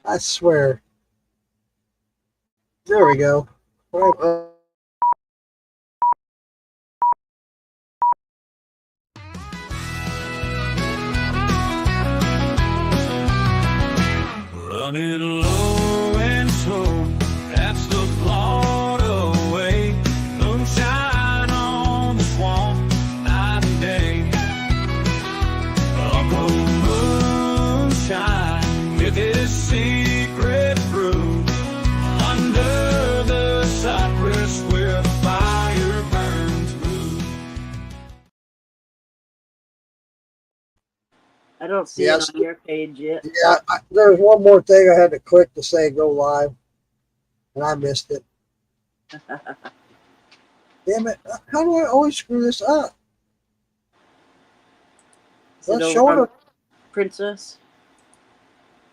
I swear. There we go. Right, Running low and slow, that's the Florida way. Moonshine on the swamp, night and day. Uncle Moonshine with his secret brew under the cypress where the fire burns blue. I don't see yes. it on your page yet. Yeah, there's one more thing I had to click to say go live, and I missed it. Damn it. How do I always screw this up? Let's show it. Princess.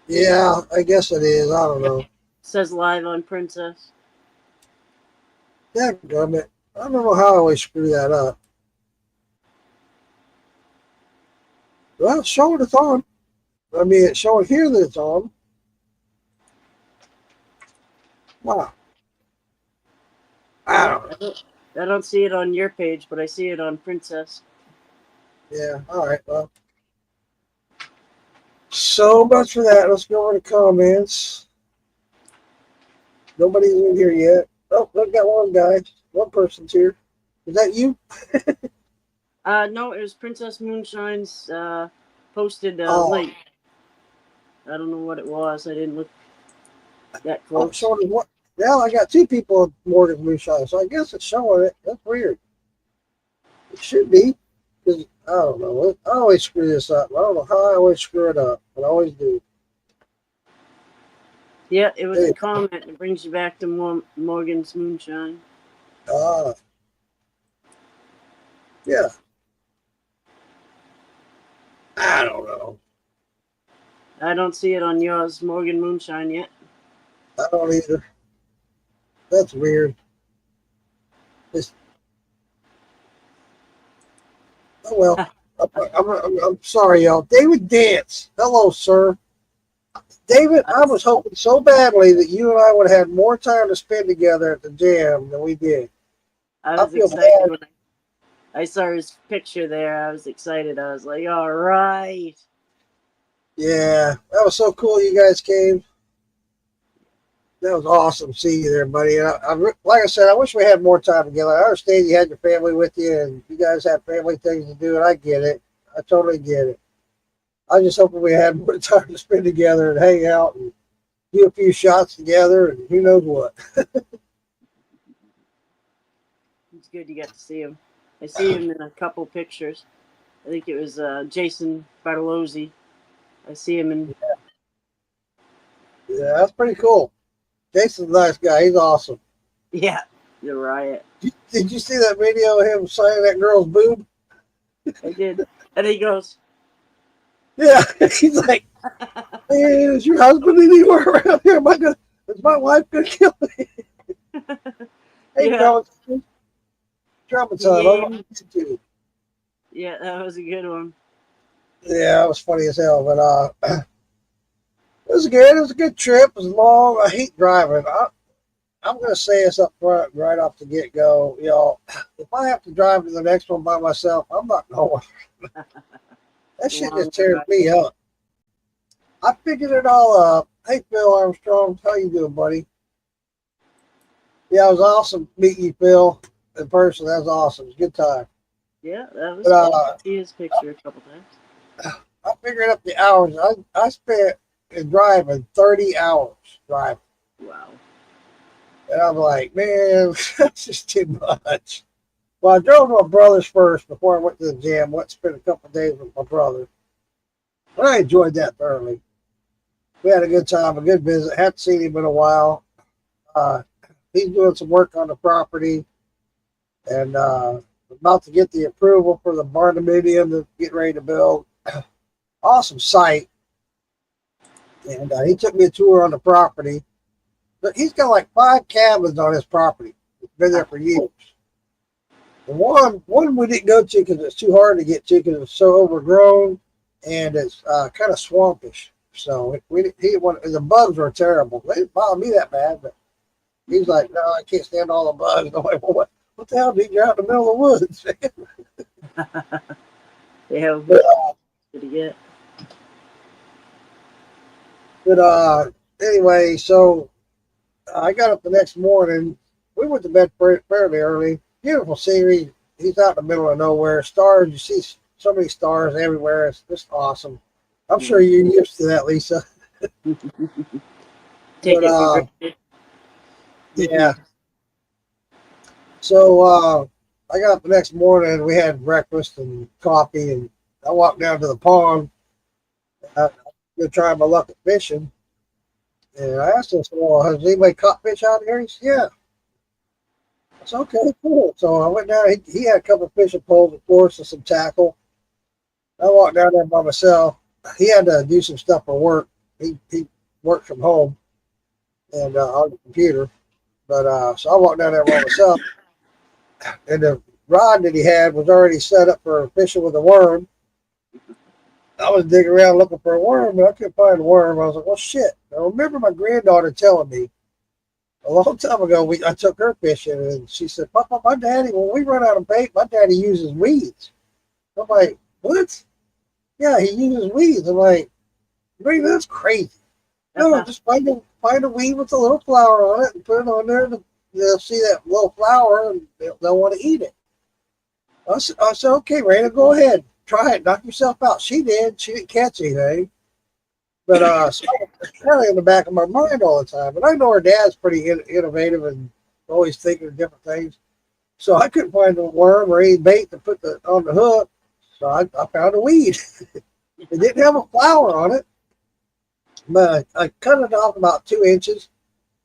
Yeah, I guess it is. I don't know. It says live on Princess. Dadgummit. I don't know how I always screw that up. Well, show it it's on. I mean, it's showing here that it's on. Wow. I don't know. I don't see it on your page, but I see it on Princess. Yeah, all right. Well, so much for that. Let's go over to comments. Nobody's in here yet. Oh, look, got one guy. One person's here. Is that you? No, it was Princess Moonshine's posted link. I don't know what it was. I didn't look that close. Showing what? Now I got two people on Morgan's Moonshine, so I guess it's showing it. That's weird. It should be, because I don't know. I always screw this up. I don't know how I always screw it up, but I always do. Yeah, it was a comment. It brings you back to Morgan's Moonshine. Yeah. I don't know. I don't see it on yours, Morgan Moonshine, yet. I don't either. That's weird. Oh well. I'm sorry, y'all. David Dance. Hello, sir. David, I was hoping so badly that you and I would have had more time to spend together at the jam than we did. I was excited when I saw his picture there. I was excited. I was like, all right. Yeah, that was so cool you guys came. That was awesome seeing you there, buddy. And like I said, I wish we had more time together. I understand you had your family with you and you guys have family things to do, and I get it. I totally get it. I just hoping we had more time to spend together and hang out and do a few shots together and who knows what. It's good you got to see him. I see him in a couple pictures. I think it was Jason Bartolozzi. I see him in. Yeah, that's pretty cool. Jason's a nice guy. He's awesome. Yeah, you're right. Did you see that video of him signing that girl's boob? I did. And he goes, yeah, he's like, man, is your husband anywhere around here? Is my wife going to kill me? Hey, yeah. Drummond son, yeah, that was a good one. Yeah, it was funny as hell, but it was good. It was a good trip. It was long. I hate driving. I'm going to say this up front, right off the get go, y'all. If I have to drive to the next one by myself, I'm not going. That shit just tears me up. I figured it all up. Hey, Phil Armstrong, how you doing, buddy? Yeah, it was awesome meeting you, Phil, in person. That was awesome. It was a good time. Yeah, that was cool. I see his picture a couple times. I figured up the hours. I spent in driving 30 hours driving. Wow. And I'm like, man, that's just too much. Well, I drove to my brother's first before I went to the gym. Went to spend a couple of days with my brother. But I enjoyed that thoroughly. We had a good time, a good visit. Haven't seen him in a while. He's doing some work on the property. And about to get the approval for the barndominium to get ready to build. Awesome site. And he took me a tour on the property. But he's got like 5 cabins on his property. It's been there for years. The one we didn't go to because it's too hard to get to because it's so overgrown and it's kind of swampish. So the bugs were terrible. They didn't bother me that bad, but he's like, no, I can't stand all the bugs. I'm like, well, what the hell, dude? You're out in the middle of the woods. Yeah, but, what to get. Anyway, so I got up the next morning. We went to bed fairly early. Beautiful scenery. He's out in the middle of nowhere. Stars. You see so many stars everywhere. It's just awesome. I'm sure you're used to that, Lisa. Take But, it for granted. yeah. So I got up the next morning. We had breakfast and coffee, and I walked down to the pond. I'm gonna try my luck at fishing. And I asked him, well, has anybody caught fish out here? He said, yeah. I said, okay, cool. So I went down. He had a couple of fishing poles, of course, and some tackle. I walked down there by myself. He had to do some stuff for work. He worked from home and on the computer. But so I walked down there by myself. And the rod that he had was already set up for fishing with a worm. I was digging around looking for a worm, but I couldn't find a worm. I was like, well, shit. I remember my granddaughter telling me a long time ago, I took her fishing, and she said, Papa, my daddy, when we run out of bait, my daddy uses weeds. I'm like, what? Yeah, he uses weeds. I'm like, Green, that's crazy. No, just find a weed with a little flower on it and put it on there, and they'll see that little flower, and they'll want to eat it. I said, okay, Raina, go ahead. Try it. Knock yourself out. She did. She didn't catch anything. But so it's kind of in the back of my mind all the time. But I know her dad's pretty innovative and always thinking of different things. So I couldn't find a worm or any bait to put on the hook. So I found a weed. It didn't have a flower on it. But I cut it off about 2 inches.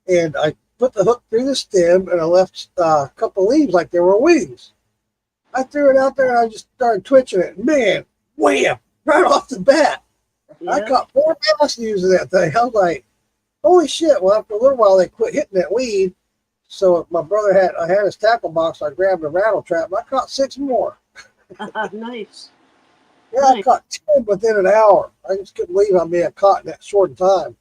And I put the hook through the stem. And I left a couple leaves like they were wings. I threw it out there and I just started twitching it. Man, wham! Right off the bat. Yeah. I caught 4 bass using that thing. I was like, holy shit. Well, after a little while, they quit hitting that weed. So my brother I had his tackle box. So I grabbed a rattle trap and I caught 6 more. Nice. Yeah, Nice. I caught 10 within an hour. I just couldn't believe how many I caught in that short time.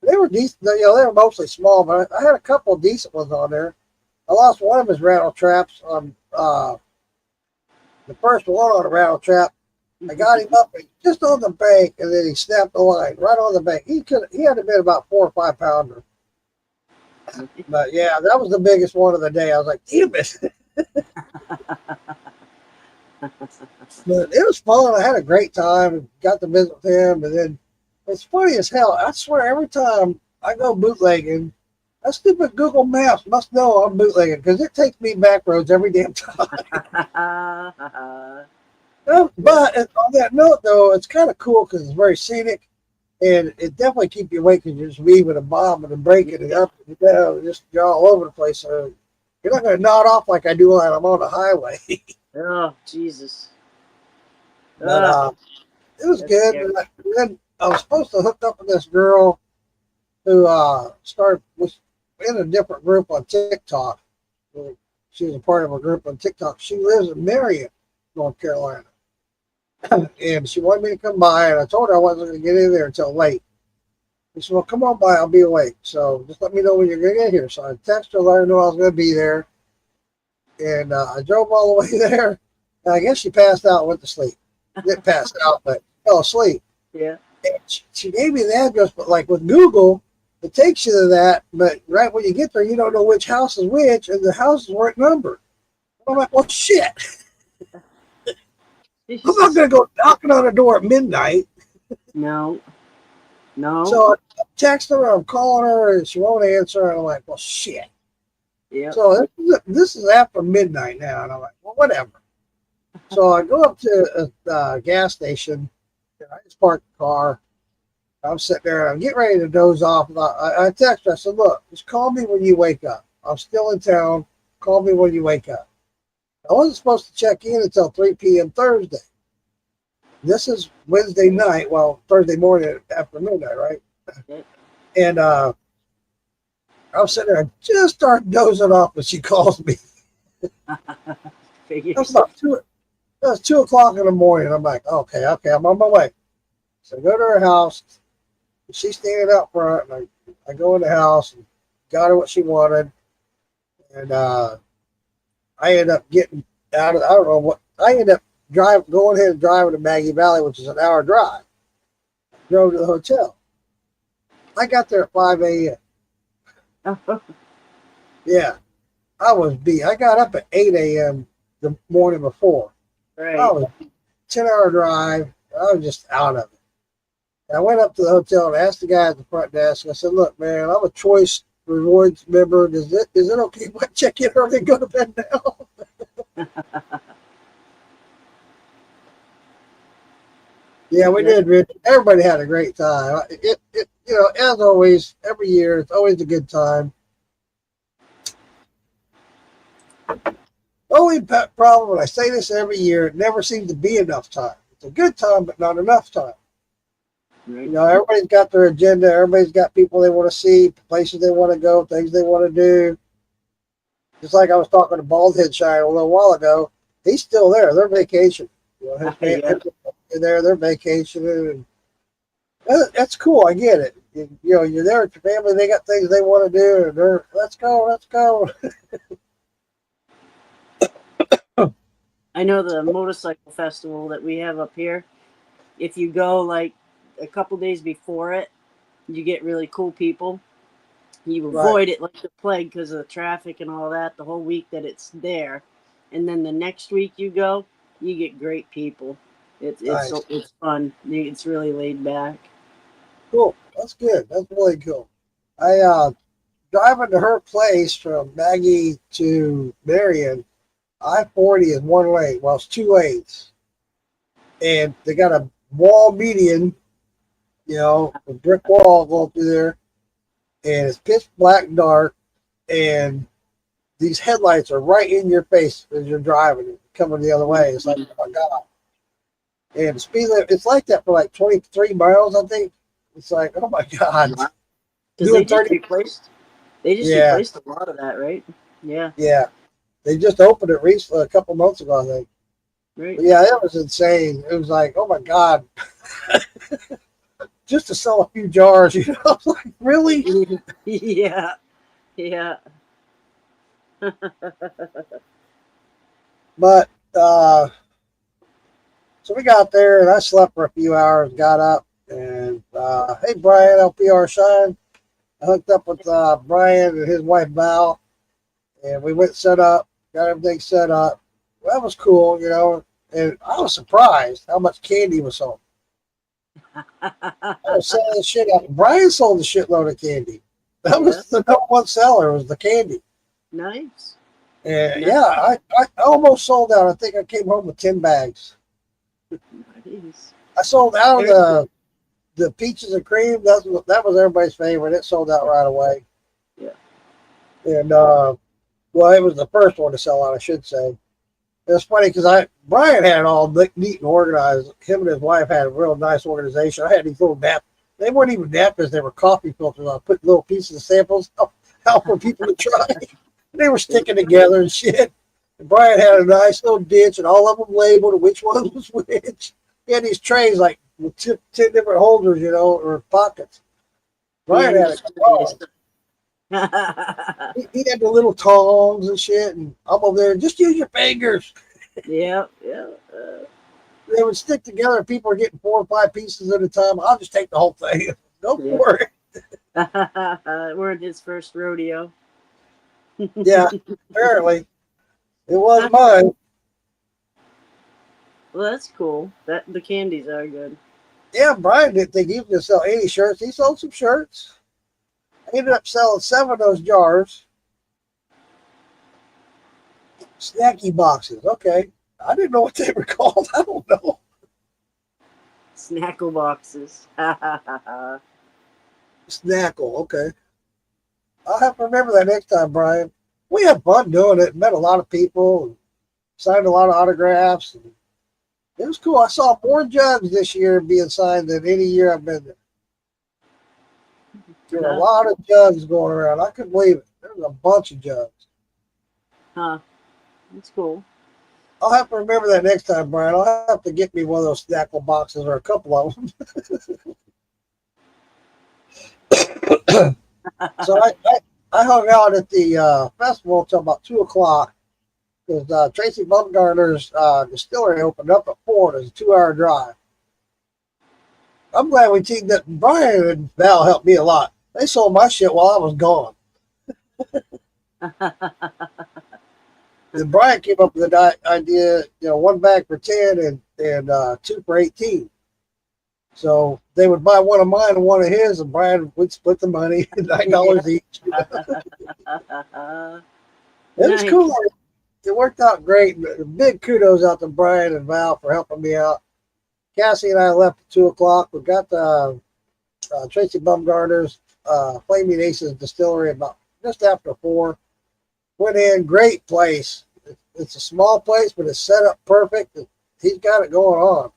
They were decent. They were mostly small, but I had a couple of decent ones on there. I lost one of his rattle traps on the first one on a rattle trap. I got him up just on the bank, and then he snapped the line right on the bank. He had to have been about 4 or 5 pounder. But yeah, that was the biggest one of the day. I was like, damn it. But it was fun. I had a great time. Got to visit with him, and then it's funny as hell. I swear, every time I go bootlegging, that stupid Google Maps must know I'm bootlegging because it takes me back roads every damn time. But on that note, though, it's kind of cool because it's very scenic, and it definitely keeps you awake because you're just weaving and bombing and breaking it up and down, just you're all over the place. So you're not going to nod off like I do when I'm on the highway. Oh, Jesus. But it was good. And then I was supposed to hook up with this girl who was in a different group on TikTok. She was a part of a group on TikTok. She lives in Marion, North Carolina. And she wanted me to come by, and I told her I wasn't going to get in there until late. She said, well, come on by. I'll be awake. So just let me know when you're going to get here. So I texted her, let her know I was going to be there. And I drove all the way there. And I guess she passed out and went to sleep. Didn't pass out, but fell asleep. Yeah. And she gave me the address, but like with Google, it takes you to that. But right when you get there, you don't know which house is which, and the houses weren't numbered. I'm like, well, shit. I'm not going to go knocking on a door at midnight. No. So I text her, I'm calling her, and she won't answer. And I'm like, well, shit. Yeah. So this is after midnight now. And I'm like, well, whatever. So I go up to a gas station. And I just parked the car. I'm sitting there, and I'm getting ready to doze off. And I text her. I said, look, just call me when you wake up. I'm still in town. Call me when you wake up. I wasn't supposed to check in until 3 p.m. Thursday. This is Wednesday night, well, Thursday morning after midnight, right? Okay. And I was sitting there, I just started dozing off when she calls me. Figures. That's about 2 o'clock in the morning. I'm like, okay, I'm on my way. So I go to her house. She's standing out front, and I go in the house and got her what she wanted, and I end up getting out of, I don't know what, I end up going ahead and driving to Maggie Valley, which is an hour drive. Drove to the hotel. I got there at 5 a.m. Yeah, I was beat. I got up at 8 a.m. the morning before. Right. I was 10-hour drive. I was just out of it. And I went up to the hotel and asked the guy at the front desk. I said, "Look, man, I'm a Choice Rewards member. Is it okay if I check in early and go to bed now?" Yeah, we did, Rich. Everybody had a great time. As always, every year, it's always a good time. Only problem when I say this every year, it never seems to be enough time. It's a good time, but not enough time. Right. You know, everybody's got their agenda. Everybody's got people they want to see, places they want to go, things they want to do. Just like I was talking to Baldhead Shire a little while ago, he's still there. They're vacationing. You know, they're vacationing. And that's cool. I get it. You're there with your family. They got things they want to do, and they're let's go. I know the motorcycle festival that we have up here. If you go like a couple days before it, you get really cool people. You avoid it like the plague because of the traffic and all that the whole week that it's there, and then the next week you go, you get great people. It's Nice. It's fun. It's really laid back. Cool. That's good. That's really cool. I driving to her place from Maggie to Marion. I-40 is one lane. Well, it's two lanes, and they got a wall median. A brick wall going through there, and it's pitch black dark, and these headlights are right in your face as you're driving, coming the other way. It's like, oh my God. And the speed limit, it's like that for like 23 miles, I think. It's like, oh my God. Because they just replaced a lot of that, right? Yeah. Yeah. They just opened it recently, a couple months ago, I think. Right. But yeah, it was insane. It was like, oh my God. Just to sell a few jars, I was like, really? Yeah. Yeah. But so we got there, and I slept for a few hours, got up, and hey, Brian, LPR Shine. I hooked up with Brian and his wife Val, and we went set up, got everything set up. Well, that was cool, and I was surprised how much candy was sold. I was selling the shit out. Brian sold a shitload of candy. That was the number one seller, was the candy. Nice. And I almost sold out. I think I came home with 10 bags. Nice. I sold out of the peaches and cream. That was everybody's favorite. It sold out right away. Yeah. And it was the first one to sell out, I should say. It's funny because Brian had it all neat and organized. Him and his wife had a real nice organization. I had these little napkins. They weren't even napkins. They were coffee filters. I put little pieces of samples out for people to try. They were sticking together and shit. And Brian had a nice little ditch, and all of them labeled which one was which. He had these trays like with 10 different holders, or pockets. Brian had it. He had the little tongs and shit, and I'm over there, just use your fingers. Yeah. They would stick together. People are getting 4 or 5 pieces at a time. I'll just take the whole thing. Go for it. We're in his first rodeo. Yeah, apparently. It wasn't mine. Well, that's cool. The candies are good. Yeah, Brian didn't think he was going to sell 80 shirts. He sold some shirts. I ended up selling 7 of those jars. Snacky boxes. Okay. I didn't know what they were called. I don't know. Snackle boxes. Snackle. Okay. I'll have to remember that next time, Brian. We had fun doing it. Met a lot of people. And signed a lot of autographs. And it was cool. I saw more jugs this year being signed than any year I've been there. There were a lot of jugs going around. I couldn't believe it. There was a bunch of jugs. Huh. That's cool. I'll have to remember that next time, Brian. I'll have to get me one of those Snackle boxes or a couple of them. So I hung out at the festival until about 2 o'clock because Tracy Bumgarner's distillery opened up at 4. It's a 2-hour drive. I'm glad we teamed up. Brian and Val helped me a lot. They sold my shit while I was gone. Then Brian came up with the idea, 1 bag for 10 and 2 for 18. So they would buy one of mine and one of his, and Brian would split the money, $9 each. It was cool. It worked out great. Big kudos out to Brian and Val for helping me out. Cassie and I left at 2 o'clock. We got the Tracy Bumgarner's Flaming Aces distillery about just after 4. Went in, great place. It's a small place, but it's set up perfect. He's got it going on.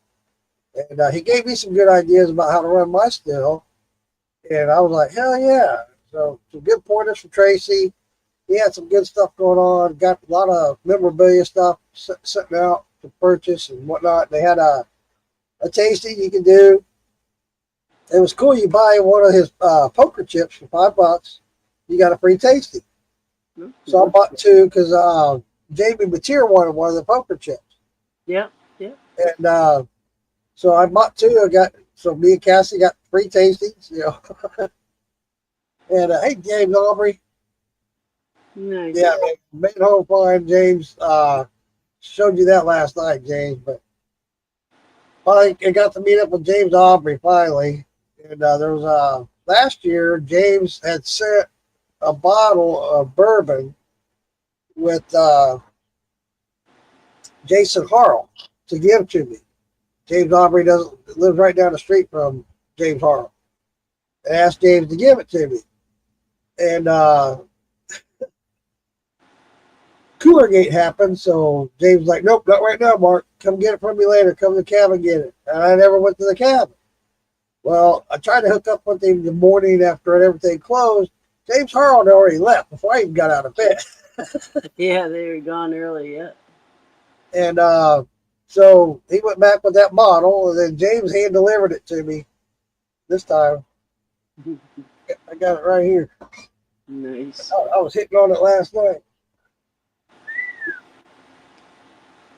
And he gave me some good ideas about how to run my still. And I was like, hell yeah. So some good pointers from Tracy. He had some good stuff going on. Got a lot of memorabilia stuff sitting out to purchase and whatnot. They had a tasting you can do. It was cool. You buy one of his poker chips for $5. You got a free tasting. So I bought 2 because Jamie Mateer wanted one of the poker chips. Yeah. And so I bought 2. So me and Cassie got free tastings, And hey, James Aubrey. Nice. Yeah, made home fine. James showed you that last night, James. But I got to meet up with James Aubrey finally. And there was last year, James had sent a bottle of bourbon with Jason Harrell to give to me. James Aubrey lives right down the street from James Harrell. I asked James to give it to me. And Cooler Gate happened, so James was like, nope, not right now, Mark. Come get it from me later. Come to the cabin and get it. And I never went to the cabin. Well, I tried to hook up with him the morning after everything closed. James Harrell had already left before I even got out of bed. Yeah, they were gone early, yeah. And so he went back with that bottle, and then James hand-delivered it to me this time. I got it right here. Nice. I was hitting on it last night.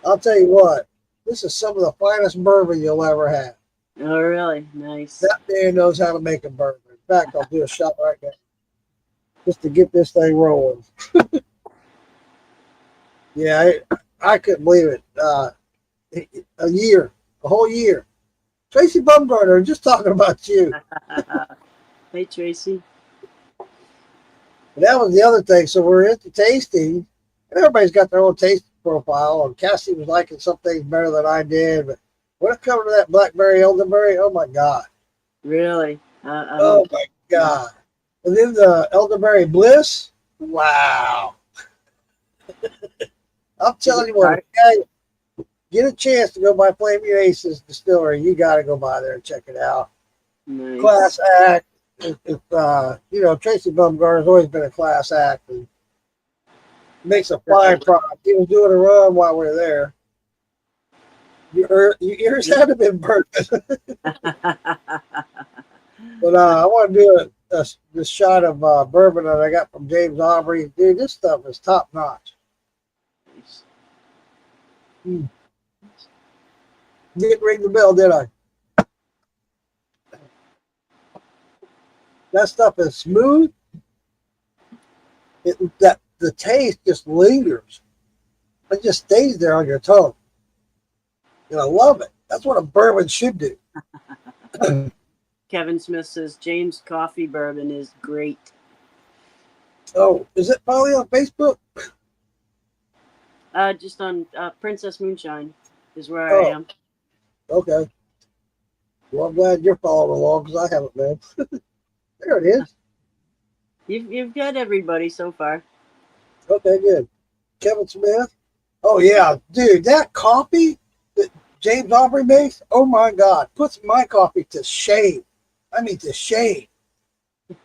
I'll tell you what, this is some of the finest bourbon you'll ever have. Oh, really? Nice. That man knows how to make a bourbon. In fact, I'll do a shot right now just to get this thing rolling. Yeah, I couldn't believe it. A whole year. Tracy Bumgarner, just talking about you. Hey, Tracy. And that was the other thing. So we're at the tasting, and everybody's got their own taste profile. And Cassie was liking some things better than I did. But when it comes to that blackberry elderberry, oh my God. Really? Oh my God. And then the elderberry bliss, wow. I'm telling you what, get a chance to go by Flaming Aces Distillery, you got to go by there and check it out. Nice. Class act. Tracy Bumgarner's always been a class act and makes a fine product. He was doing a run while we were there. Your ears had to have been burnt. But I want to do this shot of bourbon that I got from James Aubrey. Dude, this stuff is top notch. Nice. Didn't ring the bell, did I? That stuff is smooth. The taste just lingers. It just stays there on your tongue. And I love it. That's what a bourbon should do. Kevin Smith says James Coffee Bourbon is great. Oh, is it probably on Facebook? Just on Princess Moonshine is where I am. Okay. Well, I'm glad you're following along because I haven't been. There it is. You've got everybody so far. Okay, good. Kevin Smith. Oh yeah, dude, that coffee that James Aubrey makes. Oh my God, puts my coffee to shame. I mean, to shame.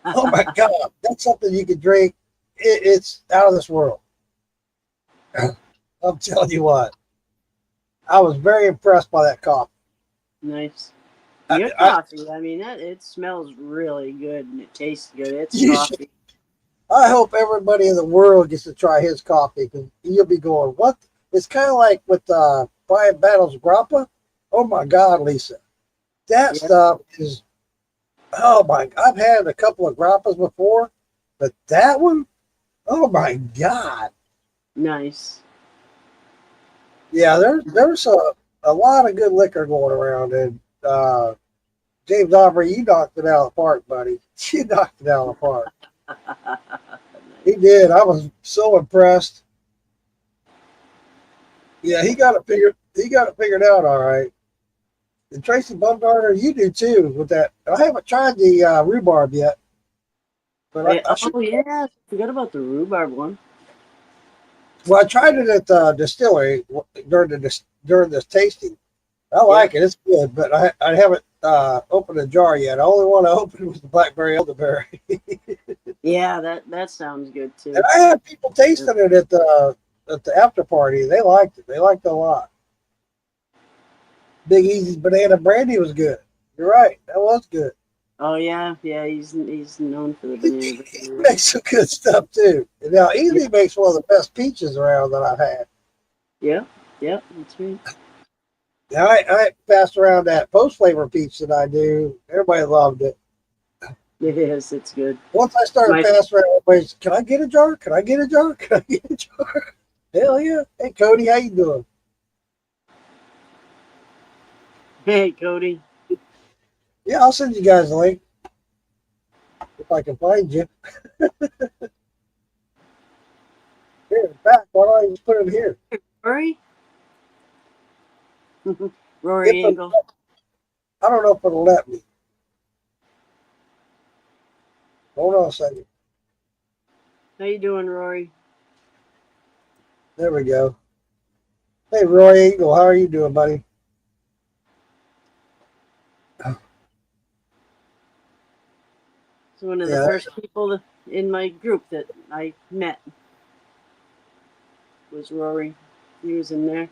Oh my God, that's something you could drink. It's out of this world. I'm telling you what. I was very impressed by that coffee. Nice. Your I coffee, I mean, it smells really good and it tastes good. It's you should, coffee. I hope everybody in the world gets to try his coffee because you'll be going, what? It's kind of like with Brian Battles grappa. Oh my God, Lisa, that Yeah, stuff is. Oh my! I've had a couple of grappas before, but that one, oh my God! nice. Yeah, there's a lot of good liquor going around, and James Aubrey, you knocked it out of the park, buddy. You knocked it out of the park. He did. I was so impressed. Yeah, he got it figured. He got it figured out all right. And Tracy Bumgarner, you do too with that. I haven't tried the rhubarb yet, but I should. Oh yeah, forgot about the rhubarb one. Well, I tried it at the distillery during this tasting. I Yeah, like it. It's good, but I haven't opened a jar yet. I only one I opened was the blackberry elderberry, yeah, that sounds good and too. I had people tasting it at the after party. They liked it. They liked it a lot. Big Easy's banana brandy was good. You're right. That was good. Oh yeah, yeah, he's known for the He banana bread. makes some good stuff too. Now, Yeah, Easy makes one of the best peaches around that I've had. yeah, yeah, that's right. Now, I passed around that post flavor peach that I do. Everybody loved it. It is. It's good. Once I started My passing around, everybody's, can I get a jar? Can I get a jar? Can I get a jar? Hell yeah. Hey, Cody, how you doing? hey Cody. Yeah, I'll send you guys a link if I can find you. Here, in fact, why don't I just put it here? Rory. If Rory it, Engel. I don't know if it'll let me. Hold on a second. How you doing, Rory? There we go. Hey, Roy Eagle, how are you doing, buddy? He's one of the Yeah, first people in my group that I met. Was Rory. He was in there.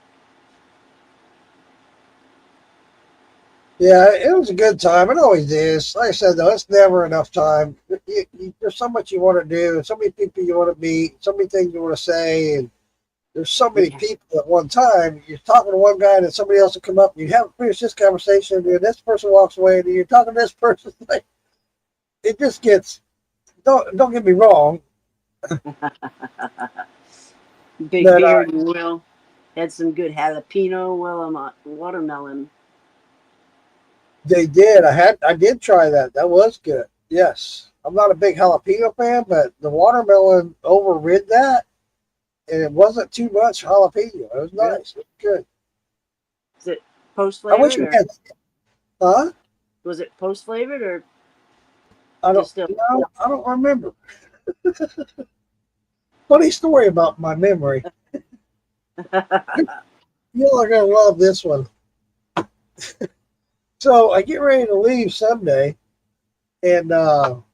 yeah, it was a good time. It always is. Like I said, though, it's never enough time. There's so much you want to do, so many people you want to meet, so many things you want to say, and there's so many Yeah. people at one time. You're talking to one guy, and then somebody else will come up, and you haven't finished this conversation, and this person walks away, and you're talking to this person. Like, it just gets. Don't get me wrong. Big That Beard and Will had some good jalapeno watermelon. they did. I did try that. That was good. Yes, I'm not a big jalapeno fan, but the watermelon overrid that, and it wasn't too much jalapeno. It was nice. It was good. Is it post I wish flavored we or had. Huh? was it post flavored or I don't. distilled? No, I don't remember. Funny story about my memory. Y'all are gonna love this one. So I get ready to leave someday, and I'm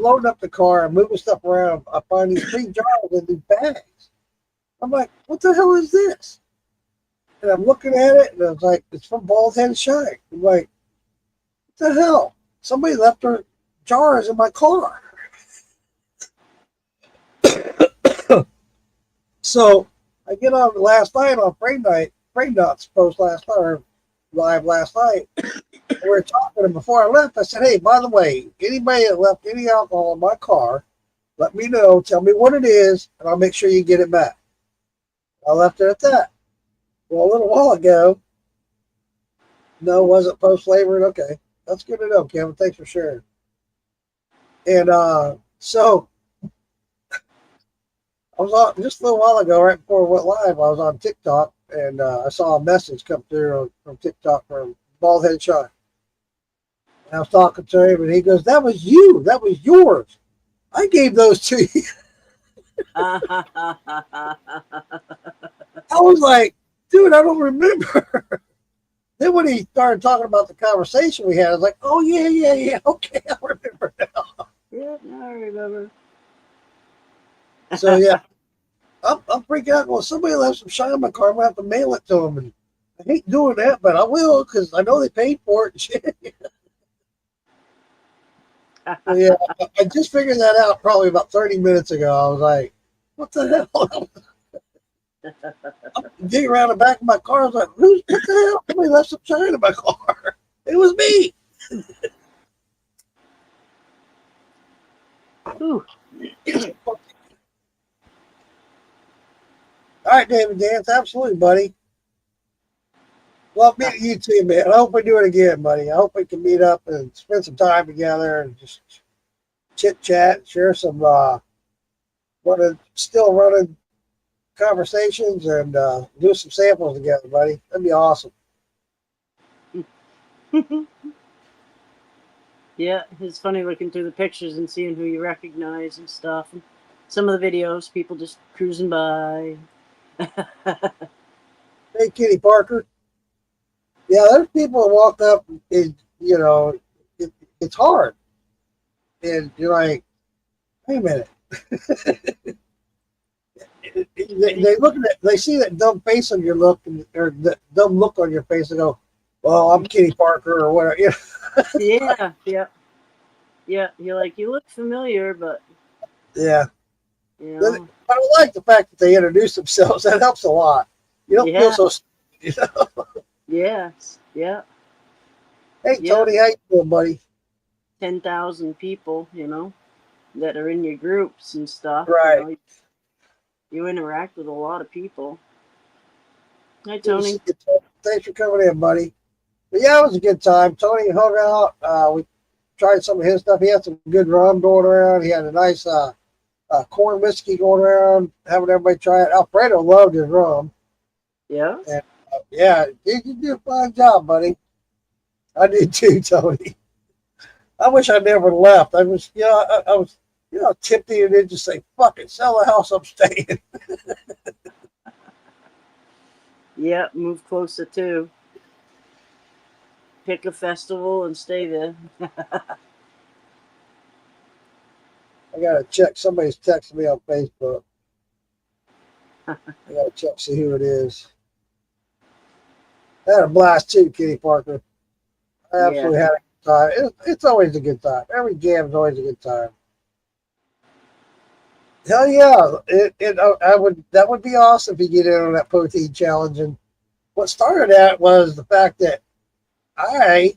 loading up the car, I'm moving stuff around. I find these big jars in these bags. I'm like, what the hell is this? And I'm looking at it, and I was like, it's from Bald Head Shine. I'm like, what the hell? Somebody left their jars in my car. So I get on last night on Frame Nuts post last night, or live last night. We were talking, and before I left, I said, hey, by the way, anybody that left any alcohol in my car, let me know, tell me what it is, and I'll make sure you get it back. I left it at that. Well, a little while ago, no, wasn't post flavored. Okay, that's good to know, Kevin. Thanks for sharing. And so I was on just a little while ago, right before we went live. I was on TikTok, and I saw a message come through from TikTok from Bald Head Shine. And I was talking to him, and he goes, "That was you. That was yours. I gave those to you." I was like, "Dude, I don't remember." Then when he started talking about the conversation we had, I was like, "Oh yeah, okay, I remember now." Yeah, I remember. So yeah, I'm freaking out. Well, somebody left some shine in my car. I'm gonna have to mail it to him and I hate doing that, but I will because I know they paid for it and shit. Well, yeah, I just figured that out probably about 30 minutes ago. I was like, what the hell? I'm digging around the back of my car. I was like, what the hell? Somebody left some shine in my car. It was me. Ooh. All right, David Dance. Absolutely, buddy. Love meeting you too, man. I hope we do it again, buddy. I hope we can meet up and spend some time together and just chit chat, share some still running conversations and do some samples together, buddy. That'd be awesome. Yeah, it's funny looking through the pictures and seeing who you recognize and stuff. And some of the videos, people just cruising by. Hey, Kitty Parker. Yeah, there's people that walk up and, you know, it's hard. And you're like, wait a minute. They look at it, they see that dumb face on your look, or that dumb look on your face, and go, "Well, I'm Kitty Parker," or whatever. You know? Yeah. You're like, you look familiar, but Yeah. you But know, I like the fact that they introduce themselves. That helps a lot. You don't feel so. You know? yes, yeah. Hey, Yeah. Tony, how you doing, buddy? 10,000 people, that are in your groups and stuff. Right. You interact with a lot of people. Hi, Good to see Tony. you, Tony. Thanks for coming in, buddy. But yeah, it was a good time. Tony hung out. We tried some of his stuff. He had some good rum going around. He had a nice corn whiskey going around, having everybody try it. Alfredo loved his rum. Yeah. And, yeah, you did a fine job, buddy. I did too, Tony. I wish I never left. I was, I was, tipsy and then just say, "Fuck it, sell the house, I'm staying." Yeah, move closer too. Pick a festival and stay there. I gotta check. Somebody's texting me on Facebook. I gotta check, see who it is. I had a blast too, Kitty Parker. I absolutely had a good time. It's always a good time. Every jam is always a good time. Hell yeah! That would be awesome if you get in on that protein challenge. And what started that was the fact that I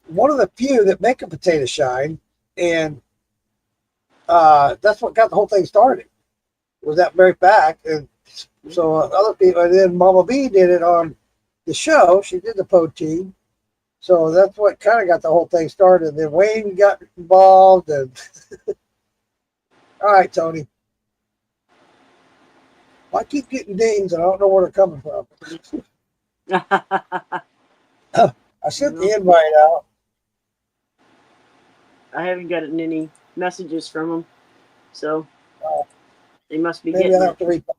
one of the few that make a potato shine, and that's what got the whole thing started. Was that very fact, and so other people, and then Mama B did it on the show. She did the protein, so that's what kind of got the whole thing started. And then Wayne got involved, and all right, Tony. Well, I keep getting dings, and I don't know where they're coming from. I sent the invite out. I haven't gotten any messages from them, so they must be Maybe getting I'll have to repost.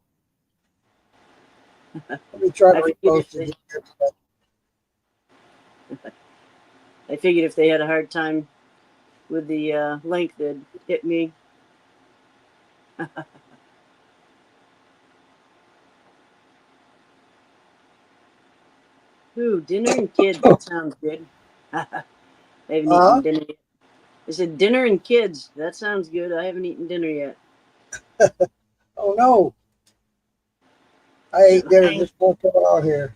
Let me try to repost it. I figured if they had a hard time with the link, they'd hit me. Ooh, dinner and kids. That sounds good. I haven't eaten dinner yet. I said dinner and kids. That sounds good. I haven't eaten dinner yet. Oh no! I ate dinner just before coming out here.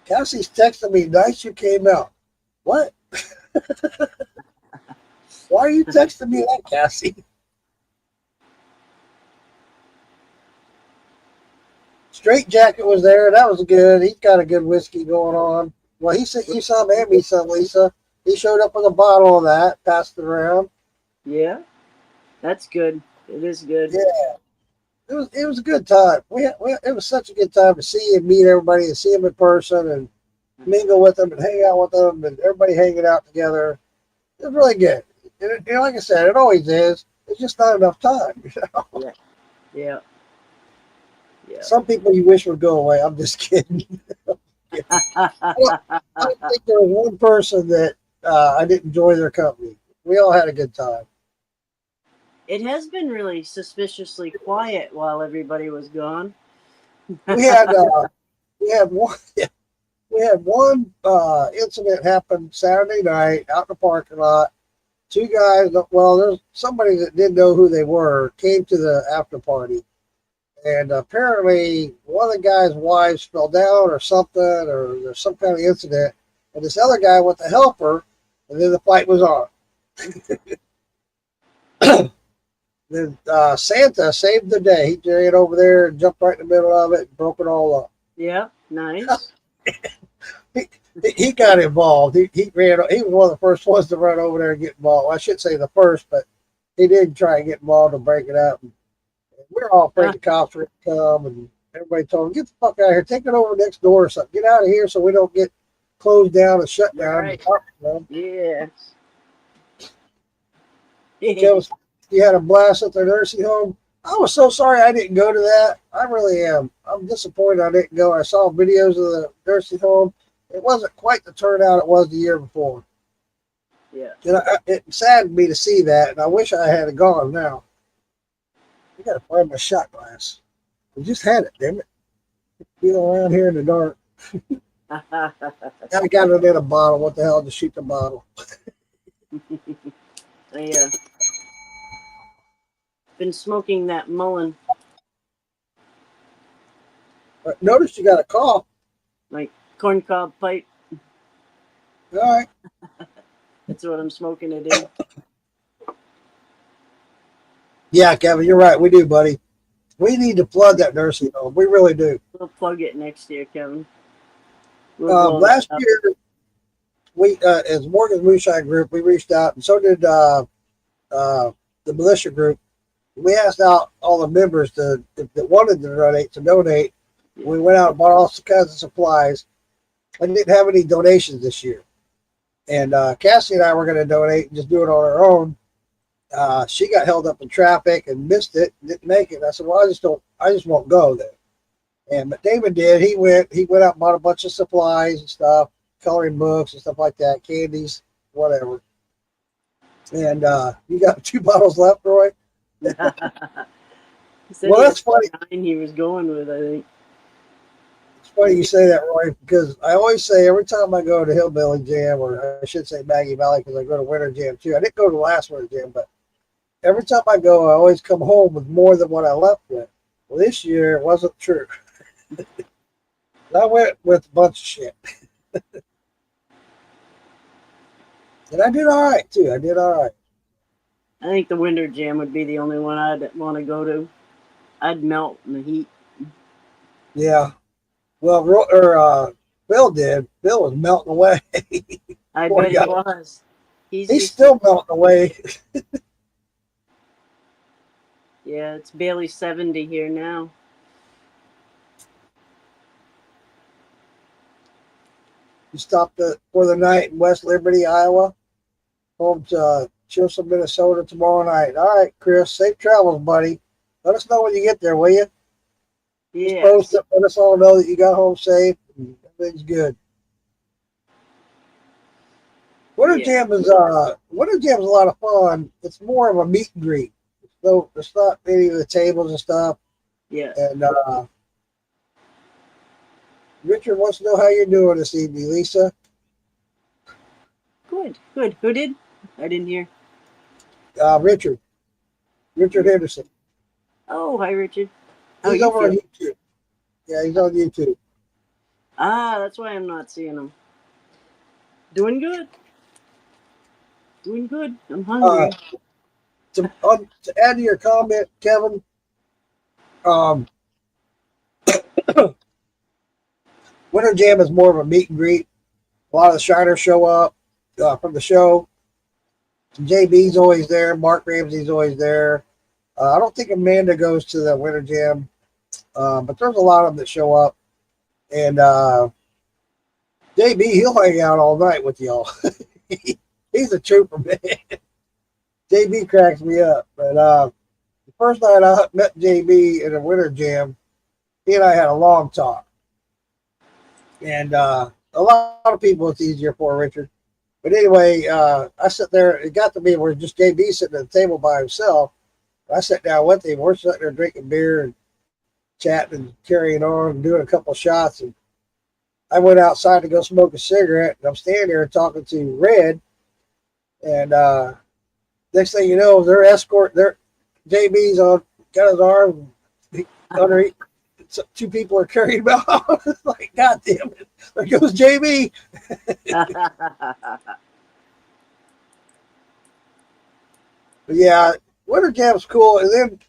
Cassie's texting me, "Nice you came out." What? Why are you texting me that, Cassie? Straight Jacket was there. That was good. He's got a good whiskey going on. Well, he sent you some and me some, Lisa. He showed up with a bottle of that, passed it around. Yeah, that's good. It is good. Yeah, it was a good time. It was such a good time to see and meet everybody and see them in person and mingle with them and hang out with them and everybody hanging out together. It was really good. And like I said, it always is. It's just not enough time. You know? Yeah. Some people you wish would go away. I'm just kidding. I don't think there was one person that I didn't enjoy their company. We all had a good time. It has been really suspiciously quiet while everybody was gone. We had we had one we had one incident happen Saturday night out in the parking lot. Two guys, well, there's somebody that didn't know who they were, came to the after party. And apparently, one of the guy's wives fell down or something, or there's some kind of incident. And this other guy went to help her, and then the fight was on. Then Santa saved the day. He ran over there and jumped right in the middle of it and broke it all up. Yeah, nice. He got involved. He ran. He was one of the first ones to run over there and get involved. Well, I should say the first, but he did try and get involved and break it up. And we were all afraid the cops were going to come, and everybody told him, "Get the fuck out of here! Take it over next door or something. Get out of here so we don't get closed down and shut down." Right. Yes. Yeah. You had a blast at the nursing home. I was so sorry I didn't go to that. I really am. I'm disappointed I didn't go. I saw videos of the nursing home. It wasn't quite the turnout it was the year before. Yeah. And it saddened me to see that, and I wish I had gone now. I got to find my shot glass. I just had it, damn it. Being around here in the dark. I got it in a bottle. What the hell? Just shoot the bottle. I been smoking that Mullen, Notice you got a cough. like corncob pipe. All right. That's what I'm smoking it in. Yeah, Kevin, you're right. We do, buddy. We need to flood that nursing home. We really do. We'll plug it next year, Kevin. We'll Last year, we as Morgan's Moonshine Group, we reached out, and so did the militia group. We asked out all the members that wanted to donate. We went out and bought all kinds of supplies. I didn't have any donations this year. And Cassie and I were going to donate and just do it on our own. She got held up in traffic and missed it, didn't make it. I said, well, I just won't go then. But David did. He went out and bought a bunch of supplies and stuff, coloring books and stuff like that, candies, whatever. And you got 2 bottles left, Roy? Well, that's funny. He was going with, I think. It's funny you say that, Roy, because I always say every time I go to Hillbilly Jam, or I should say Maggie Valley, because I go to Winter Jam too. I didn't go to last Winter Jam, but every time I go, I always come home with more than what I left with. Well, this year it wasn't true. I went with a bunch of shit. And I did all right too. I did all right. I think the Winter Jam would be the only one I'd want to go to. I'd melt in the heat. Yeah. Well, Bill did. Bill was melting away. I bet he was. He's still melting away. Yeah, it's barely 70 here now. You stopped for the night in West Liberty, Iowa. Home to Chisholm, Minnesota tomorrow night. All right, Chris. Safe travels, buddy. Let us know when you get there, will you? Yeah. Post it. Let us all know that you got home safe and everything's good. Winter Jam is a lot of fun. It's more of a meet and greet. So it's not any of the tables and stuff. Yeah. And Richard wants to know how you're doing this evening, Lisa. Good. Who did? I didn't hear. Richard Henderson. Oh, hi, Richard. He's over on YouTube. Yeah, he's on YouTube. Ah, that's why I'm not seeing him. Doing good. I'm hungry. To add to your comment, Kevin, Winter Jam is more of a meet and greet. A lot of the Shiners show up from the show. JB's always there. Mark Ramsey's always there. I don't think Amanda goes to the Winter Jam, but there's a lot of them that show up. And JB, he'll hang out all night with y'all. He's a trooper, man. JB cracks me up. But the first night I met JB in a Winter Jam, he and I had a long talk. And a lot of people it's easier for, Richard. But anyway, I sit there. It got to be where just JB sitting at the table by himself. I sat down with him. We're sitting there drinking beer and chatting and carrying on and doing a couple of shots. And I went outside to go smoke a cigarette, and I'm standing there talking to Red. And next thing you know, their JB's on, got his arm underneath. Two people are carrying him out. It's like, God damn it. There goes JB. But yeah, winter camp's cool. And then,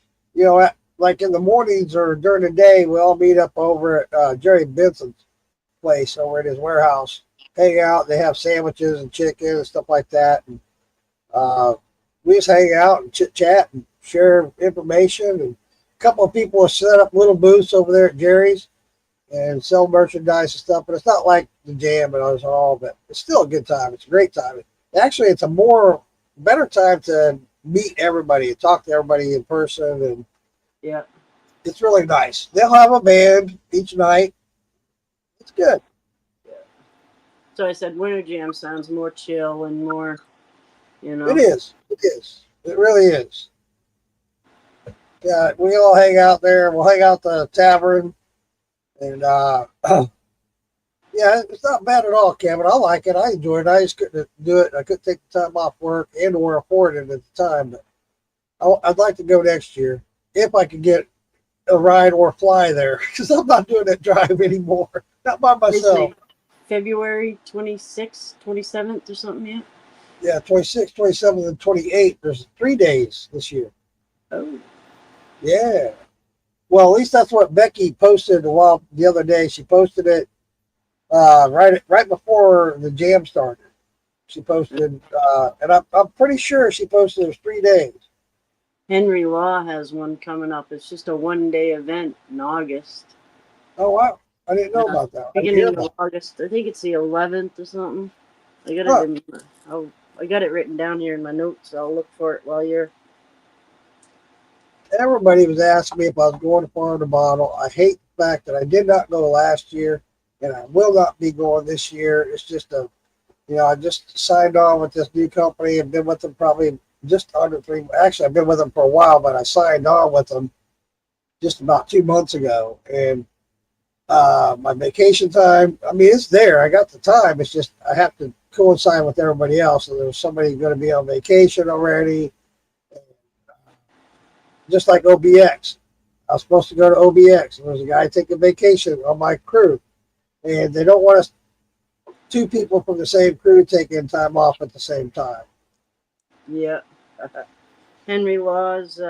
like in the mornings or during the day, we all meet up over at Jerry Benson's place over at his warehouse, hang out. They have sandwiches and chicken and stuff like that. And we just hang out and chit chat and share information. And a couple of people have set up little booths over there at Jerry's and sell merchandise and stuff. But it's not like the jam and all, but it's still a good time. It's a great time. Actually, it's a better time to meet everybody and talk to everybody in person. And yeah, it's really nice. They'll have a band each night. It's good. Yeah. So I said winter jam sounds more chill and more, It is. It is. It really is. Yeah, we all hang out there. We'll hang out at the tavern. And, yeah, it's not bad at all, Kevin. I like it. I enjoy it. I just couldn't do it. I couldn't take the time off work and or afford it at the time. But I'd like to go next year if I could get a ride or fly there, because I'm not doing that drive anymore. Not by myself. February 26th, 27th or something, yeah? Yeah, 26th, 27th, and 28th. There's 3 days this year. Oh. Yeah. Well, at least that's what Becky posted the other day. She posted it right before the jam started. She posted, and I'm pretty sure she posted it was 3 days. Henry Law has one coming up. It's just a one-day event in August. Oh, wow. I didn't know about that. Beginning of August. I think it's the 11th or something. I got it written down here in my notes. I'll look for it while you're... Everybody was asking me if I was going to Farm to Bottle. I hate the fact that I did not go last year, and I will not be going this year. It's just I just signed on with this new company. I've been with them probably just under 3. Actually, I've been with them for a while, but I signed on with them just about 2 months ago. And my vacation time, I mean, it's there. I got the time. It's just I have to coincide with everybody else. And there's somebody going to be on vacation already. Just like OBX. I was supposed to go to OBX. There was a guy taking vacation on my crew. And they don't want us 2 people from the same crew taking time off at the same time. Yeah. Henry Law's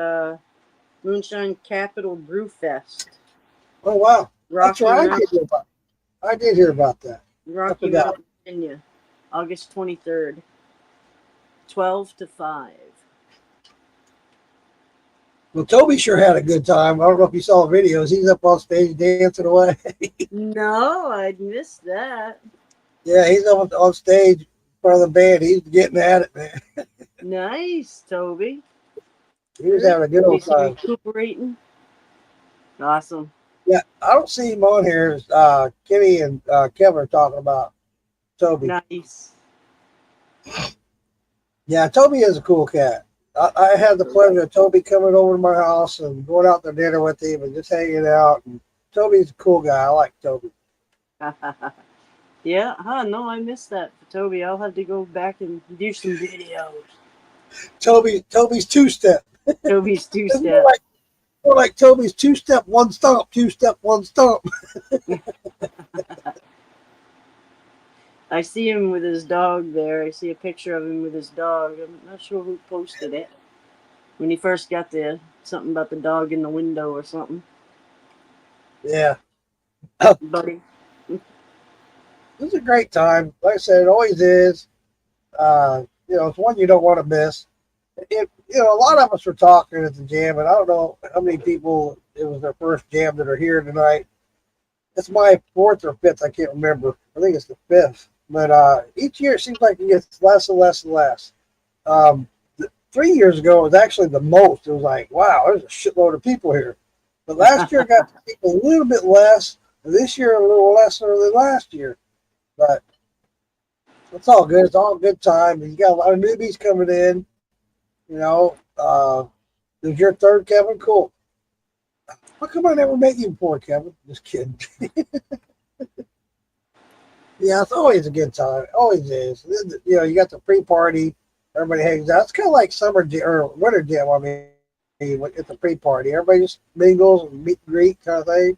Moonshine Capital Brew Fest. Oh, wow. Rocky That's right. Mountain, I did hear about that. Rocky Mountain, Virginia, August 23rd, 12 to 5. Well, Toby sure had a good time. I don't know if you saw the videos. He's up on stage dancing away. No, I missed that. Yeah, he's up on stage in front of the band. He's getting at it, man. Nice, Toby. He was having a good old time. Recuperating. Awesome. Yeah, I don't see him on here. Kenny and Kevin are talking about Toby. Nice. Yeah, Toby is a cool cat. I had the pleasure of Toby coming over to my house and going out to dinner with him and just hanging out. And Toby's a cool guy. I like Toby. Yeah, no, I missed that for Toby. I'll have to go back and do some videos. Toby's two-step. Toby's two-step. More like Toby's two-step, one stomp, two-step, one stomp. I see him with his dog there. I see a picture of him with his dog. I'm not sure who posted it. When he first got there, something about the dog in the window or something. Yeah. Buddy. It was a great time. Like I said, it always is. It's one you don't want to miss. A lot of us were talking at the jam, and I don't know how many people it was their first jam that are here tonight. It's my 4th or 5th. I can't remember. I think it's the 5th. But each year it seems like it gets less and less and less. 3 years ago, it was actually the most. It was like, wow, there's a shitload of people here. But last year got people a little bit less. And this year, a little less than last year. But it's all good. It's all a good time. You got a lot of newbies coming in. This Is your third Kevin? Cool. How come I never met you before, Kevin? Just kidding. Yeah, it's always a good time. Always is. You know, you got the pre-party. Everybody hangs out. It's kind of like summer jam or winter jam. I mean, at the pre-party, everybody just mingles and meet and greet kind of thing,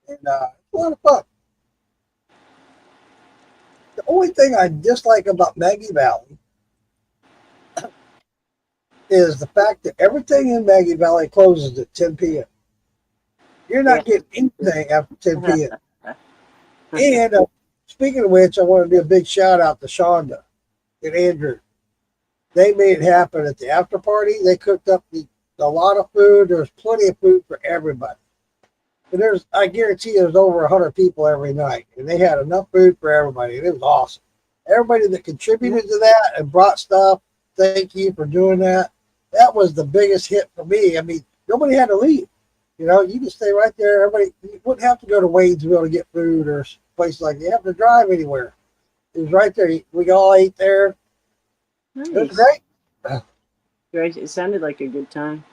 and it's a lot of fun. The only thing I dislike about Maggie Valley is the fact that everything in Maggie Valley closes at 10 p.m. You're not getting anything after 10 p.m. And speaking of which, I want to do a big shout out to Shonda and Andrew. They made it happen at the after party. They cooked up a lot of food. There's plenty of food for everybody. And I guarantee there's over 100 people every night. And they had enough food for everybody. And it was awesome. Everybody that contributed to that and brought stuff, thank you for doing that. That was the biggest hit for me. I mean, nobody had to leave. You know, you can stay right there. Everybody, you wouldn't have to go to Waynesville to get food or places like that. You have to drive anywhere. It was right there. We all ate there. Nice. It was great. Great. It sounded like a good time.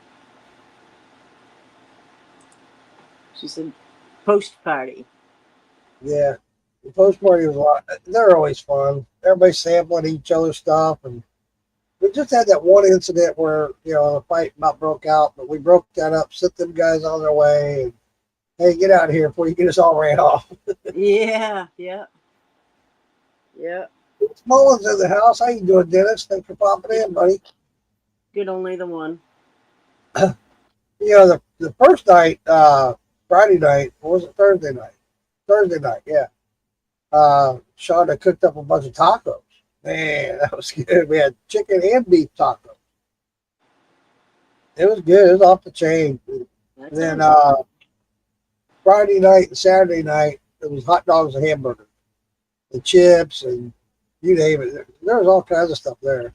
She said post party. Yeah. The post party was a lot. They're always fun. Everybody's sampling each other's stuff. And we just had that one incident where, you know, the fight about broke out, but we broke that up, sent them guys on their way, and hey, get out of here before you get us all ran off. Yeah. Mullins in the house. How you doing, Dennis? Thanks for popping in, buddy. Good, only the one. You know, the first night, Friday night, or was it Thursday night? Thursday night, yeah. Shonda cooked up a bunch of tacos. Man, that was good. We had chicken and beef tacos. It was good. It was off the chain. That's Then awesome. Friday night and Saturday night, it was hot dogs and hamburgers, and chips, and you name it. There was all kinds of stuff there.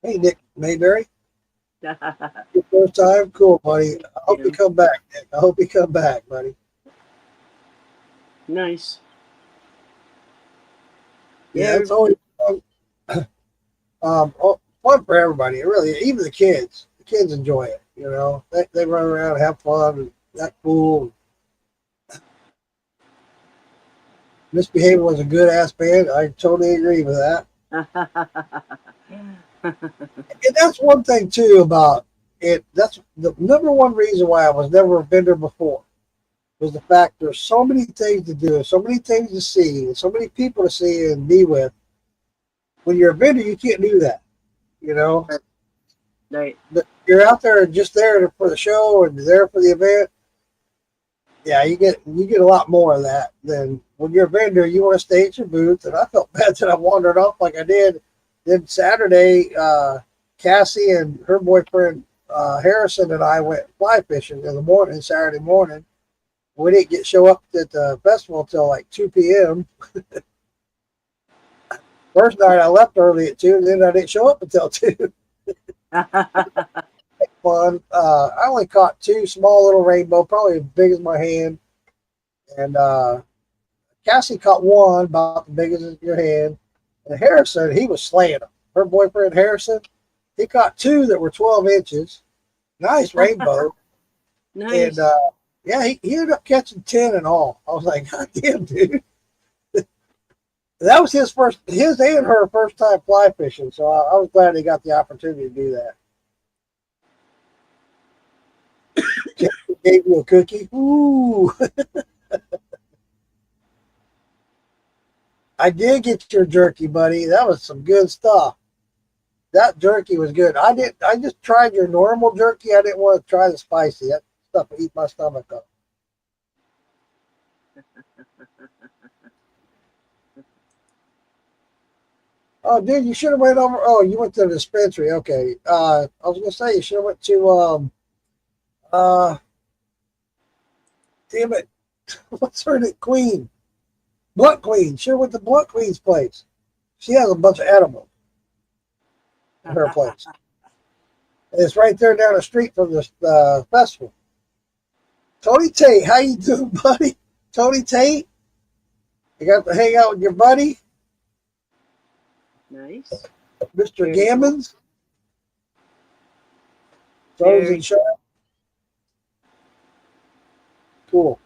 Hey, Nick Mayberry, your first time? Cool, buddy. I hope you come back, Nick. I hope you come back, buddy. Nice. Yeah, it's always fun. Fun for everybody. Really, even the kids. The kids enjoy it. You know, they run around and have fun and act cool. Misbehaving was a good ass band. I totally agree with that. And that's one thing too about it. That's the number one reason why I was never a vendor before, was the fact there's so many things to do, so many things to see, and so many people to see and be with. When you're a vendor, you can't do that, you know. Right. But you're out there just there for the show and there for the event. Yeah, you get a lot more of that than when you're a vendor. You want to stay at your booth, and I felt bad that I wandered off like I did. Then Saturday, Cassie and her boyfriend Harrison and I went fly fishing in the morning, Saturday morning. We didn't show up at the festival until like 2 p.m. First night I left early at 2, and then I didn't show up until 2. Fun. I only caught 2 small little rainbow, probably as big as my hand. And Cassie caught 1 about as big as your hand. And Harrison, he was slaying them. Her boyfriend Harrison, he caught 2 that were 12 inches. Nice rainbow. Nice. And yeah, he ended up catching 10 in all. I was like, God damn, dude. That was his and her first time fly fishing. So I was glad they got the opportunity to do that. Gave you a cookie. Ooh. I did get your jerky, buddy. That was some good stuff. That jerky was good. I just tried your normal jerky. I didn't want to try the spicy. That stuff would eat my stomach up. Oh, dude, you should have went over. Oh, you went to the dispensary. Okay. I was gonna say you should have went to damn it. What's her name? Queen. Blunt Queen. Should have went to Blunt Queen's place. She has a bunch of edibles at her place. And it's right there down the street from the festival. Tony Tate, how you doing, buddy? Tony Tate? You got to hang out with your buddy? Nice. Mr. Gammons? Phones Very and shine. Cool.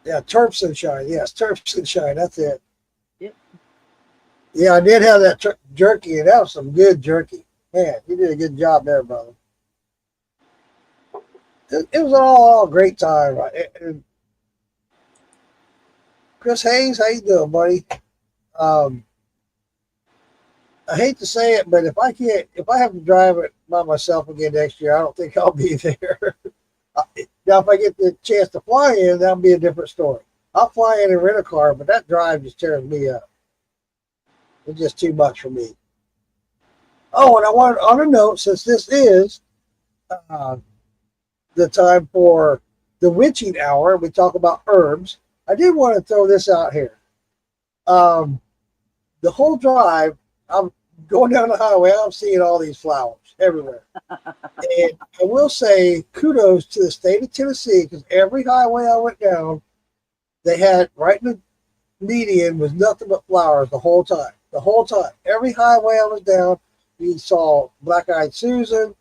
Yeah, Terps and shine. Yes, Terps and shine. That's it. Yep. Yeah, I did have that jerky, and that was some good jerky. Man, you did a good job there, brother. It was all a great time. And Chris Hayes, how you doing, buddy? Um, I hate to say it, but if I have to drive it by myself again next year, I don't think I'll be there. Now, if I get the chance to fly in, that'll be a different story. I'll fly in and rent a car, but that drive just tears me up. It's just too much for me. Oh, and I wanted on a note, since this is uh, the time for the witching hour, we talk about herbs. I did want to throw this out here. The whole drive, I'm going down the highway, I'm seeing all these flowers everywhere. And I will say kudos to the state of Tennessee, because every highway I went down, they had right in the median was nothing but flowers the whole time. The whole time. Every highway I was down, you saw black-eyed Susan,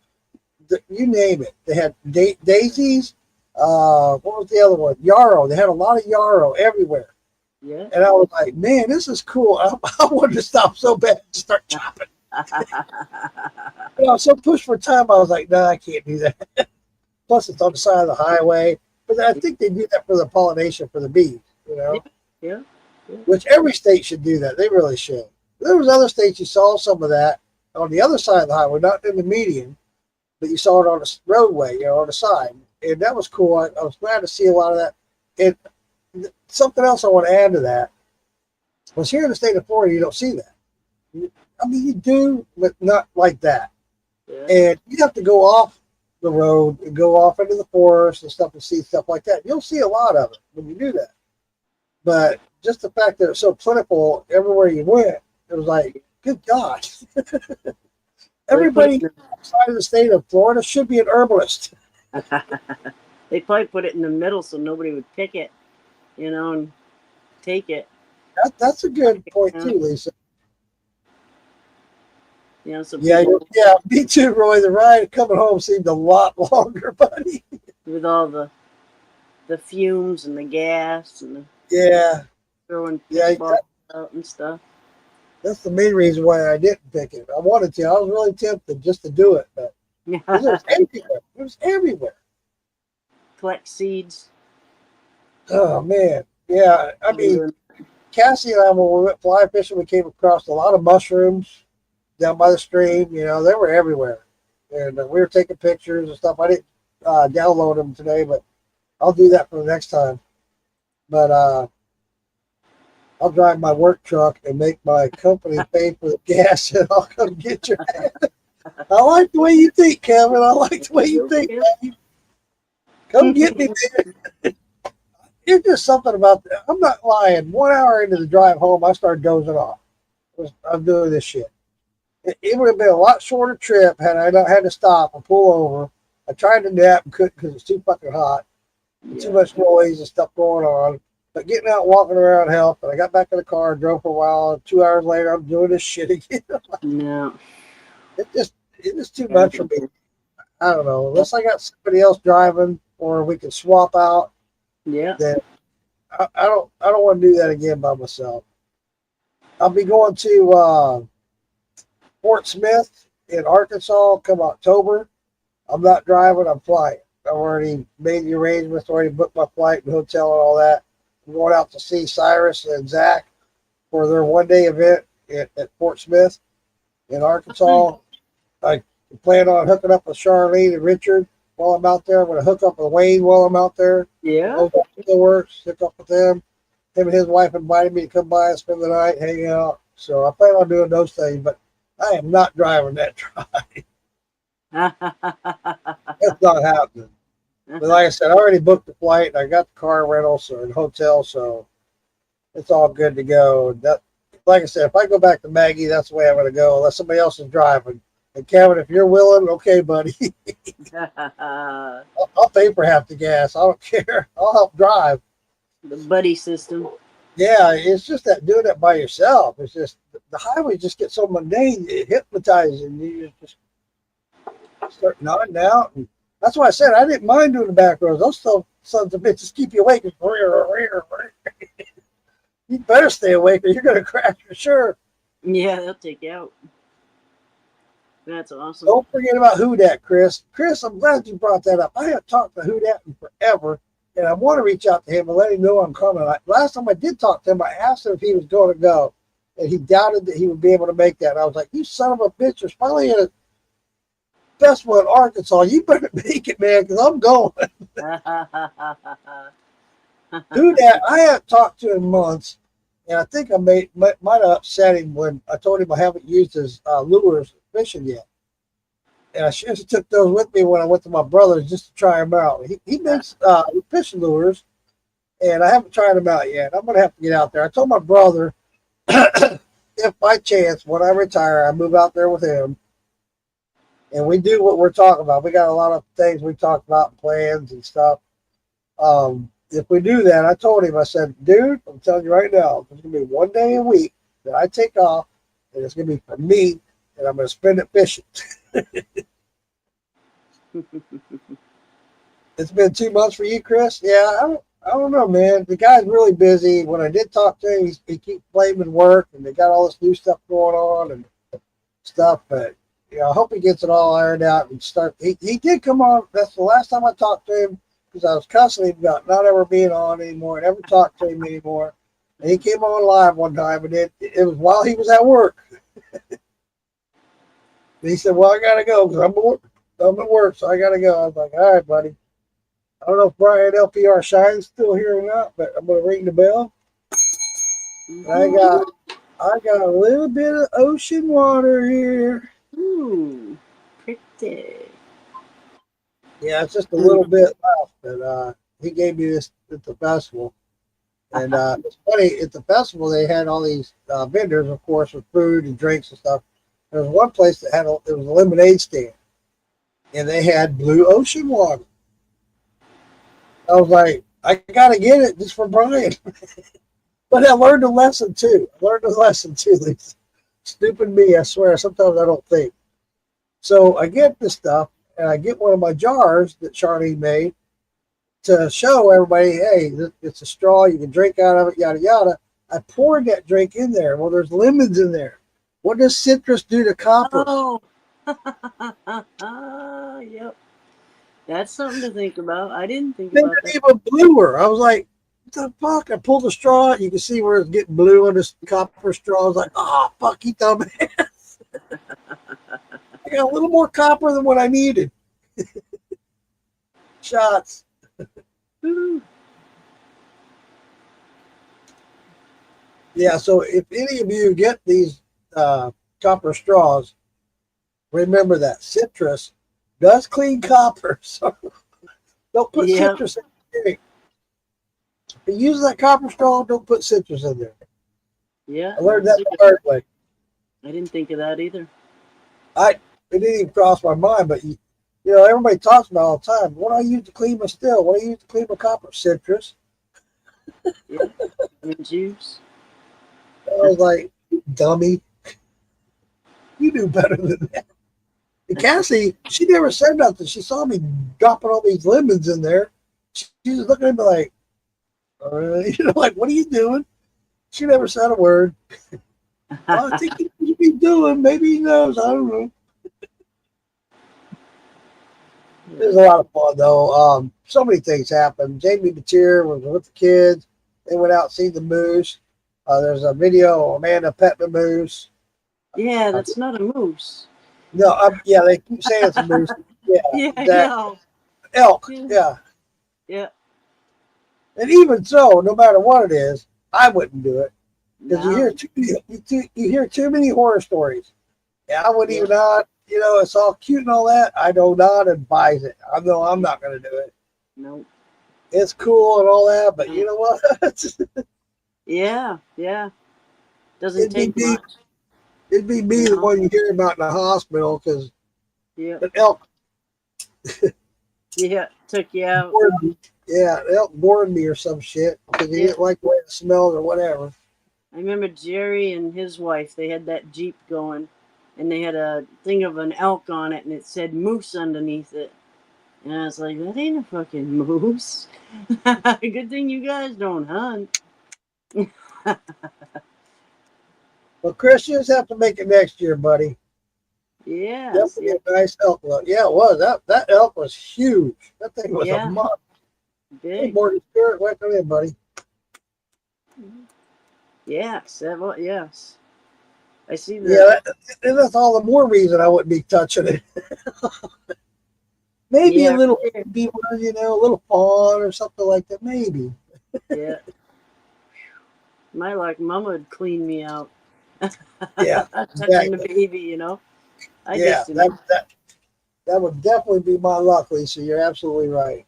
you name it. They had daisies. What was the other one? Yarrow. They had a lot of yarrow everywhere. yeah. And I was like, man, this is cool. I wanted to stop so bad and start chopping. But I was so pushed for time, I was like, no, I can't do that. Plus, it's on the side of the highway. But I think they do that for the pollination for the bees, you know? Yeah. Which every state should do that. They really should. There was other states you saw some of that on the other side of the highway, not in the median, but you saw it on the roadway, you know, on the side. And that was cool. I was glad to see a lot of that. And something else I want to add to that was here in the state of Florida, you don't see that. I mean, you do, but not like that. Yeah. And you have to go off the road and go off into the forest and stuff and see stuff like that. You'll see a lot of it when you do that. But just the fact that it's so plentiful everywhere you went, it was like, good God. Everybody outside of the state of Florida should be an herbalist. They probably put it in the middle so nobody would pick it, you know, and take it. That's a good point too, Lisa. You know, so Yeah, people, yeah, me too, Roy. The ride coming home seemed a lot longer, buddy. with all the fumes and the gas and the Yeah, throwing yeah, balls out and stuff. that's the main reason why I didn't pick it. I wanted to. I was really tempted just to do it, but it was everywhere. It was everywhere. Collect seeds. Oh man, yeah. I mean, Cassie and I, when we went fly fishing, we came across a lot of mushrooms down by the stream. You know, they were everywhere, and we were taking pictures and stuff. I didn't download them today, but I'll do that for the next time. But I'll drive my work truck and make my company pay for the gas, and I'll come get your ass. I like the way you think, Kevin. I like the way you think, man. Come get me, man. It's just something about that. I'm not lying. 1 hour into the drive home, I started dozing off. I'm doing this shit. It would have been a lot shorter trip had I not had to stop and pull over. I tried to nap and couldn't because it's too fucking hot. Too much noise and stuff going on. But getting out and walking around helped. And I got back in the car and drove for a while. And 2 hours later, I'm doing this shit again. No. It's just too much for me. I don't know. Unless I got somebody else driving or we can swap out, Yeah. then I don't want to do that again by myself. I'll be going to Fort Smith in Arkansas come October. I'm not driving. I'm flying. I've already made the arrangements. Already booked my flight and hotel and all that. I'm going out to see Cyrus and Zach for their one-day event at Fort Smith in Arkansas. I plan on hooking up with Charlene and Richard while I'm out there. I'm going to hook up with Wayne while I'm out there. Yeah. Still works. Hook up with them. Him and his wife invited me to come by and spend the night, hang out. So I plan on doing those things, but I am not driving that drive. It's not happening. But like I said, I already booked the flight and I got the car rental and hotel, so it's all good to go. That, like I said, if I go back to Maggie, that's the way I'm going to go, unless somebody else is driving. And Kevin, if you're willing, okay, buddy. I'll pay for half the gas. I don't care. I'll help drive. The buddy system. Yeah, it's just that doing it by yourself. It's just the highways just get so mundane, it hypnotizes you. You just start nodding out. And that's why I said I didn't mind doing the back rows. Those still sons of bitches keep you awake. You better stay awake or you're going to crash for sure. Yeah, they'll take you out. That's awesome. Don't forget about Houdat, Chris. Chris, I'm glad you brought that up. I haven't talked to Houdat in forever, and I want to reach out to him and let him know I'm coming. Last time I did talk to him, I asked him if he was going to go, and he doubted that he would be able to make that. And I was like, you son of a bitch, there's finally a festival in Arkansas. You better make it, man, because I'm going. Houdat, I haven't talked to him in months, and I think I might have upset him when I told him I haven't used his lures fishing yet. And I should have took those with me when I went to my brother's just to try them out. He makes fishing lures, and I haven't tried them out yet. I'm going to have to get out there. I told my brother if by chance, when I retire, I move out there with him, and we do what we're talking about. We got a lot of things we talk about, plans and stuff. If we do that, I told him, I said, dude, I'm telling you right now, there's going to be one day a week that I take off, and it's going to be for me, and I'm going to spend it fishing. It's been 2 months for you, Chris? Yeah, I don't know, man. The guy's really busy. When I did talk to him, he keeps blaming work, and they got all this new stuff going on and stuff, but I hope he gets it all ironed out and start. He did come on. That's the last time I talked to him, because I was cussing him about not ever being on anymore, never talked to him anymore. And he came on live one time, and it was while he was at work. And he said, well, I got to go because I'm at work, so I got to go. I was like, all right, buddy. I don't know if Brian LPR Shine's still here or not, but I'm going to ring the bell. I got a little bit of ocean water here. Ooh, pretty. Yeah, it's just a little bit left, but he gave me this at the festival. And it's funny, at the festival, they had all these vendors, of course, with food and drinks and stuff. There was one place that had it was a lemonade stand, and they had blue ocean water. I was like, I got to get it just for Brian. But I learned a lesson, too. Lisa. Stupid me, I swear. Sometimes I don't think. So I get this stuff, and I get one of my jars that Charlene made to show everybody, hey, it's a straw. You can drink out of it, yada, yada. I poured that drink in there. Well, there's lemons in there. What does citrus do to copper? Oh, yep. That's something to think about. I didn't think about that. Even bluer. I was like, what the fuck? I pulled the straw out. You can see where it's getting blue on this copper straw. I was like, oh, fuck, you dumbass. I got a little more copper than what I needed. Shots. Yeah, so if any of you get these copper straws, remember that citrus does clean copper. So don't put citrus in the drink. If you use that copper straw, don't put citrus in there. Yeah, I learned that the hard way. I didn't think of that either. It didn't even cross my mind, but everybody talks about it all the time. What do I use to clean my still? What do I use to clean my copper? Citrus. Yeah, and juice. I was like, dummy. You knew better than that. And Cassie, she never said nothing. She saw me dropping all these lemons in there. She was looking at me like, like, what are you doing? She never said a word. I think he should be doing. Maybe he knows. I don't know. It was a lot of fun, though. So many things happened. Jamie Batir was with the kids. They went out and seen the moose. There's a video of Amanda petting the moose. Yeah, that's not a moose. No, they keep saying it's a moose. Yeah, Yeah, exactly. no. Elk. Yeah. Yeah. And even so, no matter what it is, I wouldn't do it because No. you hear too many horror stories. Yeah, I wouldn't even nod. It's all cute and all that. I do not advise it. I know I'm not going to do it. Nope. It's cool and all that, but you know what? Yeah. Doesn't take much. It'd be me, the one you hear about in the hospital, because Yeah. an elk. Yeah, took you out. Yeah, an elk bored me or some shit because he didn't like the way it smelled or whatever. I remember Jerry and his wife, they had that Jeep going, and they had a thing of an elk on it, and it said moose underneath it. And I was like, that ain't a fucking moose. Good thing you guys don't hunt. Well, Christians have to make it next year, buddy. Yes, Definitely yeah, a nice elk look. Yeah, it was. That elk was huge. That thing was a yeah, monster. Hey, big. Morgan Spirit, welcome in, buddy. Yes, yes. I see Yeah, the. and that's all the more reason I wouldn't be touching it. Maybe a Yeah, little right there. baby, a little fawn or something like that. Maybe. Yeah. My like mama would clean me out. Yeah, Touching the exactly. baby, you know. I Yeah, just you know that would definitely be my luck, Lisa. You're absolutely right.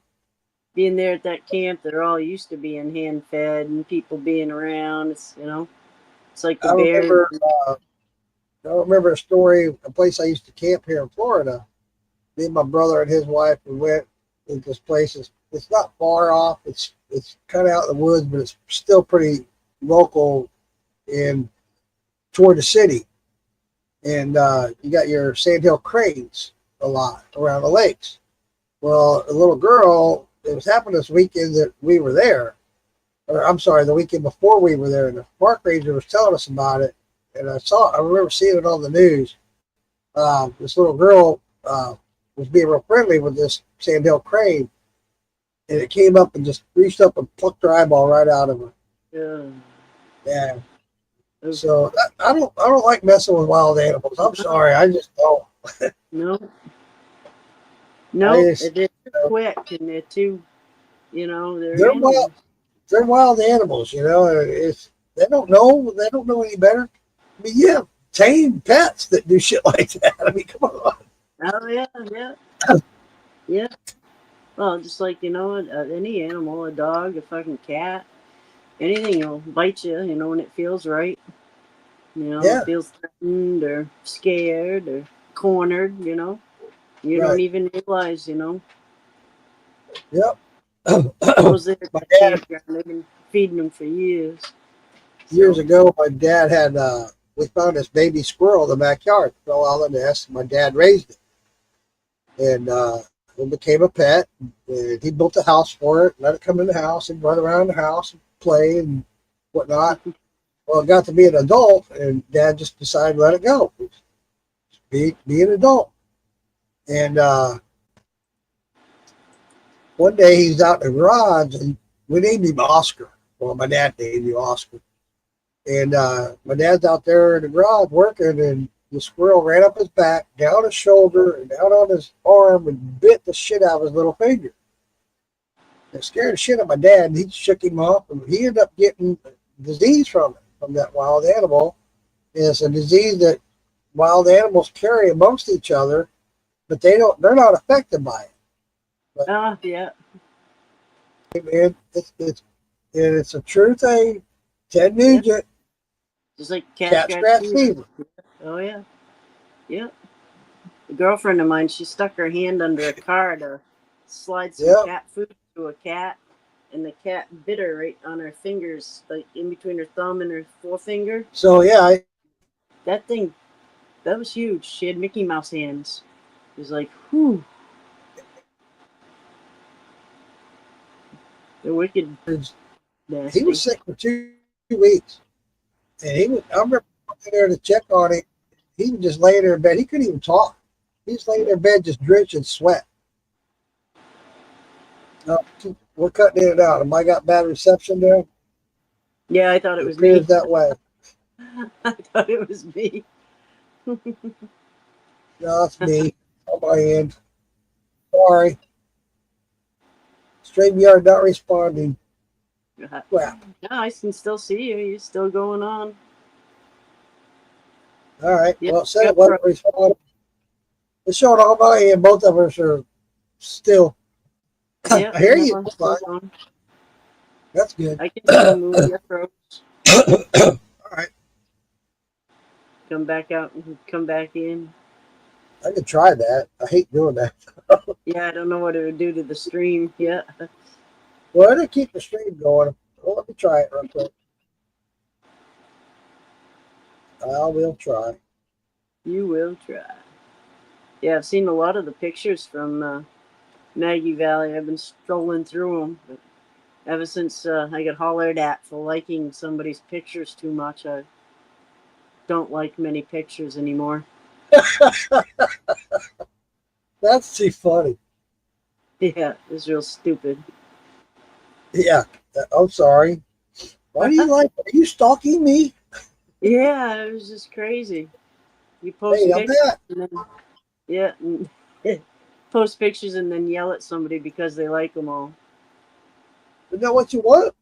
being there at that camp, they're all used to being hand fed and people being around. It's it's like the I bears. remember. I remember a story. A place I used to camp here in Florida. Me and my brother and his wife, we went to this place. It's not far off. It's kind of out in the woods, but it's still pretty local and toward the city. And you got your sandhill cranes a lot around the lakes. Well, a little girl, it was happening this weekend that we were there. Or I'm sorry, the weekend before we were there, and the park ranger was telling us about it. And I remember seeing it on the news. This little girl was being real friendly with this sandhill crane, and it came up and just reached up and plucked her eyeball right out of her. Uh, Yeah. uh, So I don't like messing with wild animals. I'm sorry, I just don't. no, I no, just, they're too quick and they're too, they're they're wild. animals. They're wild animals. And it's they don't know. They don't know any better. I mean, you have tame pets that do shit like that. I mean, come on. Oh yeah, yeah, yeah. Well, just like any animal, a dog, a fucking cat, anything will bite you. When it feels right. Yeah. Feels threatened or scared or cornered. You don't Right. even realize. Yep. Those there at My the dad campground, they've been feeding them for years. years So, ago, my dad had we found this baby squirrel in the backyard, fell out of the nest. My dad raised it, and it became a pet. And he built a house for it, let it come in the house and run around the house and play and whatnot. Well, it got to be an adult, and Dad just decided to let it go, be an adult. And one day he's out in the garage, and we named him Oscar. Well, my dad named him Oscar. And my dad's out there in the garage working, and the squirrel ran up his back, down his shoulder, and down on his arm, and bit the shit out of his little finger. It scared the shit out of my dad, and he shook him off, and he ended up getting disease from it, from that wild animal. And it's a disease that wild animals carry amongst each other, but they're not affected by it. But yeah. man, it's a true thing. Ted Yeah. Nugent, Just like cat scratch fever. Oh, yeah. Yeah. A girlfriend of mine, she stuck her hand under a car to slide some Yep. cat food to a cat, and the cat bit her right on her fingers, like in between her thumb and her forefinger. So yeah, That thing, that was huge. She had Mickey Mouse hands. It was like, whew. They're wicked he nasty. was sick for 2 weeks, and I remember going there to check on him. He was just laying there in bed. He couldn't even talk. He was laying there in bed, just drenched in sweat. No, we're cutting it out. Am I got bad reception there? Yeah, I thought it It was me. appears that way. I thought it was me. No, it's me on my end. Sorry. StreamYard not responding. Crap. No, I can still see you. You're still going on. All right. Yep, Well, it said yep, it wasn't responding. It's showing on my end. Both of us are still. Yep, I hear no, you. I'm It's still fine. going. That's good. I can still move your throat. All right. Come back out and come back in. I could try that. I hate doing that. Yeah, I don't know what it would do to the stream. Yeah. Well, it'll keep the stream going. Well, let me try it real quick. I will try. You will try. Yeah, I've seen a lot of the pictures from Maggie Valley. I've been strolling through them, but ever since I got hollered at for liking somebody's pictures too much, I don't like many pictures anymore. That's too funny. Yeah, it's real stupid. Yeah. I'm sorry. Why do you like? Are you stalking me? Yeah, it was just crazy. You post Hey, I'm pictures not. and then yeah, post pictures and then yell at somebody because they like them all. Is that what you want?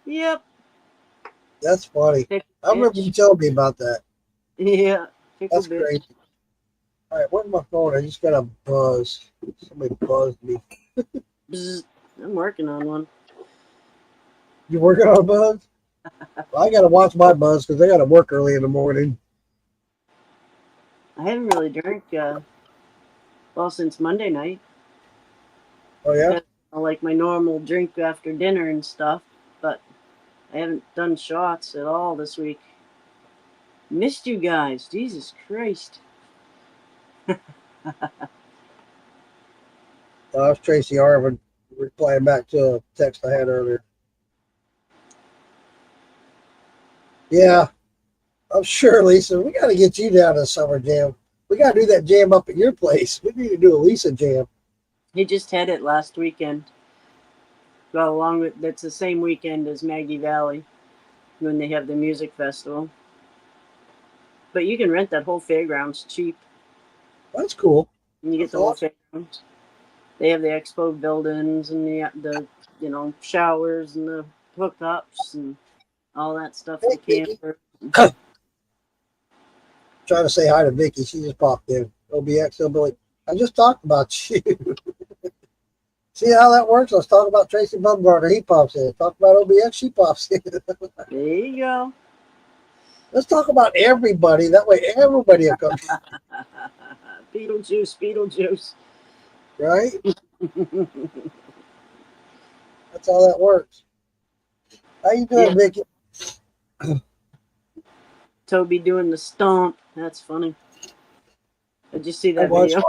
Yep, That's funny. pickle I remember you bitch. telling me about that. Yeah, pickle That's bitch. crazy. All right, where's my phone? I just got a buzz. Somebody buzzed me. Bzz. I'm working on one. You working on a buzz? Well, I got to watch my buzz because I got to work early in the morning. I haven't really drank well since Monday night. Oh I've yeah. had like my normal drink after dinner and stuff, but I haven't done shots at all this week. Missed you guys, Jesus Christ. That was Tracy Arvin replying back to a text I had earlier. Yeah, I'm sure, Lisa. We got to get you down to the summer jam. We got to do that jam up at your place. We need to do a Lisa jam. He just had it last weekend. Got along with that's the same weekend as Maggie Valley when they have the music festival. But you can rent that whole fairgrounds cheap. That's cool. And you get That's the whole awesome. fairgrounds. They have the expo buildings and the showers and the hookups and all that stuff. Hey, The Vicky. camper. Trying to say hi to Vicky. She just popped in. OBX, Hillbilly. I just talked about you. See how that works? Let's talk about Tracy Bumgarner. He pops in. Talk about OBX. She pops in. There you go. Let's talk about everybody. That way, everybody will come. Beetlejuice, Beetlejuice. Right? That's how that works. How you Yeah, doing, Vicky? Toby doing the stomp. That's funny. Did you see I that was. video?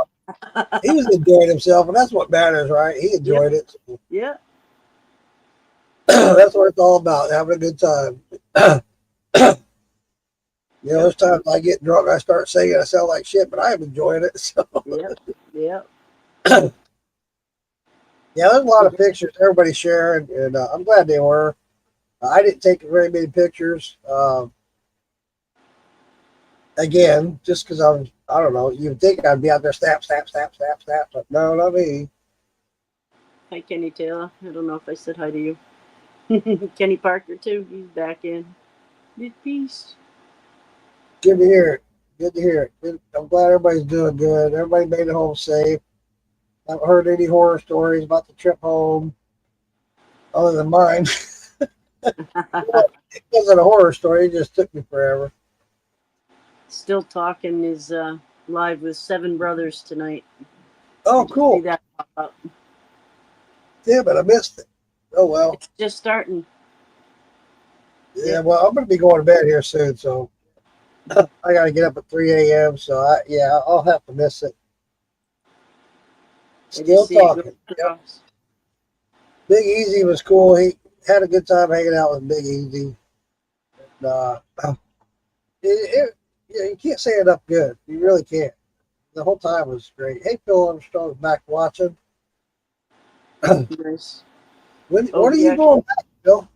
He was enjoying himself, and that's what matters, right? He Yep, enjoyed it. So yep. that's what it's all about, having a good time. There's times I get drunk, I start singing, I sound like shit, but I am enjoying it. So, Yep, yep. yeah, there's a lot of pictures everybody's sharing, and I'm glad they were. I didn't take very many pictures. Again, just because I don't know, you'd think I'd be out there snap, snap, snap, snap, snap, but no, not me. Hi, Kenny Taylor. I don't know if I said hi to you. Kenny Parker, too. He's back in. Good peace. Good to hear it. Good to hear it. I'm glad everybody's doing good. Everybody made it home safe. I haven't heard any horror stories about the trip home other than mine. It wasn't a horror story, it just took me forever. Still Talking is live with Seven Brothers tonight. I Oh, just see cool. that pop up. Yeah, but I missed it. Oh, well. It's just starting. Yeah, Yep. well, I'm going to be going to bed here soon, so I got to get up at 3 a.m., so yeah, I'll have to miss it. I Still just see it go talking. Yep. across. Big Easy was cool. He had a good time hanging out with Big Easy. Uh, yeah, you can't say enough good. You really can't. The whole time was great. Hey, Phil Armstrong's back watching. Nice. When Oh, are you yeah. going back, Phil?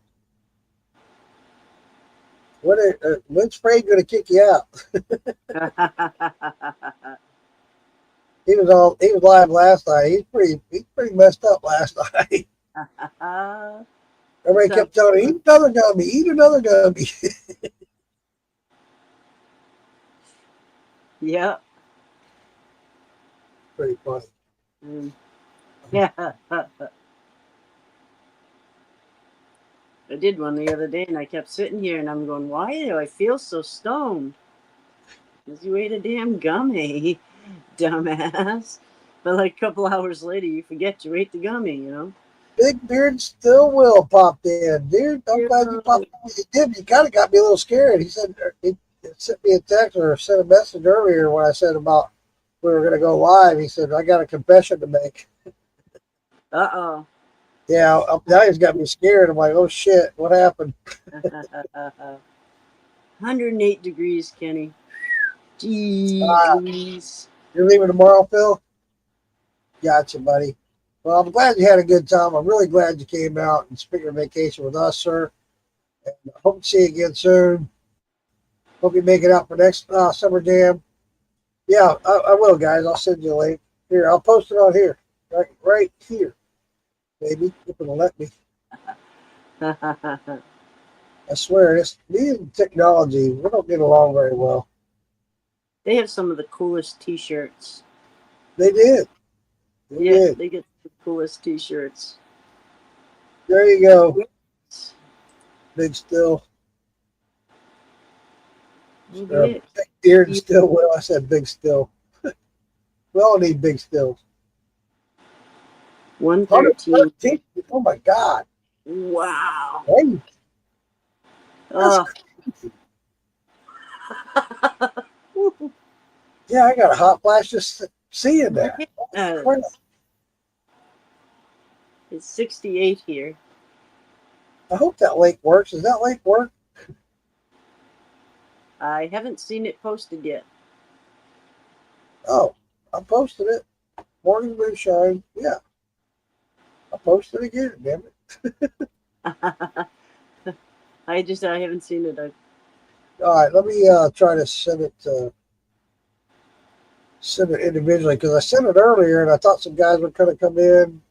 When's Fred going to kick you out? He was live last night. He's pretty messed up last night. Everybody kept telling him, eat another gummy, eat another gummy. Yep. Pretty funny. Yeah. I did one the other day and I kept sitting here and I'm going, why do I feel so stoned? Because you ate a damn gummy, dumbass. But like a couple hours later, you forget you ate the gummy, Big Beard Still Will popped in. Dude, I'm glad you popped in. You did. You kind of got me a little scared. He said he sent me a text or sent a message earlier when I said about we were going to go live. He said, I got a confession to make. Uh-oh. Yeah, now he's got me scared. I'm like, oh shit, what happened? 108 degrees, Kenny. Jeez Louise. You're leaving tomorrow, Phil? Gotcha, buddy. Well, I'm glad you had a good time. I'm really glad you came out and spent your vacation with us, sir. And I hope to see you again soon. Hope you make it out for next Summer Jam. Yeah, I will, guys. I'll send you a link. Here, I'll post it on here. Right here. Maybe. If it'll let me. I swear, me and technology, we don't get along very well. They have some of the coolest t-shirts. They did. They did. They get the coolest t-shirts. There you go. Big Still. Big Beard Still Will. I said Big Still. We all need big stills. 113. Oh my God. Wow. Hey, yeah, I got a hot flash just seeing that. It's 68 here. I hope that link works. Does that link work? I haven't seen it posted yet. Oh, I posted it. Morning Moonshine. Yeah. I posted it again, damn it. I haven't seen it. All right, let me try to send it individually because I sent it earlier and I thought some guys were going to come in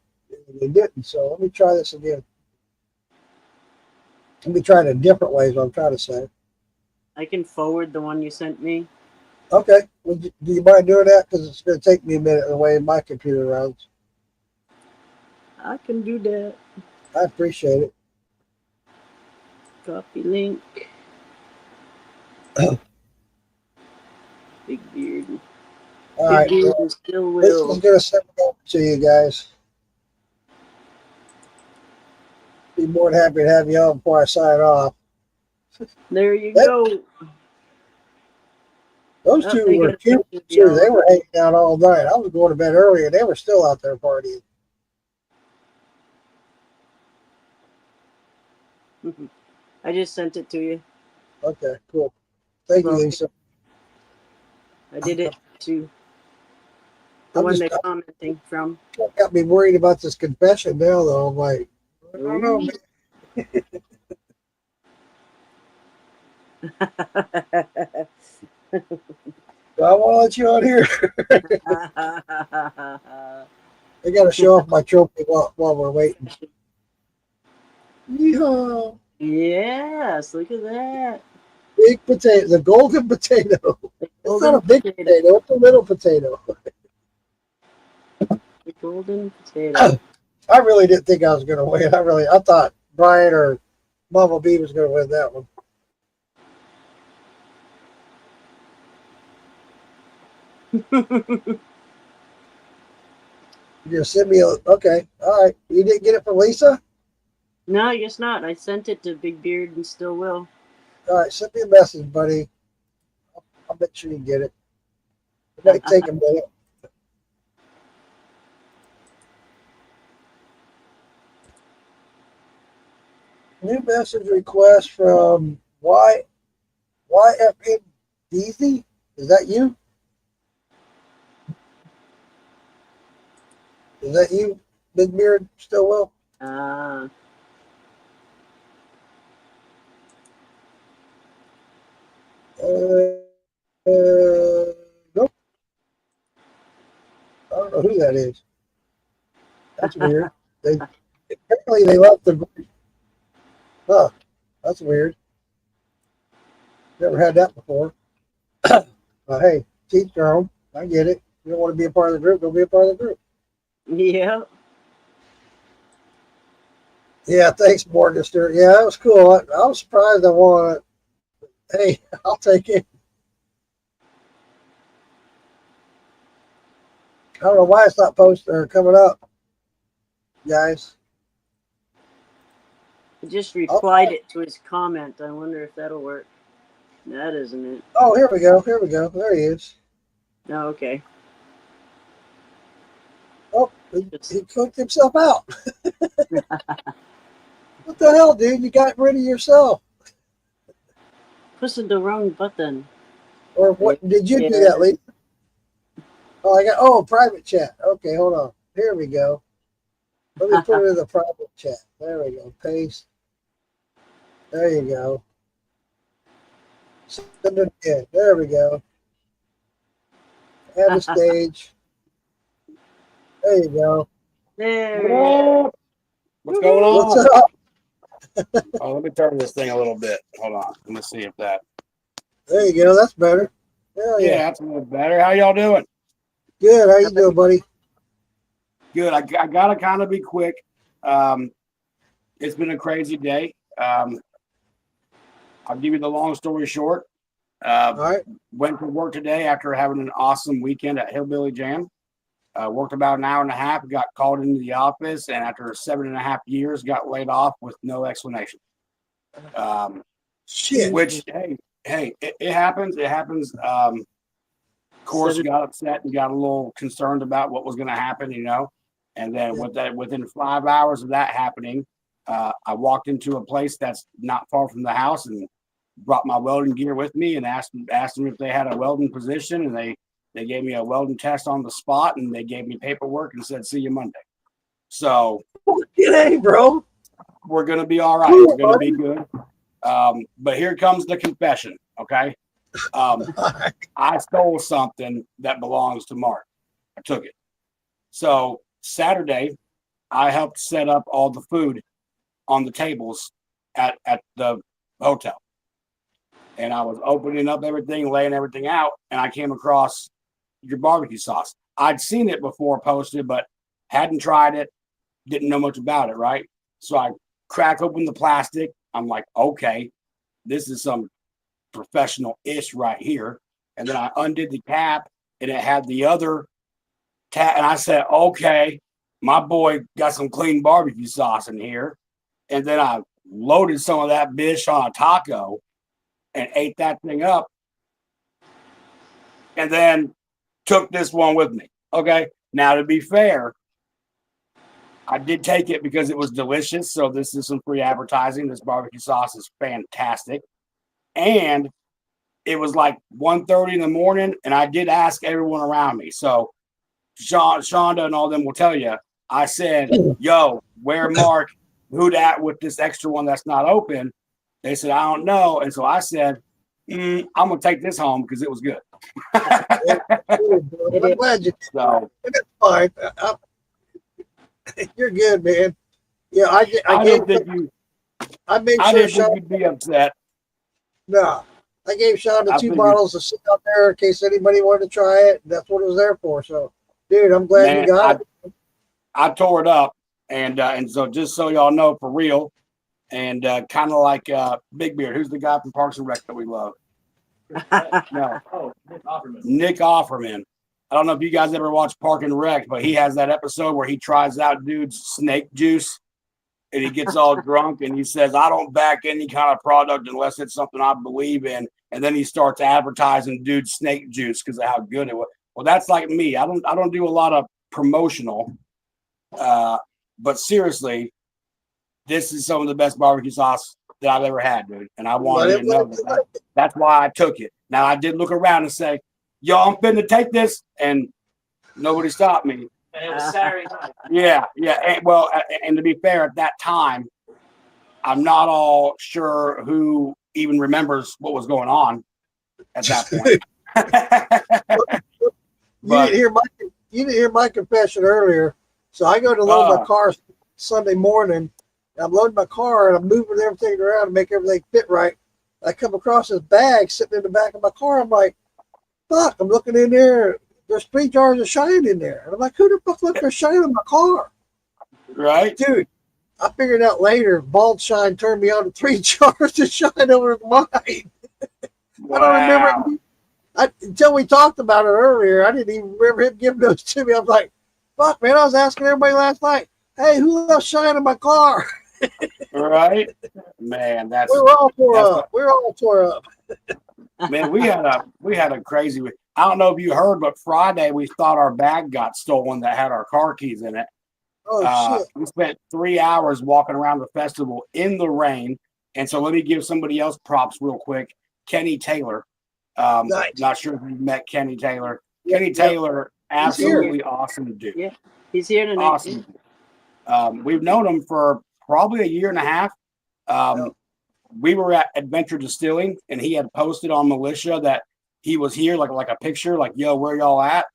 and they didn't. So let me try this again. Let me try it in different ways. What I'm trying to say. I can forward the one you sent me. Okay. Do you mind doing that? Because it's going to take me a minute the way my computer runs. I can do that. I appreciate it. Copy link. Big Beard. All right. Big Beard Well, Still this Will. is going to send it over to you guys. Be more than happy to have you on before I sign off. There you go. Those two were cute too. They were hanging out all night. I was going to bed early and they were still out there partying. I just sent it to you. Okay, cool. Thank you, Lisa. I did it to the one they're commenting from. Got me worried about this confession now, though. I'm like, I don't know, man. I want to let you on here. I got to show off my trophy while we're waiting. Yeehaw. Yes, look at that. Big potato, the golden potato. It's not a big potato, it's a little potato. The golden potato. I really didn't think I was going to win. I thought Brian or Mama B was going to win that one. You just send me okay. All right. You didn't get it from Lisa? No, I guess not. I sent it to Big Beard and still will. All right. Send me a message, buddy. I'll bet sure you get it. It might take a minute. New message request from YFM Deezy. Is that you? Is that you, Big Beard Stillwell? Uh, Nope. I don't know who that is. That's weird. Apparently they left the group. Huh. That's weird. Never had that before. Hey, teach your own. I get it. You don't want to be a part of the group, don't be a part of the group. yeah. Yeah, thanks, Morgenstern. Yeah, that was cool. I was surprised I won it. Hey, I'll take it. I don't know why it's not posted or coming up, guys. I just replied it to his comment. I wonder if that'll work. That isn't it. Oh, here we go. Here we go. There he is. No, okay. Oh, he cooked himself out. What the hell, dude? You got rid of yourself. Pushing the wrong button. Or what? Did you do that, Lee? Oh, private chat. Okay, hold on. Here we go. Let me put it in the private chat. There we go. Paste. There you go. Send it again. There we go. Add a stage. There you go. There. What's going on? What's up? Oh, let me turn this thing a little bit. Hold on. Let me see if that. There you go. That's better. Hell Yeah, yeah. that's a little better. How y'all doing? Good. How you doing, buddy? Good. I gotta kind of be quick. It's been a crazy day. I'll give you the long story short. All right. Went to work today after having an awesome weekend at Hillbilly Jam. Worked about an hour and a half, got called into the office, and after 7.5 years, got laid off with no explanation. Shit. Which, hey, it happens. It happens. Of course, got upset and got a little concerned about what was going to happen, And then within 5 hours of that happening, I walked into a place that's not far from the house and brought my welding gear with me and asked them if they had a welding position, and they gave me a welding test on the spot, and they gave me paperwork and said, "See you Monday." So, Hey, bro. we're going to be all right. We're going to be good. But here comes the confession, okay? I stole something that belongs to Mark. I took it. So Saturday, I helped set up all the food on the tables at the hotel. And I was opening up everything, laying everything out, and I came across your barbecue sauce. I'd seen it before posted, but hadn't tried it, didn't know much about it, right? So I crack open the plastic. I'm like, okay, this is some professional-ish right here. And then I undid the cap, and it had the other tab. And I said, okay, my boy got some clean barbecue sauce in here. And then I loaded some of that bitch on a taco and ate that thing up. And then took this one with me. Okay. Now, to be fair, I did take it because it was delicious. So this is some free advertising. This barbecue sauce is fantastic. And it was like 1:30 in the morning, and I did ask everyone around me. So Shonda and all them will tell you, I said, yo, where Mark, who that with this extra one that's not open? They said, I don't know. And so I said, I'm going to take this home because it was good. I'm glad you. So It's fine. You're good, man. Yeah, I didn't think you'd be upset. No, I gave Shonda I 2 figured- bottles to sit out there in case anybody wanted to try it. That's what it was there for. So, dude, I'm glad Man, you got it. I tore it up. And so just so y'all know, for real, and kind of like Big Beard, who's the guy from Parks and Rec that we love? No. Oh, Nick Offerman. Nick Offerman. I don't know if you guys ever watched Park and Rec, but he has that episode where he tries out dude's snake juice and he gets all drunk and he says, I don't back any kind of product unless it's something I believe in. And then he starts advertising dude's snake juice because of how good it was. Well, that's like me. I don't do a lot of promotional, but seriously, this is some of the best barbecue sauce that I've ever had, dude. And I wanted you to know that. That's why I took it. Now, I did look around and say, yo, I'm finna take this, and nobody stopped me. And it was Saturday night. Yeah. And to be fair, at that time, I'm not all sure who even remembers what was going on at that point. You didn't hear my confession earlier. So I go to load my car Sunday morning. I'm loading my car and I'm moving everything around to make everything fit right. I come across this bag sitting in the back of my car. I'm like, fuck, I'm looking in there. There's 3 jars of Shine in there. And I'm like, who the fuck left their Shine in my car? Right? Dude, I figured out later, Bald Shine turned me on to 3 jars of Shine over mine. Wow. I don't remember. Until we talked about it earlier, I didn't even remember him giving those to me. I was like, fuck, man, I was asking everybody last night, hey, who left Shine in my car? Right, man. That's We were all tore that's up. We were all tore up. man. We had a crazy week. I don't know if you heard, but Friday we thought our bag got stolen that had our car keys in it. Oh shit! We spent 3 hours walking around the festival in the rain. And so let me give somebody else props real quick. Kenny Taylor. Nice. Not sure if you've met Kenny Taylor. Yep, Kenny yep. Taylor, absolutely awesome dude. Yeah, he's here tonight. Awesome. We've known him for probably a year and a half. Yep. We were at Adventure Distilling, and he had posted on Militia that he was here, like a picture, like, yo, where y'all at?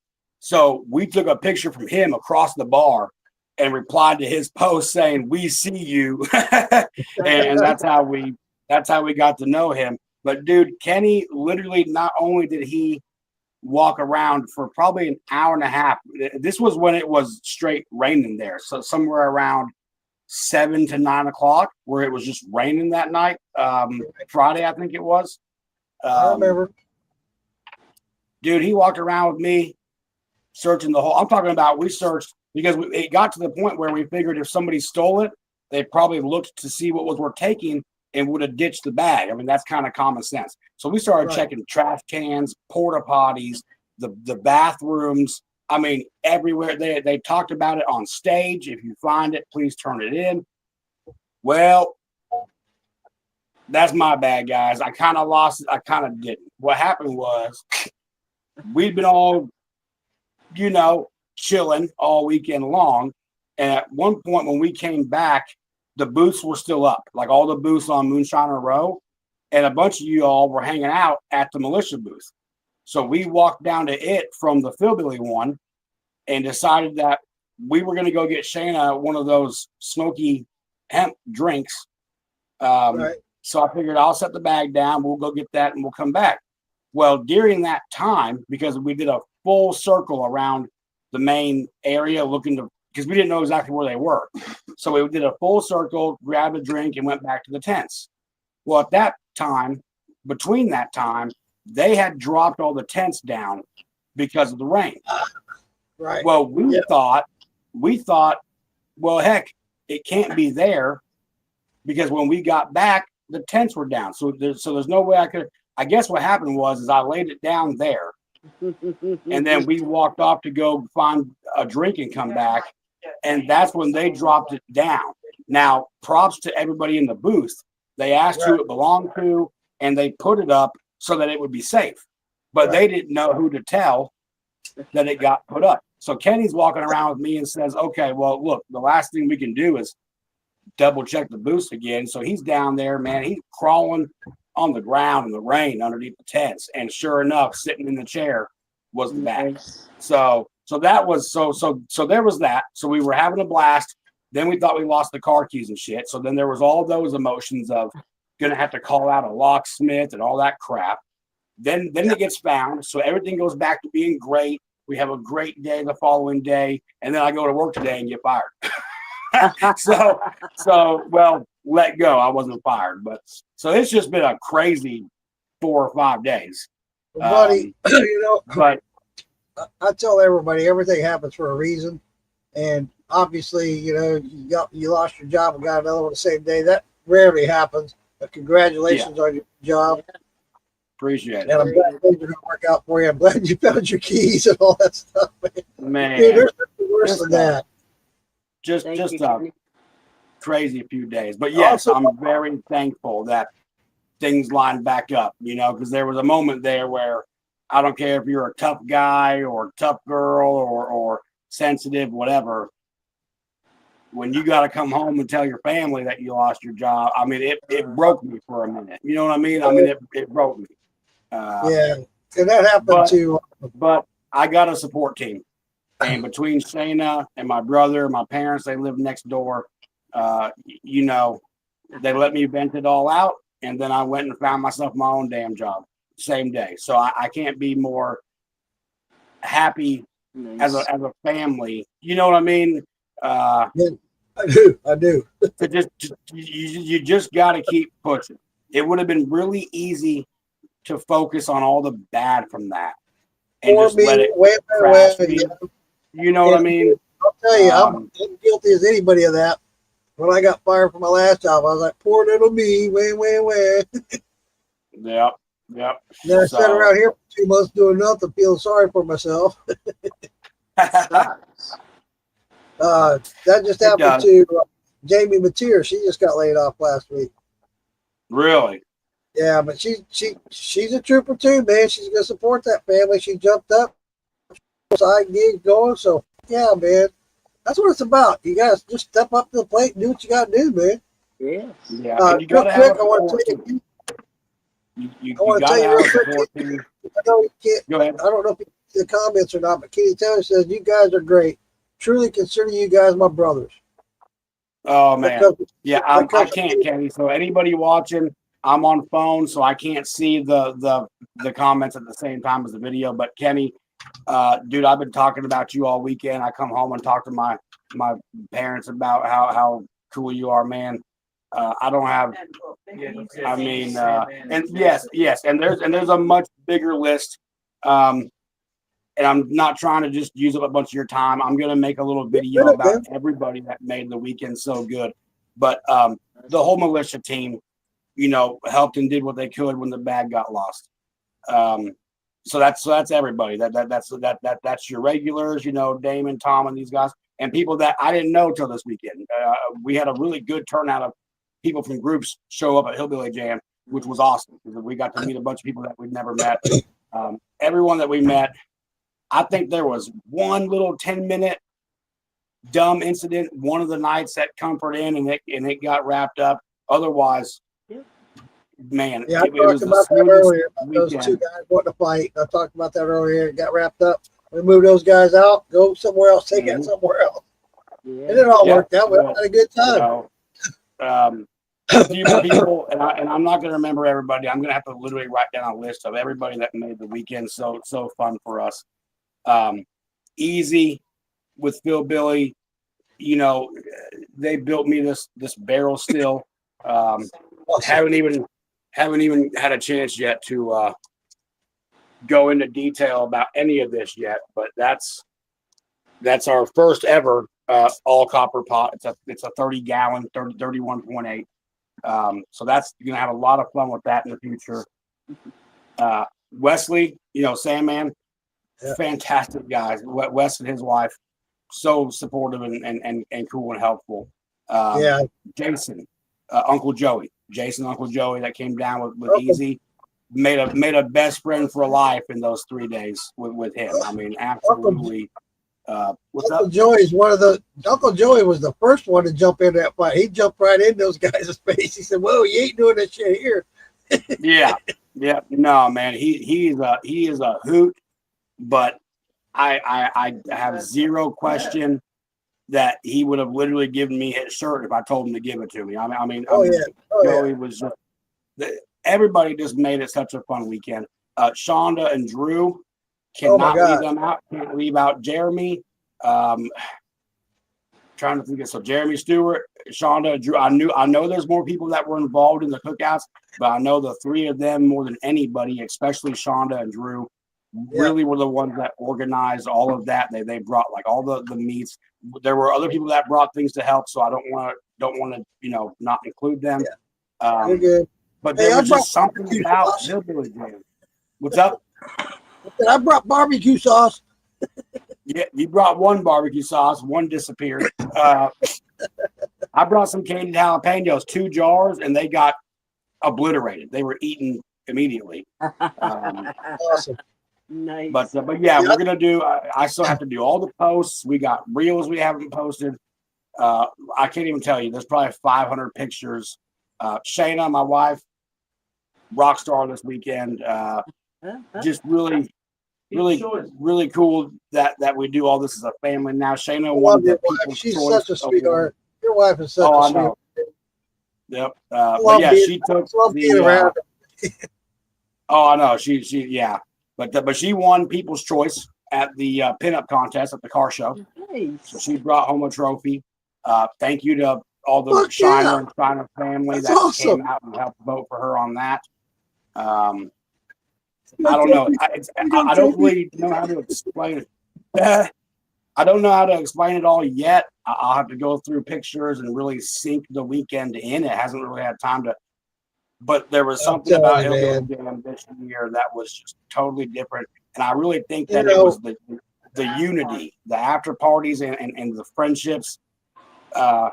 So we took a picture from him across the bar and replied to his post saying, "We see you," and that's how we got to know him. But dude, Kenny, literally, not only did he walk around for probably an hour and a half. This was when it was straight raining there, so somewhere around 7 to 9 o'clock, where it was just raining that night. Friday, I think it was. I remember. Dude, he walked around with me, searching the whole. I'm talking about we searched because it got to the point where we figured if somebody stole it, they probably looked to see what was worth taking and would have ditched the bag. I mean, that's kind of common sense. So we started checking trash cans, porta potties, the bathrooms. I mean, everywhere. They talked about it on stage. If you find it, please turn it in. Well, that's my bad, guys. I kind of lost it. I kind of didn't. What happened was we'd been all, chilling all weekend long. And at one point when we came back, the booths were still up, like all the booths on Moonshiner Row. And a bunch of you all were hanging out at the Militia booth. So we walked down to it from the Philbilly one and decided that we were going to go get Shayna one of those smoky hemp drinks. So I figured I'll set the bag down. We'll go get that and we'll come back. Well, during that time, because we did a full circle around the main area because we didn't know exactly where they were. So we did a full circle, grabbed a drink, and went back to the tents. Well, at that time, between that time, they had dropped all the tents down because of the rain. Right. Well, we thought, well, heck, it can't be there because when we got back, the tents were down. So there's no way I guess what happened was I laid it down there. And then we walked off to go find a drink and come back. And that's when they dropped it down. Now, props to everybody in the booth. They asked who it belonged to, and they put it up so that it would be safe. But they didn't know who to tell that it got put up. So Kenny's walking around with me and says, okay, well, look, the last thing we can do is double check the booths again. So he's down there, man. He's crawling on the ground in the rain underneath the tents. And sure enough, sitting in the chair was the bag. So that was so there was that. So we were having a blast. Then we thought we lost the car keys and shit. So then there was all those emotions of gonna have to call out a locksmith and all that crap. Then it gets found. So everything goes back to being great. We have a great day the following day. And then I go to work today and get fired. so well, let go. I wasn't fired, but so it's just been a crazy 4 or 5 days. Buddy, But I tell everybody everything happens for a reason. And obviously, you lost your job and got another one the same day. That rarely happens. But congratulations on your job. Appreciate it. And I'm glad things are going to work out for you. I'm glad you found your keys and all that stuff, Man, dude, there's nothing worse than that. Just a crazy few days. But yes, I'm very thankful that things lined back up, because there was a moment there where I don't care if you're a tough guy or a tough girl or sensitive, whatever. When you got to come home and tell your family that you lost your job, I mean, it broke me for a minute. You know what I mean? I mean, it broke me. And that happened too. But I got a support team. And between Shayna and my brother, my parents, they live next door. They let me vent it all out. And then I went and found myself my own damn job same day. So I can't be more happy as a family. You know what I mean? I do. You just got to keep pushing. It would have been really easy to focus on all the bad from that and just let it crash me. You know what I mean? I'll tell you, I'm guilty as anybody of that. when I got fired from my last job, I was like, poor little me, wah. Yep. Yep. Then I sat So- around here for 2 months doing nothing, feeling sorry for myself. Sucks. That just It happened does. to Jamie Mateer. She just got laid off last week. Really? Yeah, but she's a trooper too, man. She's gonna support that family. She jumped up, side gigs going. So yeah, man, that's what it's about. You guys just step up to the plate and do what you gotta do, man. Yes. Yeah. Uh, And you real gotta quick, have I want to support, tell too. you. You I want to gotta tell you have real quick. support, too. I know you can't. Go ahead. I don't know if you see the comments or not, but Kenny Taylor says you guys are great. Truly consider you guys my brothers. Oh man. Because- Yeah, I because- can't, Kenny. So anybody watching, I'm on phone, so I can't see the comments at the same time as the video. But Kenny, dude, I've been talking about you all weekend. I come home and talk to my parents about how cool you are, man. I don't have. I mean, and yes, and there's a much bigger list. And I'm not trying to just use up a bunch of your time. I'm gonna make a little video about everybody that made the weekend so good. But the whole militia team, you know, helped and did what they could when the bag got lost. So that's everybody. That's your regulars, you know, Damon, Tom, and these guys, and people that I didn't know till this weekend. We had a really good turnout of people from groups show up at Hillbilly Jam, which was awesome. We got to meet a bunch of people that we'd never met. Everyone that we met. I think there was one little 10-minute dumb incident one of the nights at Comfort Inn, and it got wrapped up. Otherwise, man, Yeah, I it was talked the about that smoothest earlier. About those weekend. two guys wanting to fight. I talked about that earlier. It got wrapped up. We moved those guys out. Go somewhere else. Take it Mhm. somewhere else. Yeah. And it all Yeah. worked out. We all had a good time. So, a few more people, and I'm not going to remember everybody. I'm going to have to literally write down a list of everybody that made the weekend so fun for us. Easy with Phil Billy, you know, they built me this barrel still. Awesome. Haven't even had a chance yet to go into detail about any of this yet, but that's our first ever all copper pot. It's a 30-gallon, 31.8. So that's you're gonna have a lot of fun with that in the future. Wesley, you know, Sandman, Yeah. fantastic guys. Wes and his wife, so supportive and cool and helpful. Yeah. Jason, Uncle Joey, that came down with Okay. Easy, made a best friend for life in those 3 days with him. I mean, absolutely. What's Uncle up? Joey's Uncle Joey was the first one to jump in that fight. He jumped right in those guys' face. He said, "Whoa, you ain't doing that shit here." Yeah. No, man, he is a hoot, but I have zero question that he would have literally given me his shirt if I told him to give it to me. I mean, Oh yeah. Oh yeah. Joey was just everybody just made it such a fun weekend. Shonda and Drew Oh, my cannot God. leave them out. Can't leave out Jeremy. Trying to think of so Jeremy Stewart, Shonda, Drew. I know there's more people that were involved in the cookouts, but I know the three of them more than anybody, especially Shonda and Drew, really were the ones that organized all of that. They brought like all the meats. There were other people that brought things to help, so I don't want to not include them. You're good. But Hey, there I was just brought something barbecue about sauce. Hillbilly Jam. What's up? I brought barbecue sauce. Yeah, you brought one barbecue sauce, one disappeared. I brought some candied jalapenos, 2 jars, and they got obliterated. They were eaten immediately. Awesome. Nice. But yeah, we're gonna do. I still have to do all the posts. We got reels we haven't posted. I can't even tell you. There's probably 500 pictures. Shayna, my wife, rock star this weekend. Just really cool that we do all this as a family. Now Shayna I won love the your wife. People's She's Choice such a Award. sweetheart. Your wife is such Oh, a I sweetheart. know. Yep. I But love yeah, being- she took I love being the. around her. Oh, I know. She yeah. But she won People's Choice at the pinup contest at the car show. So Nice. she brought home a trophy. Thank you to all the Fuck Shiner yeah. and Shiner family That's that awesome. came out and helped vote for her on that. I don't know. I don't really know how to explain it. I don't know how to explain it all yet. I'll have to go through pictures and really sink the weekend in. It hasn't really had time to, but there was I'm something about telling you, Hillbilly man. Jam this year that was just totally different. And I really think You that it know, was the unity, the after parties and the friendships. Uh,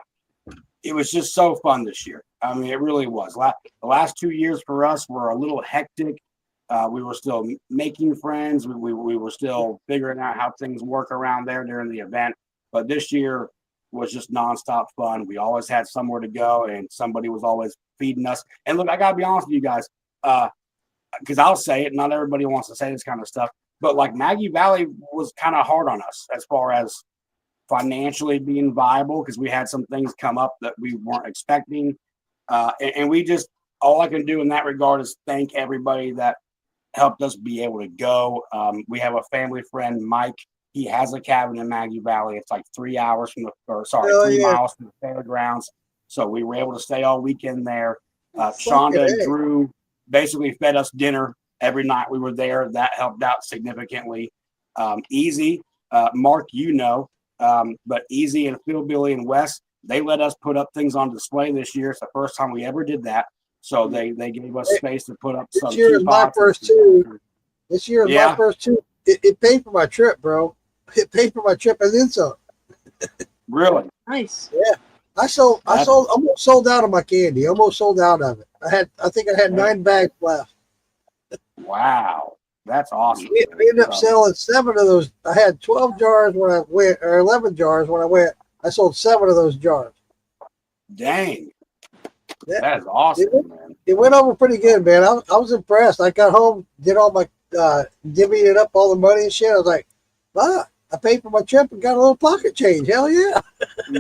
it was just so fun this year. I mean, it really was. The last 2 years for us were a little hectic. We were still making friends. We were still figuring out how things work around there during the event. But this year was just nonstop fun. We always had somewhere to go, and somebody was always feeding us. And look, I gotta be honest with you guys, because I'll say it. Not everybody wants to say this kind of stuff, but like Maggie Valley was kind of hard on us as far as financially being viable because we had some things come up that we weren't expecting. And we just, all I can do in that regard is thank everybody that helped us be able to go. We have a family friend, Mike. He has a cabin in Maggie Valley. It's like 3 hours from hell 3 yeah. miles from the fairgrounds. So we were able to stay all weekend there. Fucking Shonda and A. Drew basically fed us dinner every night we were there. That helped out significantly. Easy, Mark, but Easy and Phil, Billy, and Wes, they let us put up things on display this year. It's the first time we ever did that. So they gave us space to put up some This year is my teapots. first two. This year is Yeah. my first two. It paid for my trip, bro. It paid for my trip and then some. Really? Nice. I almost sold out of my candy. Almost sold out of it. I think I had 9 bags left. Wow. That's awesome. We ended up selling 7 of those. I had 12 jars when I went, or 11 jars when I went. I sold 7 of those jars. Dang. Yeah. That is awesome, man. It went over pretty good, man. I was impressed. I got home, did all my divvying it up, all the money and shit. I was like, wow, I paid for my trip and got a little pocket change. Hell yeah.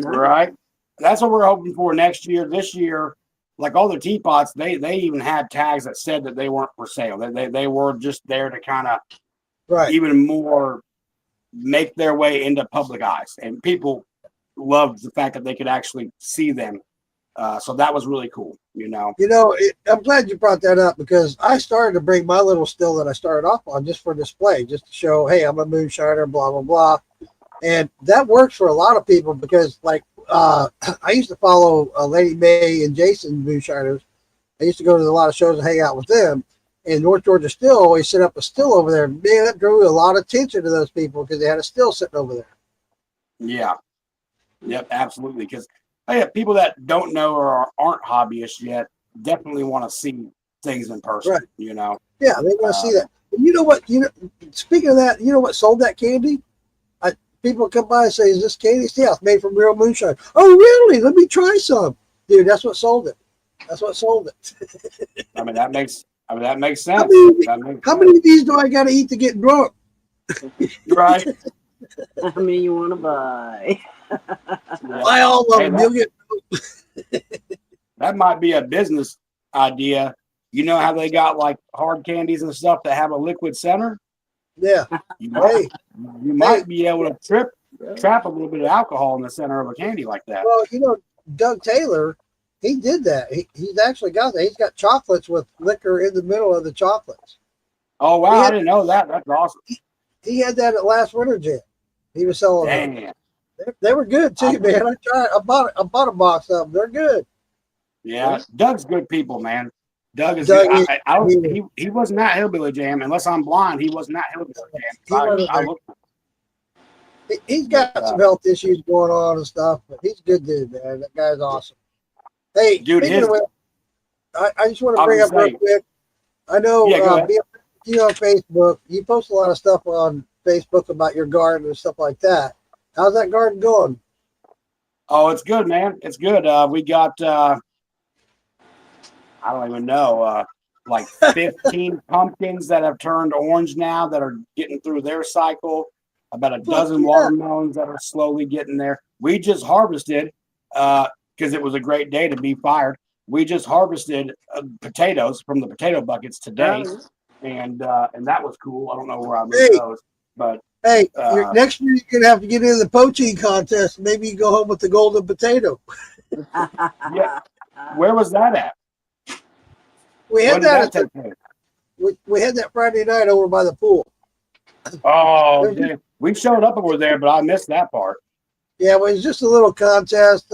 Right? That's what we're hoping for next year. This year, like all the teapots, they even had tags that said that they weren't for sale. They were just there to kind of Right. even more make their way into public eyes. And people loved the fact that they could actually see them. So that was really cool, You know, I'm glad you brought that up because I started to bring my little still that I started off on just for display, just to show, hey, I'm a moonshiner, blah, blah, blah. And that works for a lot of people because, like, I used to follow Lady May and Jason moonshiners. I used to go to a lot of shows and hang out with them. And North Georgia Still always set up a still over there. Man, that drew a lot of attention to those people because they had a still sitting over there. Yeah. Yep, absolutely. Because people that don't know or aren't hobbyists yet definitely want to see things in person. Right. You know. Yeah, they want to see that. And you know what? Speaking of that, you know what sold that candy? People come by and say, "Is this candy?" Yeah, it's made from real moonshine. Oh, really? Let me try some, dude. That's what sold it. That's what sold it. I mean that makes sense. How many of these do I got to eat to get drunk? Right? How many you want to buy? Buy all of them. You'll get. That might be a business idea. You know how they got like hard candies and stuff that have a liquid center? Yeah. You might Hey. be able to trap a little bit of alcohol in the center of a candy like that. Well, you know, Doug Taylor, he did that. He's actually got that. He's got chocolates with liquor in the middle of the chocolates. Oh wow, I didn't know that. That's awesome. He had that at last Winter Jam. He was selling them. Damn. They were good too, man. I bought a box of them. They're good. Yeah, Doug's good people, man. Doug is. Doug he wasn't at Hillbilly Jam unless I'm blind. He wasn't at Hillbilly Jam. He's got some health issues going on and stuff, but he's a good dude, man. That guy's awesome. Hey, Dude, speaking of which, I just want to bring up real quick. I know you on Facebook, you post a lot of stuff on Facebook about your garden and stuff like that. How's that garden going? Oh, it's good, man. It's good. We got I don't even know, like 15 pumpkins that have turned orange now that are getting through their cycle. About a dozen watermelons that are slowly getting there. We just harvested, because it was a great day to be fired. We just harvested potatoes from the potato buckets today, and that was cool. I don't know where I moved those, but hey, next year you're gonna have to get into the poaching contest. Maybe you go home with the golden potato. Yeah, where was that at? We had we had that Friday night over by the pool. Oh, We showed up over there, but I missed that part. Yeah, it was just a little contest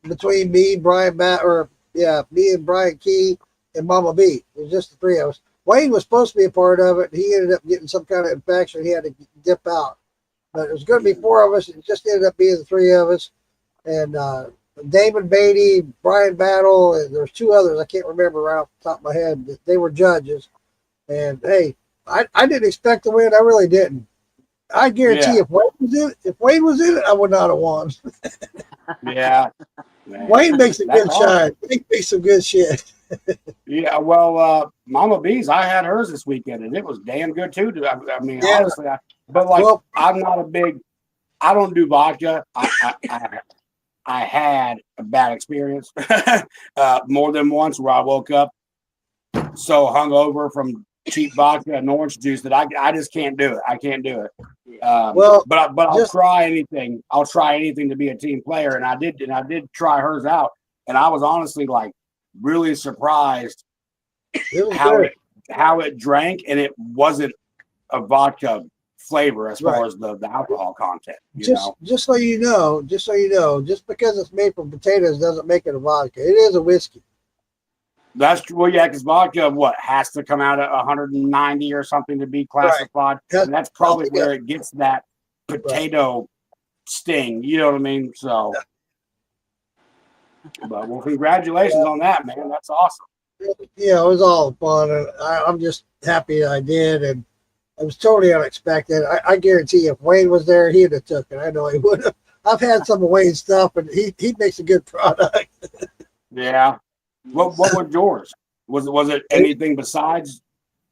between me, me and Brian Key and Mama B. It was just the three of us. Wayne was supposed to be a part of it. He ended up getting some kind of infection. He had to dip out. But it was going to be four of us. It just ended up being the three of us. And Damon Beatty, Brian Battle, and there's two others I can't remember right off the top of my head. They were judges. And hey, I didn't expect to win. I really didn't. I guarantee Yeah. if Wayne was in it, I would not have won. Yeah. Man. Wayne makes a That's good awesome. shine. He makes some good shit. Yeah, well, Mama B's, I had hers this weekend, and it was damn good too. I mean, Yeah. honestly, Well, I'm not a big. I don't do vodka. I had a bad experience more than once where I woke up so hungover from cheap vodka and orange juice that I just can't do it. I can't do it. Well, but I'll just- try anything. I'll try anything to be a team player, and I did try hers out, and I was honestly like really surprised it was how good. it drank, and it wasn't a vodka flavor as far Right. as the alcohol content. Just so you know, just because it's made from potatoes doesn't make it a vodka. It is a whiskey. That's true. Well, yeah, because vodka has to come out at 190 or something to be classified, Right. and that's probably where it gets that potato sting. You know what I mean? So, but well, congratulations on that, man. That's awesome. Yeah, it was all fun, and I'm just happy I did, and it was totally unexpected. I guarantee if Wayne was there, he'd have took it. I know he would have. I've had some of Wayne's stuff, and he makes a good product. Yeah. What was yours? Was it anything besides?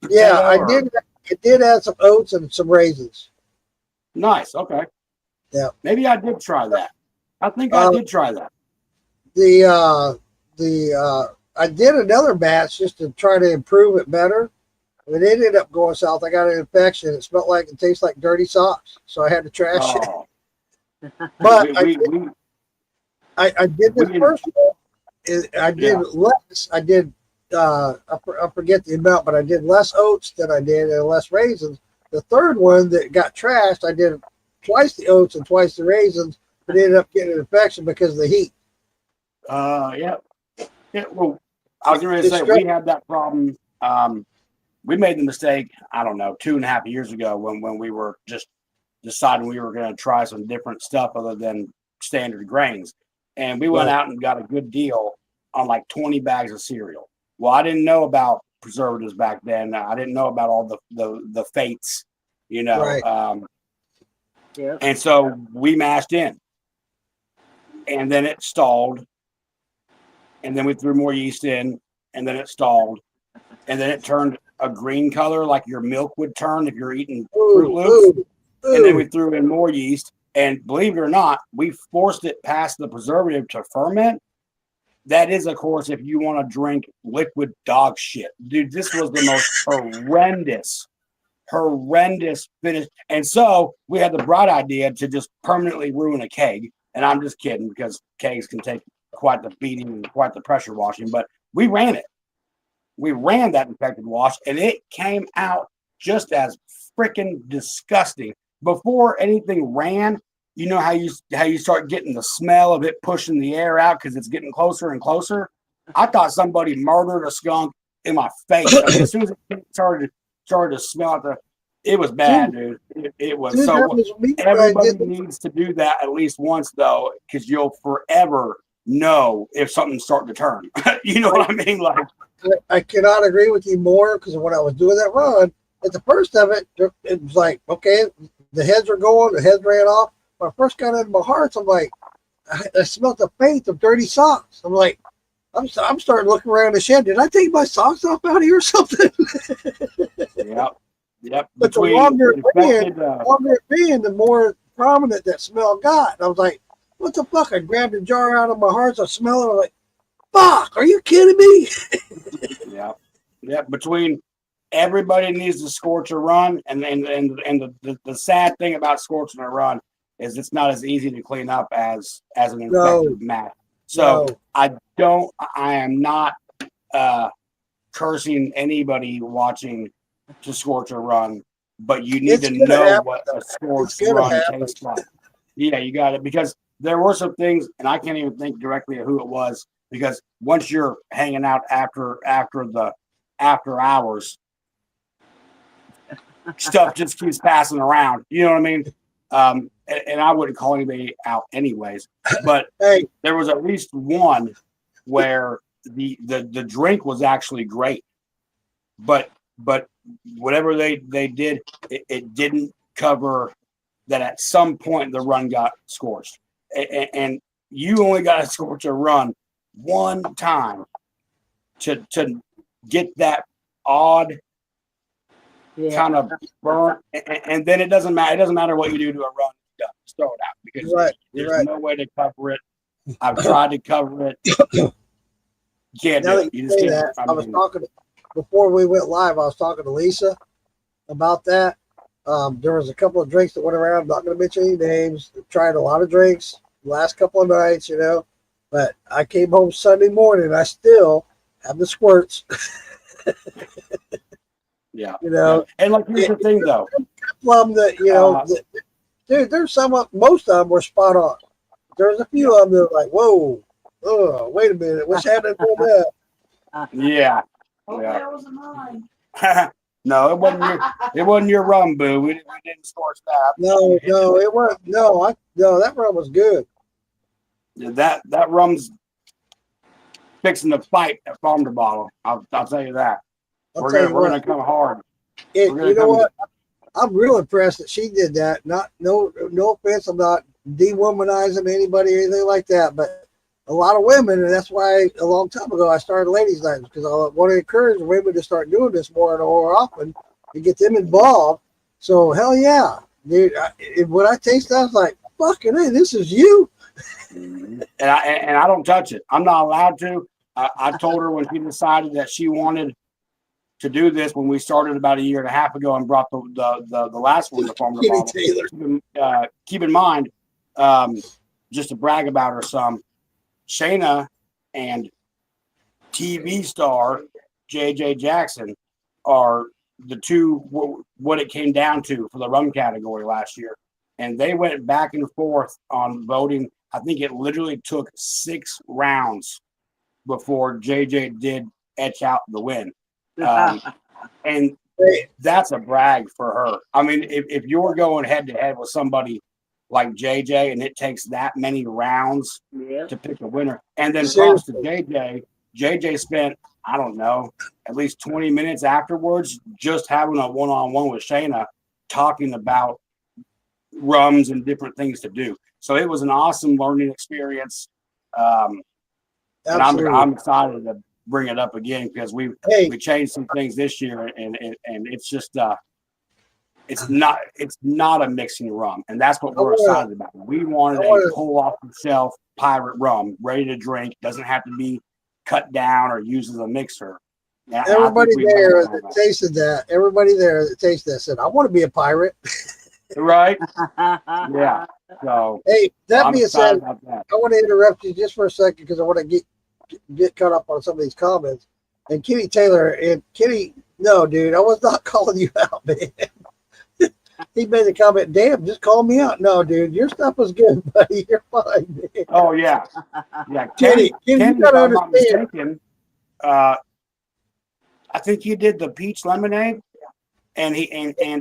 Yeah, potato, or- It did add some oats and some raisins. Nice. Okay. Yeah. Maybe I did try that. I think I did try that. I did another batch just to try to improve it better. It ended up going south. I got an infection. It smelled like it tastes like dirty socks, so I had to trash it. Oh. But we I did this we- first one. I did less. I did. I forget the amount, but I did less oats than I did and less raisins. The third one that got trashed, I did twice the oats and twice the raisins, but ended up getting an infection because of the heat. Yeah. Well, I was going to say we had that problem. We made the mistake, I don't know, 2.5 years ago when we were just deciding we were going to try some different stuff other than standard grains. And we went out and got a good deal on like 20 bags of cereal. Well, I didn't know about preservatives back then. I didn't know about all the fates, you know. Right. Yeah. And so we mashed in. And then it stalled. And then we threw more yeast in. And then it stalled. And then it turned a green color like your milk would turn if you're eating Fruit Loops. And then we threw in more yeast. And believe it or not, we forced it past the preservative to ferment. That is, of course, if you want to drink liquid dog shit. Dude, this was the most horrendous finish. And so we had the bright idea to just permanently ruin a keg. And I'm just kidding because kegs can take quite the beating and quite the pressure washing. But we ran it. We ran that infected wash, and it came out just as freaking disgusting. Before anything ran, you know how you start getting the smell of it pushing the air out because it's getting closer and closer. I thought somebody murdered a skunk in my face. I mean, as soon as it started to smell it was bad, dude. It was Dude, so. that was me when I Everybody did- needs to do that at least once, though, because you'll forever know if something's starting to turn. You know what I mean? Like, I cannot agree with you more because when I was doing that run, at the first of it, it was like, okay, the heads are going, the heads ran off. When I first got into my hearts, I'm like, I smelled the faint of dirty socks. I'm like, I'm starting looking around the shed. Did I take my socks off out here or something? Yep. But the longer it being, the more prominent that smell got. And I was like, what the fuck? I grabbed a jar out of my hearts. I smell it. I'm like, fuck, are you kidding me? Yeah. Between everybody needs to scorch a run, and the sad thing about scorching a run is it's not as easy to clean up as an infected mat. So I am not cursing anybody watching to scorch a run. but you need It's to gonna know happen, what though. a scorched gonna run happen. tastes like. Yeah, you got it. Because there were some things, and I can't even think directly of who it was. Because once you're hanging out after hours, stuff just keeps passing around. You know what I mean? And I wouldn't call anybody out anyways. But Hey, there was at least one where the drink was actually great, but whatever they did, it didn't cover that. At some point, the run got scorched, and you only got to scorch a run one time to get that odd kind of burn, and then it doesn't matter. It doesn't matter what you do to a run. Just throw it out because there's no way to cover it. I've tried to cover it. You can't now do that it. You you just say can't. that, I was talking before we went live. I was talking to Lisa about that. There was a couple of drinks that went around. I'm not going to mention any names. Tried a lot of drinks the last couple of nights, you know. But I came home Sunday morning. I still have the squirts. Yeah. You know, And like here's the thing though. Plum that you know, dude. There's some. Most of them were spot on. There's a few of them that were like, whoa, oh, wait a minute, what's happening with that? Yeah. Oh, Yeah. that wasn't mine. No, it wasn't your rum, boo. We didn't scorch that. No, it wasn't. No, that run was good. That rum's fixing to fight at Farm to Bottle. I'll tell you that. We're gonna come hard. You know what? I'm real impressed that she did that. No offense, I'm not dewomanizing anybody or anything like that, but a lot of women, and that's why a long time ago I started ladies' nights, because I want to encourage women to start doing this more and more often and get them involved. So hell yeah, dude! When I tasted, I was like, "Fucking hey, this is you." And I don't touch it. I'm not allowed to. I told her when she decided that she wanted to do this when we started about a year and a half ago and brought the last one to Farm to Bottle. Keep in mind, just to brag about her some, Shayna and TV star JJ Jackson are the two what it came down to for the rum category last year, and they went back and forth on voting. I think it literally took 6 rounds before JJ did etch out the win. And that's a brag for her. I mean, if you're going head to head with somebody like JJ and it takes that many rounds to pick a winner, and then props to JJ spent, I don't know, at least 20 minutes afterwards just having a one-on-one with Shayna talking about rums and different things to do. So it was an awesome learning experience. And I'm excited to bring it up again because we changed some things this year, and it's just it's not a mixing rum, and that's what we're excited about. We wanted a pull off the shelf pirate rum, ready to drink. Doesn't have to be cut down or used as a mixer. And everybody there that tasted that said, "I want to be a pirate." Right? Yeah. So hey, that being said, I want to interrupt you just for a second because I want to get caught up on some of these comments. And Kitty Taylor and Kitty, no, dude, I was not calling you out, man. He made the comment, "Damn, just call me out." No, dude, your stuff was good, buddy. You're fine, man. Oh yeah, yeah. Kitty, you gotta understand. I think he did the peach lemonade, and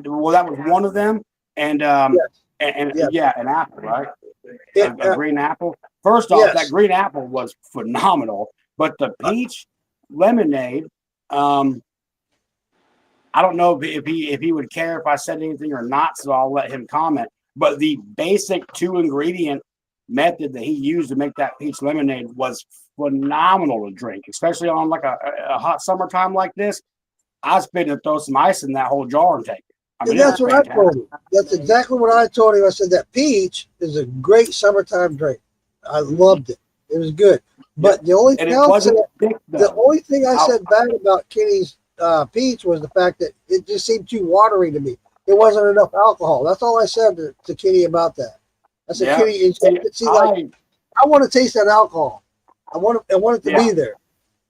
well, that was one of them, and an apple, right? A green apple. First off, that green apple was phenomenal, but the peach lemonade, I don't know if he would care if I said anything or not, so I'll let him comment. But the basic 2-ingredient method that he used to make that peach lemonade was phenomenal to drink, especially on like a hot summertime like this. I was fitting to throw some ice in that whole jar and take it. I mean, that's what I told him. That's exactly what I told him. I said that peach is a great summertime drink. I loved it. It was good. But the only thing I said bad about Kitty's peach was the fact that it just seemed too watery to me. It wasn't enough alcohol. That's all I said to Kitty about that. I said, Kitty, I want to taste that alcohol. I want it to be there.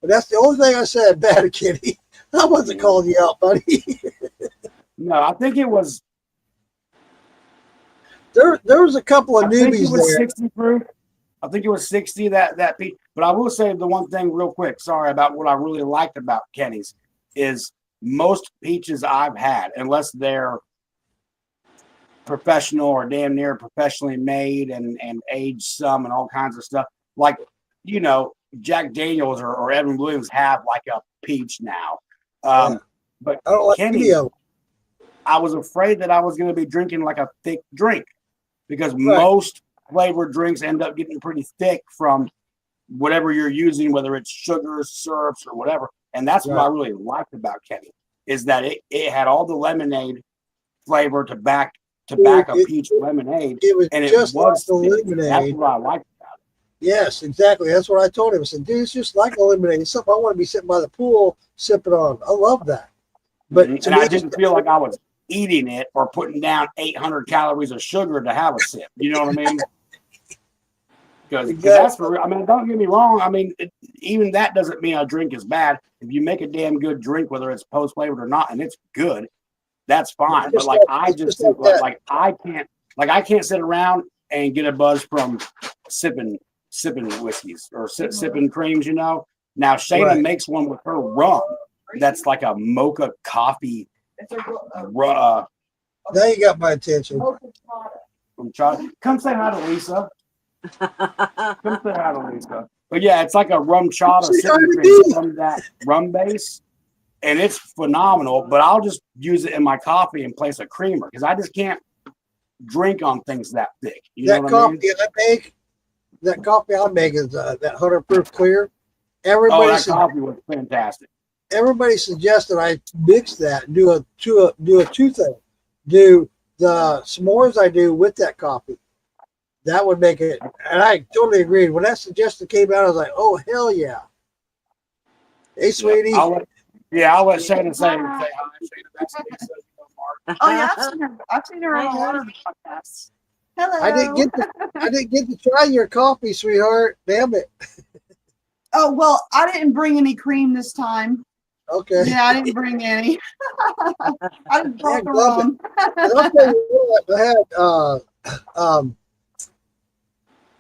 But that's the only thing I said bad to Kitty. I wasn't calling you out, buddy. No, I think it was. There was a couple of I think it newbies was there. 60 proof. I think it was 60 that peach. But I will say the one thing real quick. Sorry about what I really liked about Kenny's is most peaches I've had, unless they're professional or damn near professionally made and aged some and all kinds of stuff. Like, you know, Jack Daniels or Edwin Williams have like a peach now. Yeah. But I don't like Kenny, any of them. I was afraid that I was going to be drinking like a thick drink because most flavored drinks end up getting pretty thick from whatever you're using, whether it's sugars, syrups, or whatever. And that's what I really liked about Kenny is that it had all the lemonade flavor to back a peach lemonade. It was and just it was like the thick. lemonade. That's what I liked about it. Yes, exactly. That's what I told him. I said, dude, it's just like a lemonade. It's something I want to be sitting by the pool sipping on. I love that. But And I didn't feel like I was eating it or putting down 800 calories of sugar to have a sip. You know what I mean? Because that's for real. I mean, don't get me wrong. I mean, even that doesn't mean a drink is bad. If you make a damn good drink, whether it's post flavored or not, and it's good, that's fine. But like I just think like I can't sit around and get a buzz from sipping whiskeys or sipping creams. You know. Now Shayna makes one with her rum. That's like a mocha coffee. Now you got my attention. Come say hi to Lisa. Come say hi to Lisa. But yeah, it's like a rum chata from that rum base, and it's phenomenal. But I'll just use it in my coffee in place of creamer because I just can't drink on things that thick. You know what I mean? That coffee I make is that 100 proof clear. Coffee was fantastic. Everybody suggested I mix that and do a two thing. Do the s'mores I do with that coffee. That would make it, and I totally agreed. When that suggestion came out, I was like, "Oh hell yeah!" Hey, sweetie. I'll let Shayna say hi. Oh yeah, I've seen her on a lot of the podcasts. Hello. I didn't get to try your coffee, sweetheart. Damn it. Oh well, I didn't bring any cream this time. Okay. Yeah, I didn't bring any. I just brought the rum. I'll tell you what, I had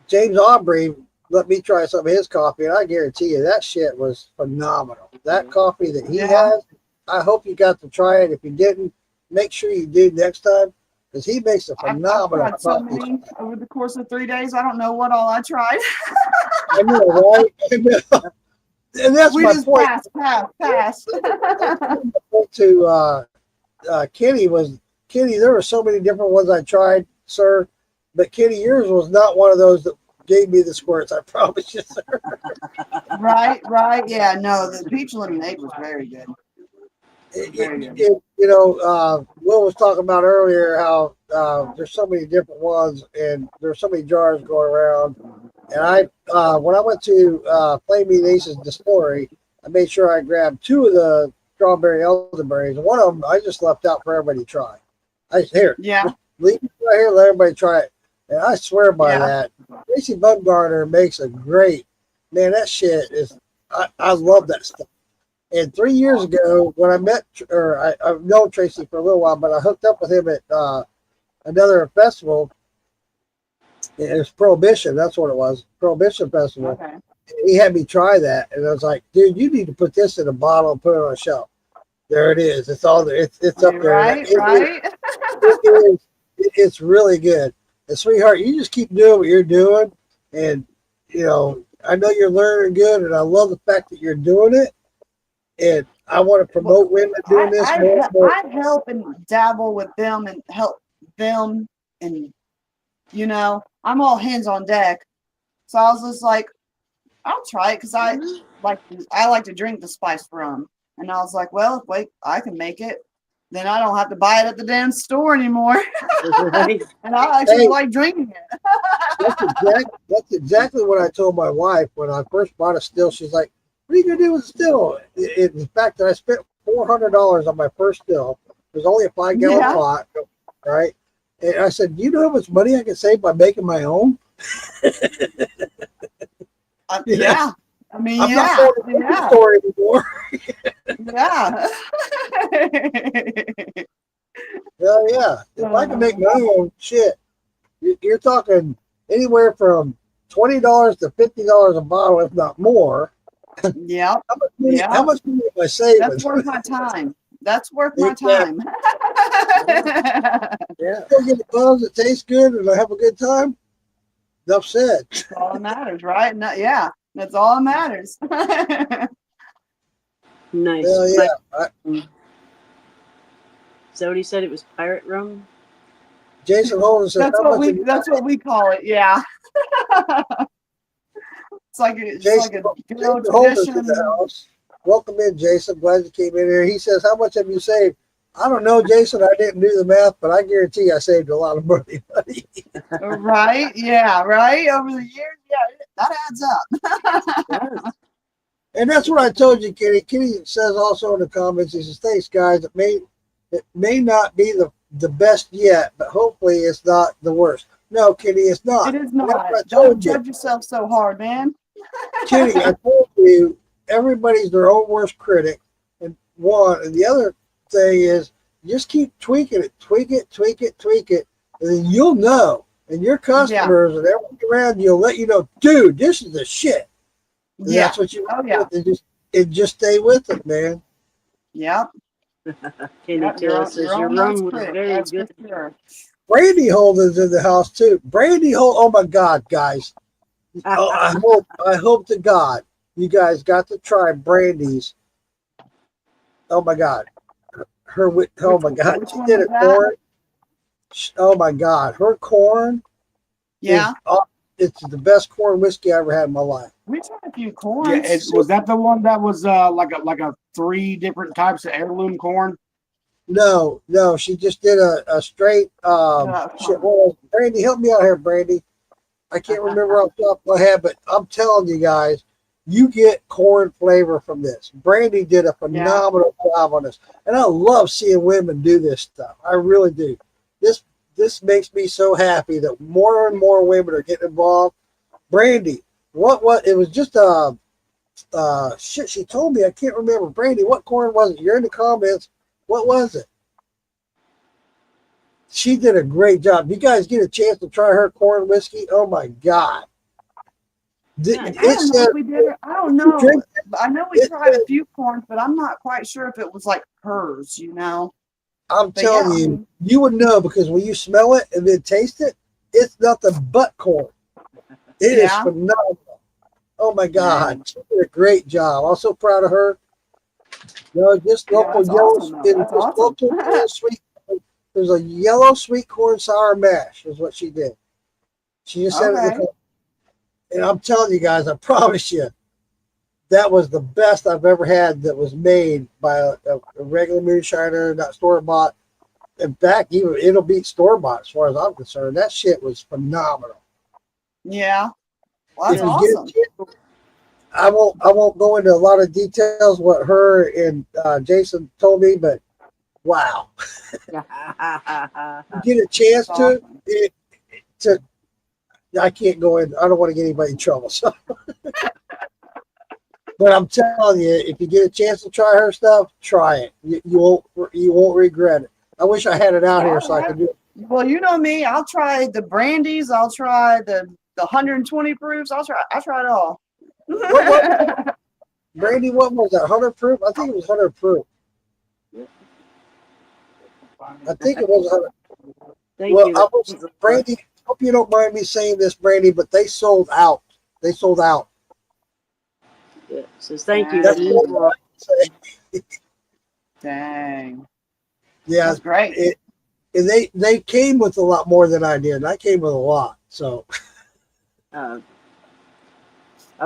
James Aubrey let me try some of his coffee, and I guarantee you that shit was phenomenal. That coffee that he has, I hope you got to try it. If you didn't, make sure you do next time, because he makes a phenomenal I've tried so coffee. many over the course of 3 days. I don't know what all I tried. I know, right? I know. And that's We my just point. pass. To Kenny was Kenny. There were so many different ones I tried, sir, but Kenny, yours was not one of those that gave me the squirts. I promise you, sir. Right. Yeah, no, the peach lemonade was very good. Will was talking about earlier how there's so many different ones and there's so many jars going around. And I, when I went to Flame Meat Ace's distillery, I made sure I grabbed 2 of the strawberry elderberries. And one of them I just left out for everybody to try. Leave it right here, let everybody try it. And I swear by that. Tracy Bumgarner makes a great, man, that shit is, I love that stuff. And 3 years ago, when I met, I've known Tracy for a little while, but I hooked up with him at another festival. It was Prohibition. That's what it was. Prohibition Festival. Okay. He had me try that. And I was like, dude, you need to put this in a bottle and put it on a shelf. There it is. It's all there. It's up there. Right. It's really good. And sweetheart, you just keep doing what you're doing. And, I know you're learning good. And I love the fact that you're doing it. And I want to promote women doing this more. I help and dabble with them and help them. And, I'm all hands on deck. So I was just like, I'll try it because I like to drink the spiced rum. And I was like, well, wait, I can make it. Then I don't have to buy it at the damn store anymore. And I actually like drinking it. That's exactly what I told my wife when I first bought a still. She's like, what are you going to do with a still? In fact, I spent $400 on my first still. It was only a 5-gallon pot, right? And I said, you know how much money I can save by making my own? Yeah. I mean, I'm not going to the store anymore. Yeah. yeah. If I can make my own shit, you're talking anywhere from $20 to $50 a bottle, if not more. Yep. How much money am I saving? That's worth my time. That's worth my Exactly. time. Yeah. Go get the bottles that taste good and I have a good time. Enough said. That's all that matters, right? No, yeah, that's all that matters. Nice. Hell yeah. Is that what he said? It was pirate rum? Jason Holden says, That's how what much have you that's what we call it. Yeah. It's like a Jason good old Holden's in the tradition. house. Welcome in, Jason. Glad you came in here. He says, how much have you saved? I don't know, Jason. I didn't do the math, but I guarantee I saved a lot of money, buddy. Right? Yeah, right? Over the years, yeah, that adds up. Yes. And that's what I told you, Kenny. Kenny says also in the comments, he says, thanks, guys. It may not be the best yet, but hopefully it's not the worst. No, Kenny, it's not. It is And that's not. what I Don't told you. judge yourself so hard, man. Kenny, I told you, everybody's their own worst critic. And the other thing is just keep tweaking it, tweak it, and then you'll know. And your customers and everyone around you will let you know, dude, this is the shit. And Yeah. that's what you Oh, yeah. and just stay with it, man. Yep. Kenny Yep, Taylor says your own rum worst was critic, very that's good. for sure. Brandy Holden's in the house too. Brandy Holden, oh my God, guys. Oh, I hope to God you guys got to try Brandy's. Oh my God. Oh my God. Which She one did was a that? corn. Oh my God. Her corn Yeah. it's the best corn whiskey I ever had in my life. We tried a few Yeah, corns. was that the one that was like a 3 different types of heirloom corn? No, she just did a straight shit. Well, Brandy, help me out here, Brandy. I can't remember off the top of my head, but I'm telling you guys, you get corn flavor from this. Brandy did a phenomenal job on this. And I love seeing women do this stuff. I really do. This makes me so happy that more and more women are getting involved. Brandy, what it was just shit, she told me, I can't remember. Brandy, what corn was it? You're in the comments. What was it? She did a great job. You guys get a chance to try her corn whiskey? Oh my God. I don't know if we did it. I don't know. Drink I know we tried a few corns, but I'm not quite sure if it was like hers, you know. I'm But telling yeah. you, you would know because when you smell it and then taste it, it's nothing but corn. It is Yeah. phenomenal. Oh my God. She did a great job. I'm so proud of her. You know, just Yeah, local that's yellow, awesome, though. That's awesome. local corn sweet. There's a yellow sweet corn sour mash is what she did. She just said Okay. it. And I'm telling you guys, I promise you, that was the best I've ever had that was made by a regular moonshiner, not store bought. In fact, even it'll beat store bought as far as I'm concerned. That shit was phenomenal. Yeah. Well, that's If you get awesome. a chance, I won't go into a lot of details what her and Jason told me, but wow. You get a chance That's to awesome. I can't go in. I don't want to get anybody in trouble. So. But I'm telling you, if you get a chance to try her stuff, try it. You won't regret it. I wish I had it out here so I could do it. Well, you know me. I'll try the brandies. I'll try the 120 proofs. I'll try it all. Brandy, what was that? 100 proof? I think it was 100 proof. I think it was 100. Thank Well, you. I was, Brandy, hope you don't mind me saying this, Brandy, but they sold out. They sold out. Yeah, says thank you. That's That what means a lot. I say. Dang. Yeah, That's great. and they came with a lot more than I did. I came with a lot. So Up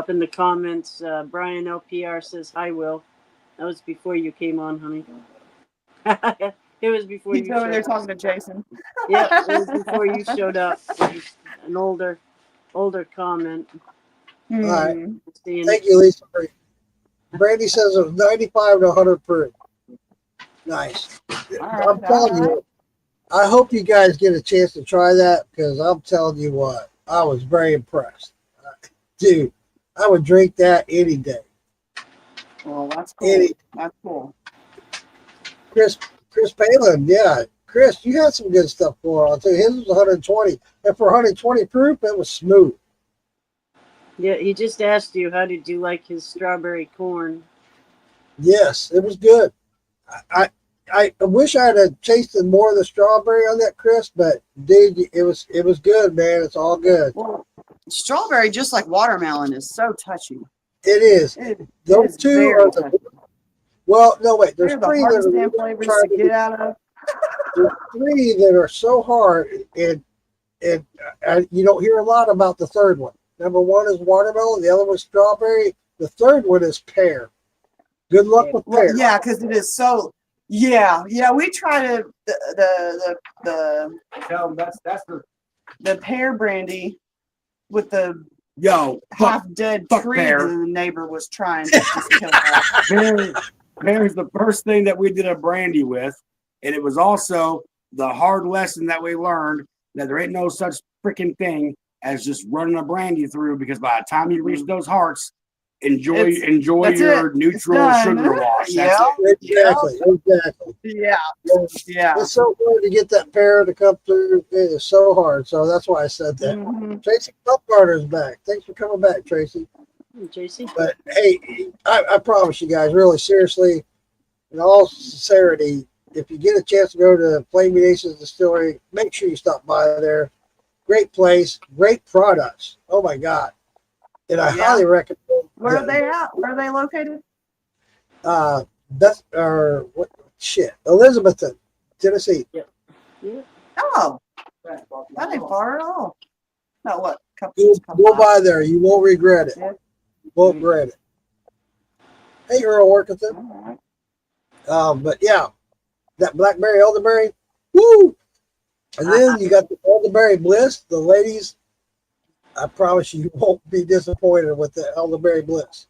in the comments, Brian LPR says, "Hi, Will." That was before you came on, honey. It was before He's you over showed there up. talking to Jason. Yep, it was before you showed up. It was an older comment. Hmm. right. Seeing Thank you, Lisa. Brandy says it was 95 to 100 proof. Nice. I'm telling you, I hope you guys get a chance to try that because I'm telling you what, I was very impressed. Dude, I would drink that any day. Well, that's cool. Any That's cool. Chris Palin, yeah. Chris, you had some good stuff going on too. His was 120, and for 120 proof, it was smooth. Yeah, he just asked you how did you like his strawberry corn. Yes, it was good. I wish I'd have tasted more of the strawberry on that, Chris, but dude, it was good, man. It's all good. Well, strawberry, just like watermelon, is so touchy. It is. It Those is two very are the. touchy. Well, no, wait. There's They're the three hardest that damn are flavors trying to get out of. There's three that are so hard, and you don't hear a lot about the third one. Number one is watermelon. The other one is strawberry. The third one is pear. Good luck with Well, pear. yeah, because it is so. Yeah. We try to Tell them that's the pear brandy with the yo. half dead fuck tree pear. that the neighbor was trying to just kill off. Pear's the first thing that we did a brandy with, and it was also the hard lesson that we learned that there ain't no such freaking thing as just running a brandy through, because by the time you reach those hearts, enjoy that's your it. neutral It's done. sugar wash. That's Yeah. it. Exactly. Yeah. Yeah. It's so hard to get that pear to come through. It is so hard. So that's why I said that. Mhm. Tracy Plumgarter's back. Thanks for coming back, Tracy. JC? But hey, I promise you guys, really seriously, in all sincerity, if you get a chance to go to Flaming Aces Distillery, make sure you stop by there. Great place, great products. Oh my God. And I Yeah. highly recommend Where are they at? Where are they located? Beth or what shit. Elizabethton, Tennessee. Oh, that ain't far at all. Not what? Go by there. You won't regret it. Yeah. Won't regret it. Hey Earl Workington. All right. But yeah, that blackberry elderberry, woo! And then you got the elderberry bliss. The ladies, I promise you won't be disappointed with the elderberry bliss.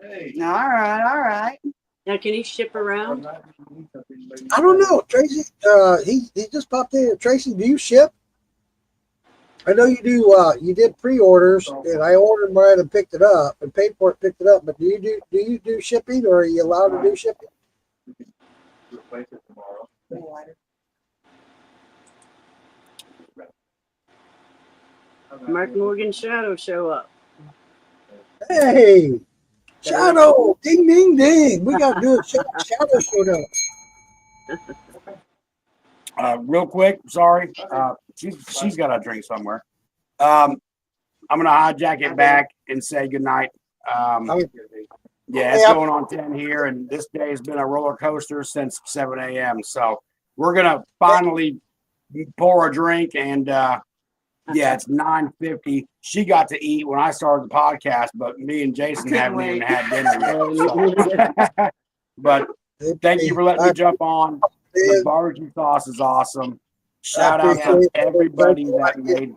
Hey. All right. Now, can he ship around? I don't know, Tracy. He just popped in. Tracy, do you ship? I know you do. You did pre-orders, and I ordered mine and picked it up, and paid for it, picked it up. But do you do shipping, or are you allowed to do shipping? Replace it tomorrow. Mark Morgan Shadow show up. Hey, Shadow, ding, ding, ding. We got to do a Shadow showdown. Real quick, sorry. She's got a drink somewhere. I'm gonna hijack it back and say goodnight. Yeah, it's going on 10 here, and this day has been a roller coaster since 7 a.m. So we're gonna finally pour a drink, and yeah, it's 9:50. She got to eat when I started the podcast, but me and Jason haven't even had dinner yet. So. But thank you for letting me jump on. The barbecue sauce is awesome. Shout out to everybody that made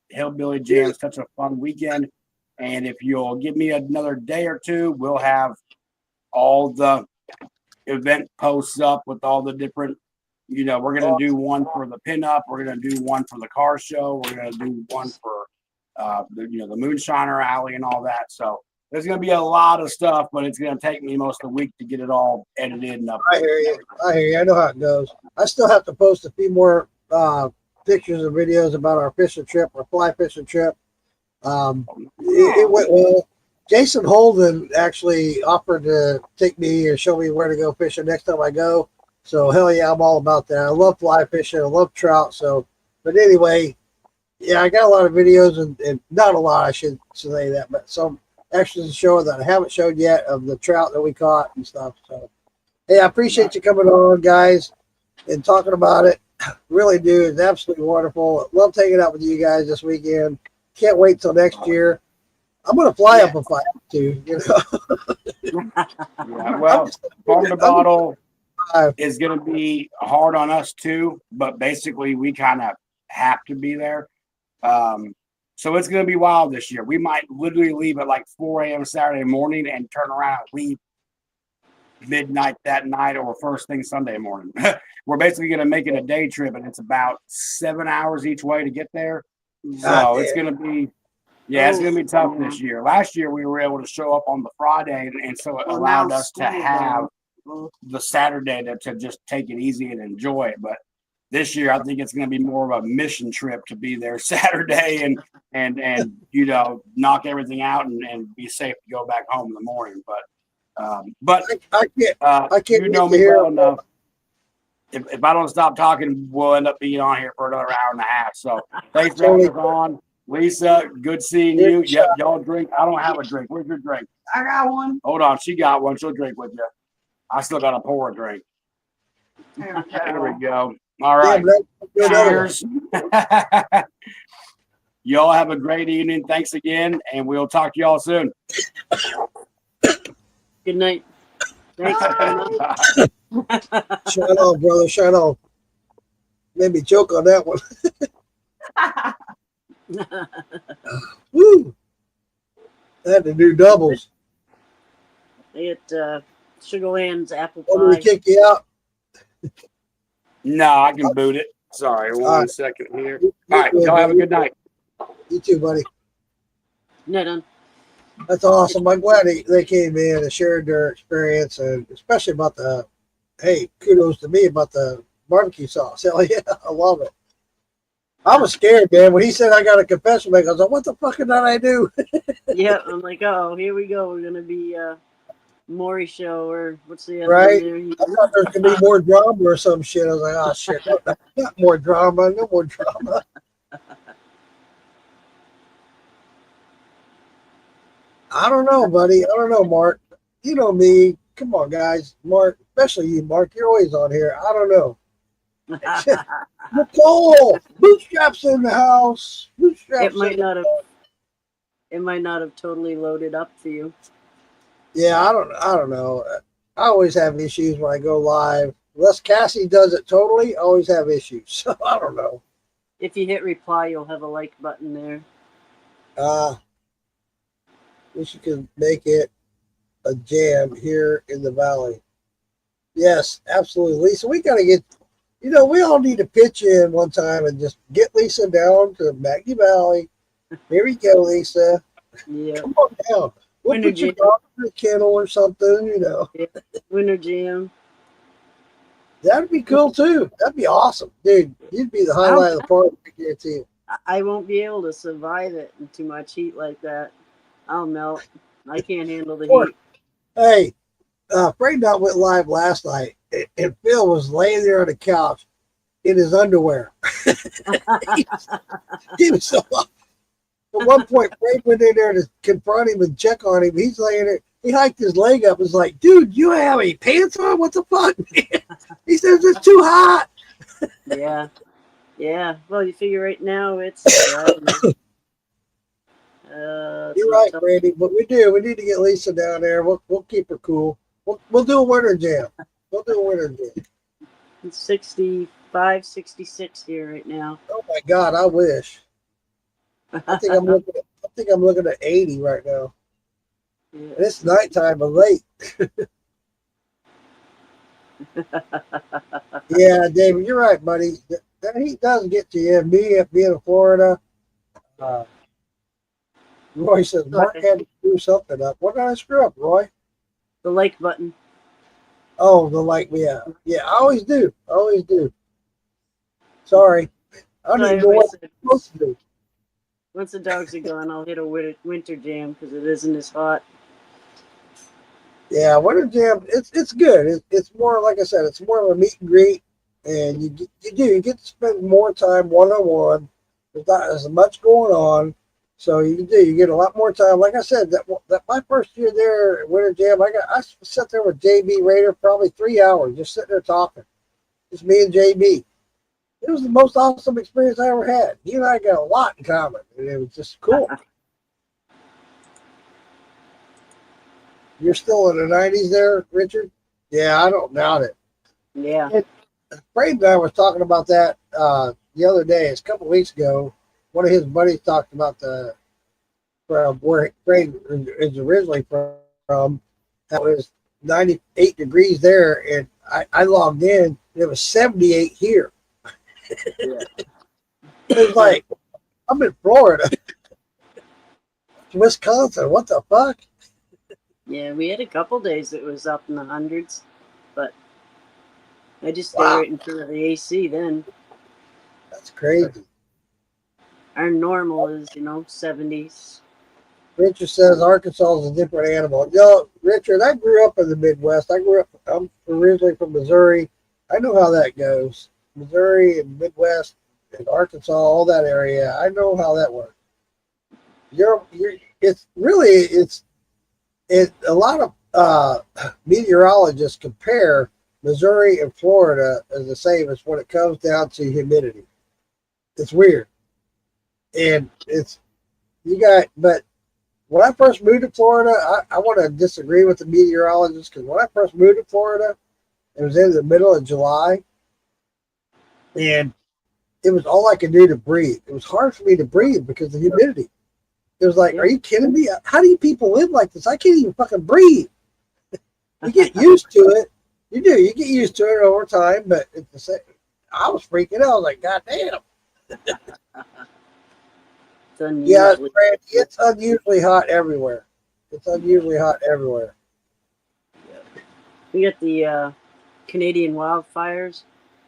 Hillbilly Jam such a fun weekend. And if you'll give me another day or two, we'll have all the event posts up with all the different, we're going to do one for the pinup. We're going to do one for the car show. We're going to do one for, the Moonshiner Alley and all that. So there's going to be a lot of stuff, but it's going to take me most of the week to get it all edited and up. I hear you. I know how it goes. I still have to post a few more pictures and videos about our fishing trip, our fly fishing trip. It went well. Jason Holden actually offered to take me and show me where to go fishing next time I go. So hell yeah, I'm all about that. I love fly fishing. I love trout. So, but anyway, yeah, I got a lot of videos and not a lot, I should say that, but some extras to show that I haven't showed yet of the trout that we caught and stuff. So, hey, I appreciate you coming on, guys, and talking about it. Really do. It's absolutely wonderful. Love taking out with you guys this weekend. Can't wait till next year. I'm gonna fly up if I have to, Yeah, well, Farm to Bottle is going to be hard on us too, but basically we kind of have to be there. So it's going to be wild this year. We might literally leave at like 4 a.m. Saturday morning and turn around and leave midnight that night or first thing Sunday morning. We're basically going to make it a day trip, and it's about 7 hours each way to get there. So it's going to be, it's going to be tough this year. Last year we were able to show up on the Friday, and so it allowed us to have the Saturday to just take it easy and enjoy it. But This year, I think it's going to be more of a mission trip to be there Saturday and you know, knock everything out and be safe to go back home in the morning. But I can't you know wait to me hear well enough. If I don't stop talking, we'll end up being on here for another hour and a half. So thanks for having us on. Lisa, good seeing you. Yep, y'all drink. I don't have a drink. Where's your drink? I got one. Hold on. She got one. She'll drink with you. I still got to pour a drink. There we There we go. go. All Yeah, right. but that's Cheers. Y'all have a great evening. Thanks again. And we'll talk to y'all soon. Good night. Thanks for coming on. Shine on, brother. Shine on. Made me joke on that one. Woo! I had to do doubles. I get Sugarland's apple Want me to pie. kick you out? No, I can boot it. Sorry. All One right. second here. You All right. Y'all have a good night. You too, buddy. No, done. That's awesome. I'm glad they came in and shared their experience, and especially about the, hey, kudos to me about the barbecue sauce. Hell yeah, I love it. I was scared, man. When he said I got a confession make, I was like, what the fuck did I do? Yeah, I'm like, oh, here we go. We're gonna be Maury show or what's the other Right? one I thought there was going to be more drama or some shit. I was like, oh, shit. Not more drama. No more drama. I don't know, buddy. I don't know, Mark. You know me. Come on, guys. Mark, especially you, Mark. You're always on here. I don't know. there? Nicole, bootstraps in the house. Bootstraps. It might not have. It might not have totally loaded up for you. Yeah, I don't know. I always have issues when I go live. Unless Cassie does it totally, I always have issues. So I don't know. If you hit reply, you'll have a like button there. Wish you could make it a jam here in the valley. Yes, absolutely, Lisa. We gotta get. You know, we all need to pitch in one time and just get Lisa down to Maggie Valley. Here we go, Lisa. Yeah, Come on down. We'll Winter put your jam. dog in a kennel or something, you know. Winter Jam. That'd be cool too. That'd be awesome. Dude, you'd be the highlight of the party, I guarantee you. I won't be able to survive it in too much heat like that. I'll melt. I can't handle the Sure. heat. Hey, Frank Dot went live last night, and Phil was laying there on the couch in his underwear. He was so at one point, Frank went in there to confront him and check on him. He's laying there. He hiked his leg up. Was like, dude, you have any pants on? What the fuck, man? He says it's too hot. Yeah. Yeah. Well, you figure right now it's. You're right, Brandy. But we do. We need to get Lisa down there. We'll keep her cool. We'll do a winter jam. We'll do a winter jam. It's 65, 66 here right now. Oh my God, I wish. I think I'm looking at 80 right now. Yeah. And it's nighttime but late. Yeah, David, you're right, buddy. That heat does get to you. Me being in Florida. Roy says Mark had to screw something up. What did I screw up, Roy? The like button. Oh, the like, yeah. Yeah, I always do. I always do. Sorry. I don't even know what I'm supposed to do. Once the dogs are gone, I'll hit a winter jam because it isn't as hot. Yeah, winter jam, it's good. It's more, like I said, it's more of a meet and greet, and you get to spend more time one-on-one. There's not as much going on, so you get a lot more time. Like I said, that my first year there at winter jam, I sat there with JB Raider probably 3 hours, just sitting there talking, just me and JB. It was the most awesome experience I ever had. He and I got a lot in common, and it was just cool. You're still in the 90s there, Richard? Yeah, I don't doubt it. Yeah. Braden and I was talking about that the other day. It's a couple weeks ago. One of his buddies talked about from where Braden is originally from. That was 98 degrees there, and I logged in. And it was 78 here. Yeah. It was like, I'm in Florida. Wisconsin, what the fuck? Yeah, we had a couple days it was up in the hundreds, but I just stay Wow. right in front of the AC then. That's crazy. Our normal is, 70s. Richard says Arkansas is a different animal. Yo, Richard, I grew up in the Midwest. I'm originally from Missouri. I know how that goes. Missouri and Midwest and Arkansas, all that area. I know how that works. A lot of meteorologists compare Missouri and Florida as the same as when it comes down to humidity. It's weird. And but when I first moved to Florida, I want to disagree with the meteorologists because when I first moved to Florida, it was in the middle of July, and it was all I could do to breathe. It was hard for me to breathe because of the humidity. It was like, Yeah. are you kidding me? How do you people live like this? I can't even fucking breathe. You get used to it. You do. You get used to it over time, but it's the same. I was freaking out. I was like, God damn. It's unusually. Yeah, it's unusually hot everywhere. It's unusually hot everywhere. We got the Canadian wildfires.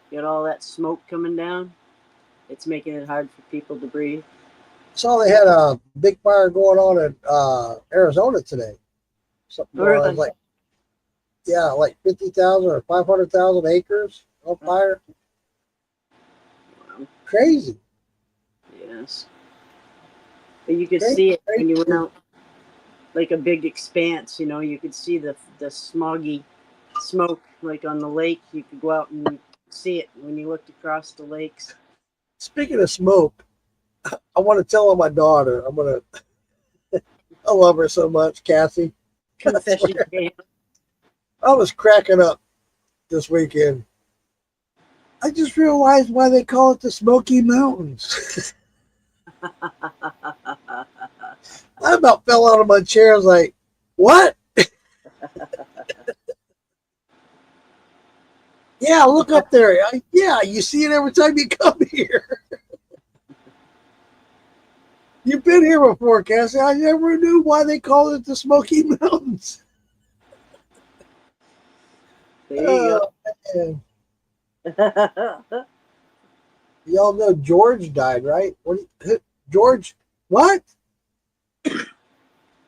You got all that smoke coming down. It's making it hard for people to breathe. Saw they had a big fire going on in Arizona today. Something Really? like 50,000 or 500,000 acres on fire. Wow. Crazy. Yes. But you could Crazy, see it when you crazy. went out, like a big expanse. You could see the smoggy smoke, like on the lake. You could go out and see it when you looked across the lakes. Speaking of smoke, I want to tell my daughter. I love her so much, Cassie. Confession camp. I was cracking up this weekend. I just realized why they call it the Smoky Mountains. I about fell out of my chair. I was like, what? Yeah, look up there. Yeah, you see it every time you come here. You've been here before, Cassie. I never knew why they called it the Smoky Mountains. There you Man. go. Y'all know George died, right? George, what?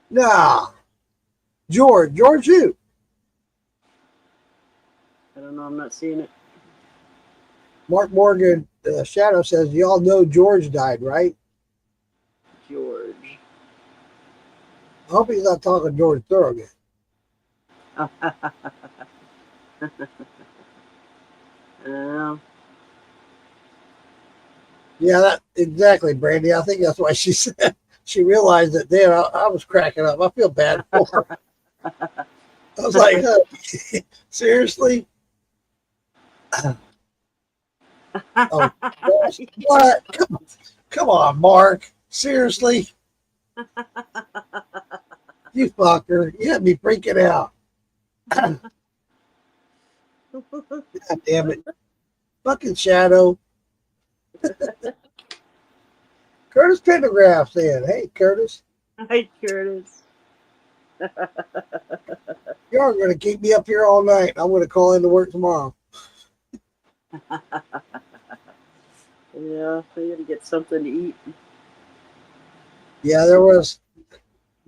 Nah. George who? I don't know. I'm not seeing it. Mark Morgan, Shadow says, y'all know George died, right? George. I hope he's not talking George Thorogood. Yeah, that exactly, Brandy. I think that's why she said she realized that then I was cracking up. I feel bad for her. I was like, seriously? Oh, gosh. What? Come on, Mark. Seriously? You fucker. You had me freaking out. God damn it. Fucking Shadow. Curtis Pendergraft said, hey, Curtis, Hi, Curtis. you're going to keep me up here all night. I'm going to call into work tomorrow. Yeah, I gotta get something to eat. Yeah, there was,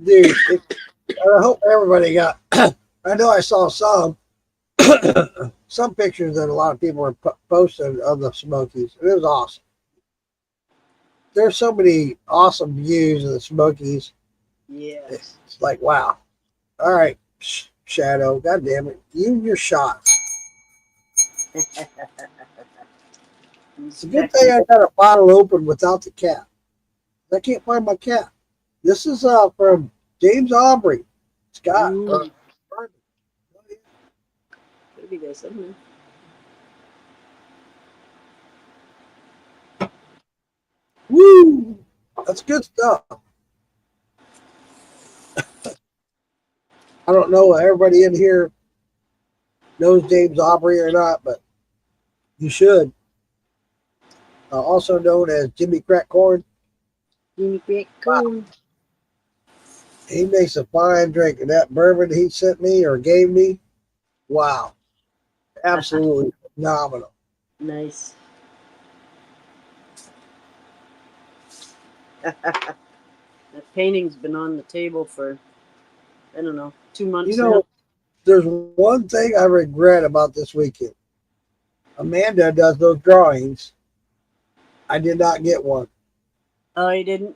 dude, I hope everybody got, I know I saw some pictures that a lot of people were posting of the Smokies. It was awesome. There's so many awesome views of the Smokies. Yes. It's like, wow. All right, Shadow, God damn it. You and your shots. It's a good thing I got a bottle open without the cap. I can't find my cap. This is from James Aubrey. Scott. Ooh. Could be there somewhere. Woo! That's good stuff. I don't know if everybody in here knows James Aubrey or not, but you should. Also known as Jimmy Crack Corn. Jimmy Crack Corn. He makes a fine drink, and that bourbon he sent me or gave me, wow, absolutely phenomenal. Nice. That painting's been on the table for, I don't know, 2 months You know, now. there's one thing I regret about this weekend. Amanda does those drawings. I did not get one. Oh, you didn't?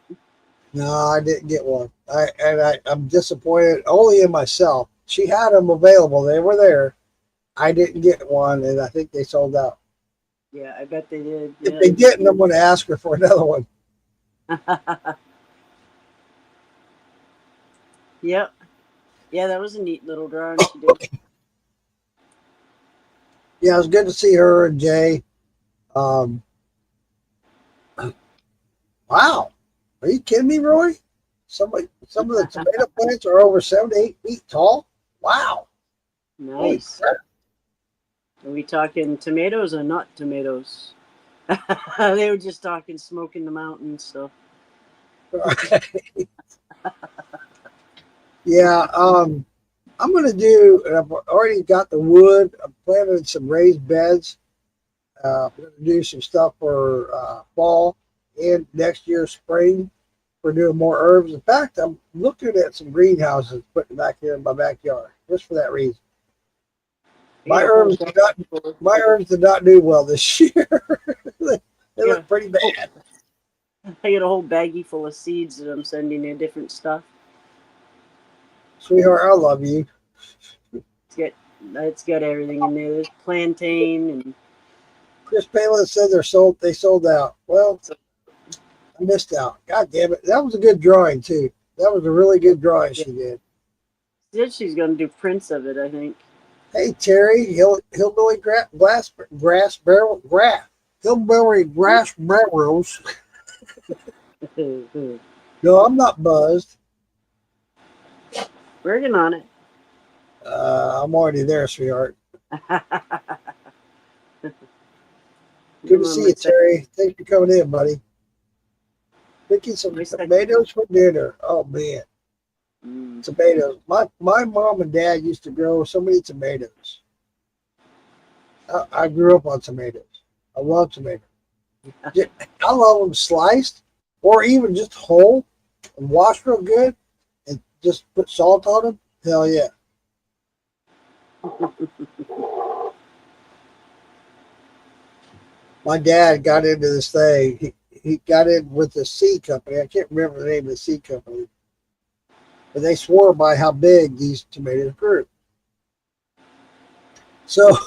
No, I didn't get one. I'm disappointed only in myself. She had them available. They were there. I didn't get one, and I think they sold out. Yeah, I bet they did. If they didn't, I'm going to ask her for another one. Yep. Yeah, that was a neat little drawing she did. Yeah, it was good to see her and Jay. Wow. Are you kidding me, Roy? Some of the tomato plants are over 7 to 8 feet tall. Wow. Holy Nice. Are we talking tomatoes or not tomatoes? They were just talking smoke in the mountains, so. crap. Yeah, I'm going to do, and I've already got the wood. I'm planting some raised beds. I'm going to do some stuff for fall and next year spring. We're doing more herbs. In fact, I'm looking at some greenhouses putting back here in my backyard just for that reason. My herbs did not do well this year. they look pretty bad. I got a whole baggie full of seeds that I'm sending you different stuff. Sweetheart, I love you. It's got everything in there. There's plantain and Chris Palin said they sold out. Well, I missed out. God damn it. That was a good drawing too. That was a really good drawing she did. she's gonna do prints of it, I think. Hey Terry, hillbilly grass barrels. No, I'm not buzzed. Working on it. I'm already there, sweetheart. Good to see you, Terry. Thanks for coming in, buddy. Picking some tomatoes for dinner. Oh man, tomatoes. My mom and dad used to grow so many tomatoes. I grew up on tomatoes. I love tomatoes. I love them sliced or even just whole and washed real good and just put salt on them. Hell yeah. My dad got into this thing. He got in with the seed company. I can't remember the name of the seed company, but they swore by how big these tomatoes grew. So,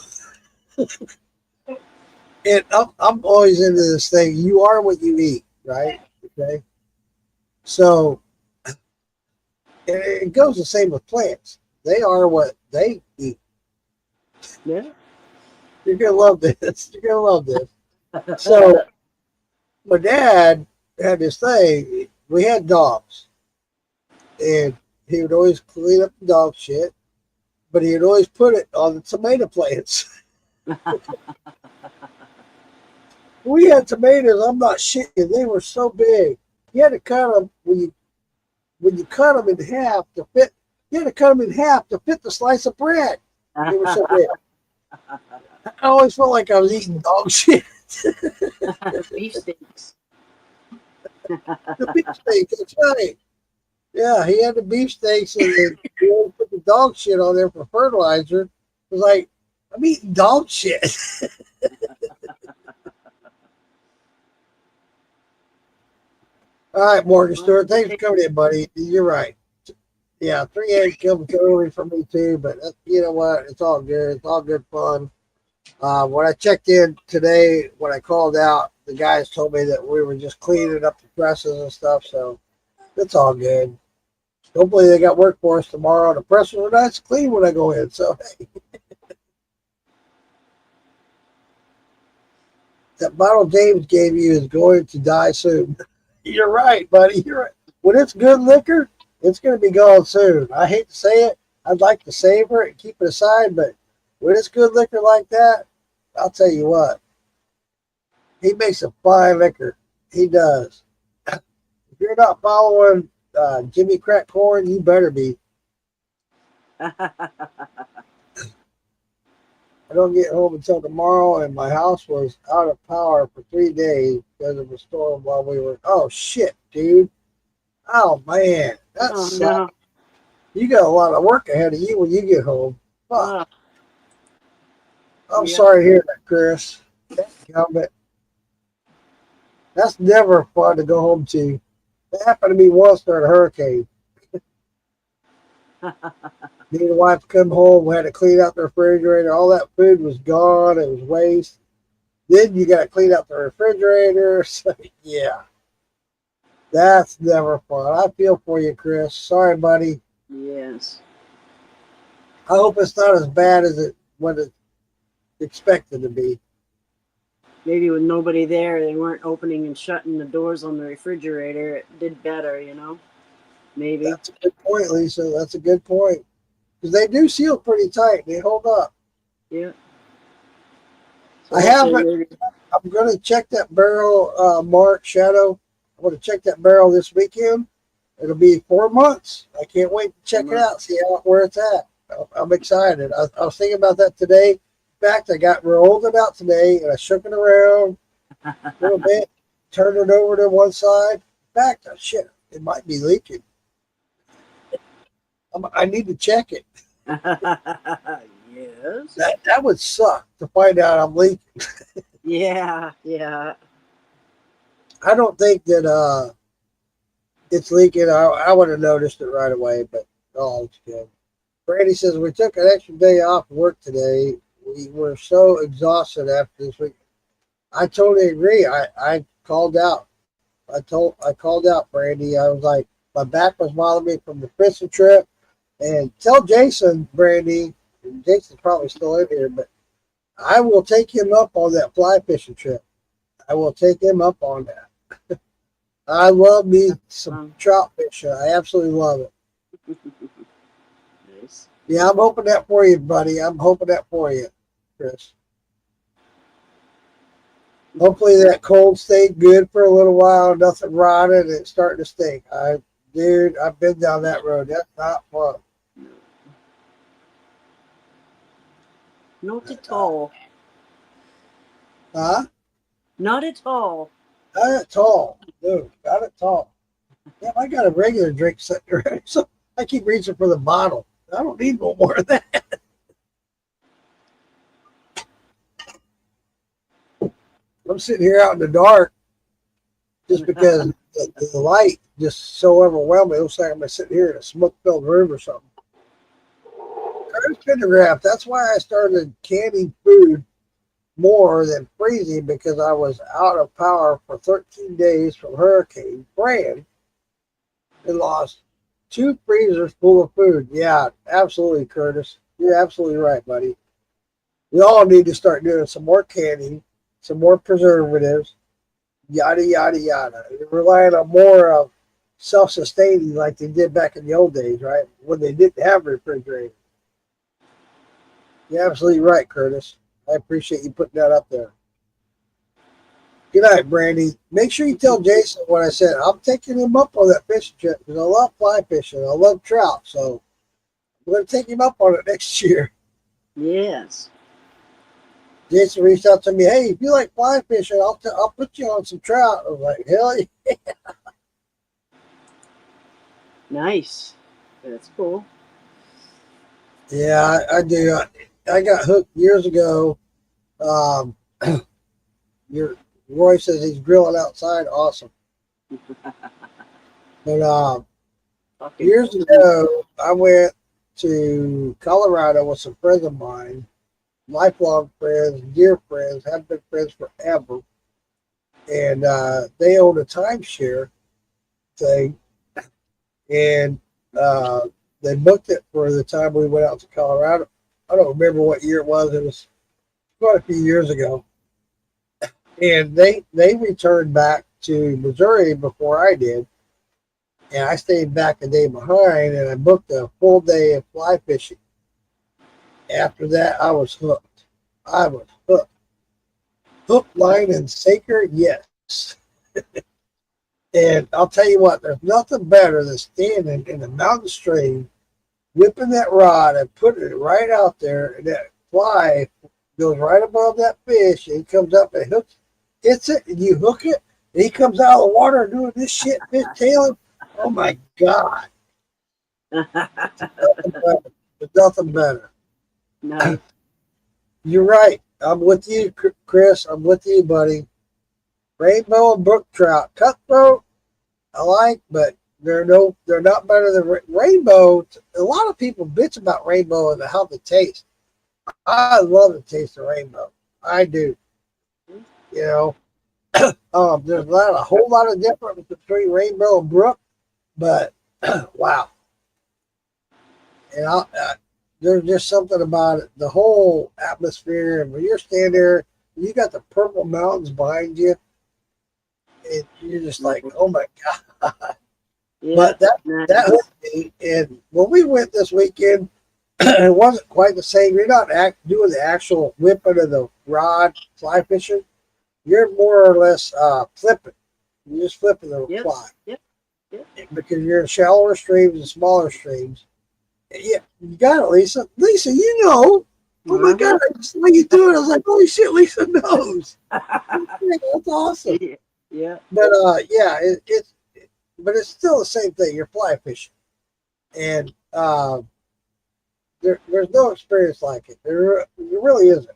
and I'm always into this thing. You are what you eat, right? Okay. So, and it goes the same with plants. They are what they eat. Yeah. You're gonna love this. You're gonna love this. So, my dad had this thing. We had dogs, and he would always clean up the dog shit, but he'd always put it on the tomato plants. We had tomatoes. I'm not shitting. They were so big. You had to cut them when you cut them in half to fit. You had to cut them in half to fit the slice of bread. They were so big. I always felt like I was eating dog shit. Beef steaks. The beefsteak, that's right. Yeah, he had the beefsteaks and he always put the dog shit on there for fertilizer. It was like, I'm eating dog shit. All right, Morgan Stewart, thanks for coming in, buddy. You're right. Yeah, 3 eggs coming early for me too, but you know what? It's all good. It's all good fun. When I checked in today, when I called out, the guys told me that we were just cleaning up the presses and stuff, so it's all good. Hopefully they got work for us tomorrow. The presses are nice and clean when I go in, so hey. That bottle James gave you is going to die soon. You're right, buddy. You're right. When it's good liquor, it's going to be gone soon. I hate to say it. I'd like to savor it and keep it aside, but when it's good liquor like that, I'll tell you what. He makes a fine liquor. He does. If you're not following Jimmy Crack Corn, you better be. I don't get home until tomorrow, and my house was out of power for 3 days because of a storm while we were. Oh shit, dude! Oh man, that Oh sucks. no. You got a lot of work ahead of you when you get home. Fuck. I'm yeah. sorry to hear that, Chris. But that's never fun to go home to. That happened to me once during a hurricane. Me and the wife come home, we had to clean out the refrigerator. All that food was gone, it was waste. Then you got to clean out the refrigerator. So, yeah, that's never fun. I feel for you, Chris. Sorry, buddy. Yes. I hope it's not as bad as what it's expected to be. Maybe with nobody there, they weren't opening and shutting the doors on the refrigerator. It did better, you know. Maybe. That's a good point, Lisa. That's a good point. Because they do seal pretty tight. They hold up. Yeah. I haven't. I'm going to check that barrel, Mark Shadow. I'm going to check that barrel this weekend. It'll be 4 months. I can't wait to check it out, see where it's at. I'm excited. I was thinking about that today. In fact, I rolled it out today, and I shook it around a little bit, turned it over to one side. In fact, shit, it might be leaking. I need to check it. Yes. That would suck to find out I'm leaking. Yeah. Yeah. I don't think that it's leaking. I would have noticed it right away, but it's good. Brandy says we took an extra day off work today. We were so exhausted after this week. I totally agree. I called out. I called out, Brandy. I was like, my back was bothering me from the fishing trip. And tell Jason, Brandy, Jason's probably still in here, but I will take him up on that fly fishing trip. I will take him up on that. I love me some trout fishing. I absolutely love it. Nice. Yeah, I'm hoping that for you, buddy. I'm hoping that for you, Chris. Hopefully that cold stayed good for a little while. Nothing rotted and it's starting to stink. Dude, I've been down that road. That's not fun. Not at all. Huh? Not at all. Not at all. Dude, not at all. Yeah, I got a regular drink sitting there. So I keep reaching for the bottle. I don't need no more of that. I'm sitting here out in the dark just because the light just so overwhelming. It looks like I'm sitting here in a smoke-filled room or something. Curtis Pendergraft, that's why I started canning food more than freezing, because I was out of power for 13 days from Hurricane Fran and lost 2 freezers full of food. Yeah, absolutely, Curtis. You're absolutely right, buddy. We all need to start doing some more canning, some more preservatives, yada, yada, yada. You're relying on more of self-sustaining like they did back in the old days, right? When they didn't have refrigerators. You're absolutely right, Curtis. I appreciate you putting that up there. Good night, Brandy. Make sure you tell Jason what I said. I'm taking him up on that fishing trip because I love fly fishing. I love trout. So I'm going to take him up on it next year. Yes. Jason reached out to me. Hey, if you like fly fishing, I'll put you on some trout. I was like, hell yeah. Nice. That's cool. Yeah, I do. I got hooked years ago. Roy says he's grilling outside. Awesome. But years ago, I went to Colorado with some friends of mine, lifelong friends, dear friends, have been friends forever. And they own a timeshare thing. And they booked it for the time we went out to Colorado. I don't remember what year it was. It was quite a few years ago. And they returned back to Missouri before I did. And I stayed back a day behind, and I booked a full day of fly fishing. After that, I was hooked. I was hooked. Hook, line, and sinker, yes. And I'll tell you what, there's nothing better than standing in the mountain stream, whipping that rod and putting it right out there, and that fly goes right above that fish, and he comes up and hits it, and you hook it, and he comes out of the water doing this shit, fish tailing. Oh my God. There's nothing better. Nice. You're right. I'm with you, Chris. I'm with you, buddy. Rainbow and brook trout, cutthroat, I like, but they're not better than rainbow. A lot of people bitch about rainbow and how they taste. I love the taste of rainbow. I do. You know, there's not a whole lot of difference between rainbow and brook, but wow. And there's just something about it. The whole atmosphere, and when you're standing there, you got the purple mountains behind you, and you're just like, oh my God. Yeah, But that hooked me. And when we went this weekend, it wasn't quite the same. You're not doing the actual whipping of the rod fly fishing. You're more or less flipping. You're just flipping the fly. Yep. Because you're in shallower streams and smaller streams. Yeah, you got it, Lisa. Lisa, you know. Oh my God, I just like you do it. I was like, holy shit, Lisa knows. That's awesome. Yeah. But yeah, but it's still the same thing. You're fly fishing, and there's no experience like it. There really isn't.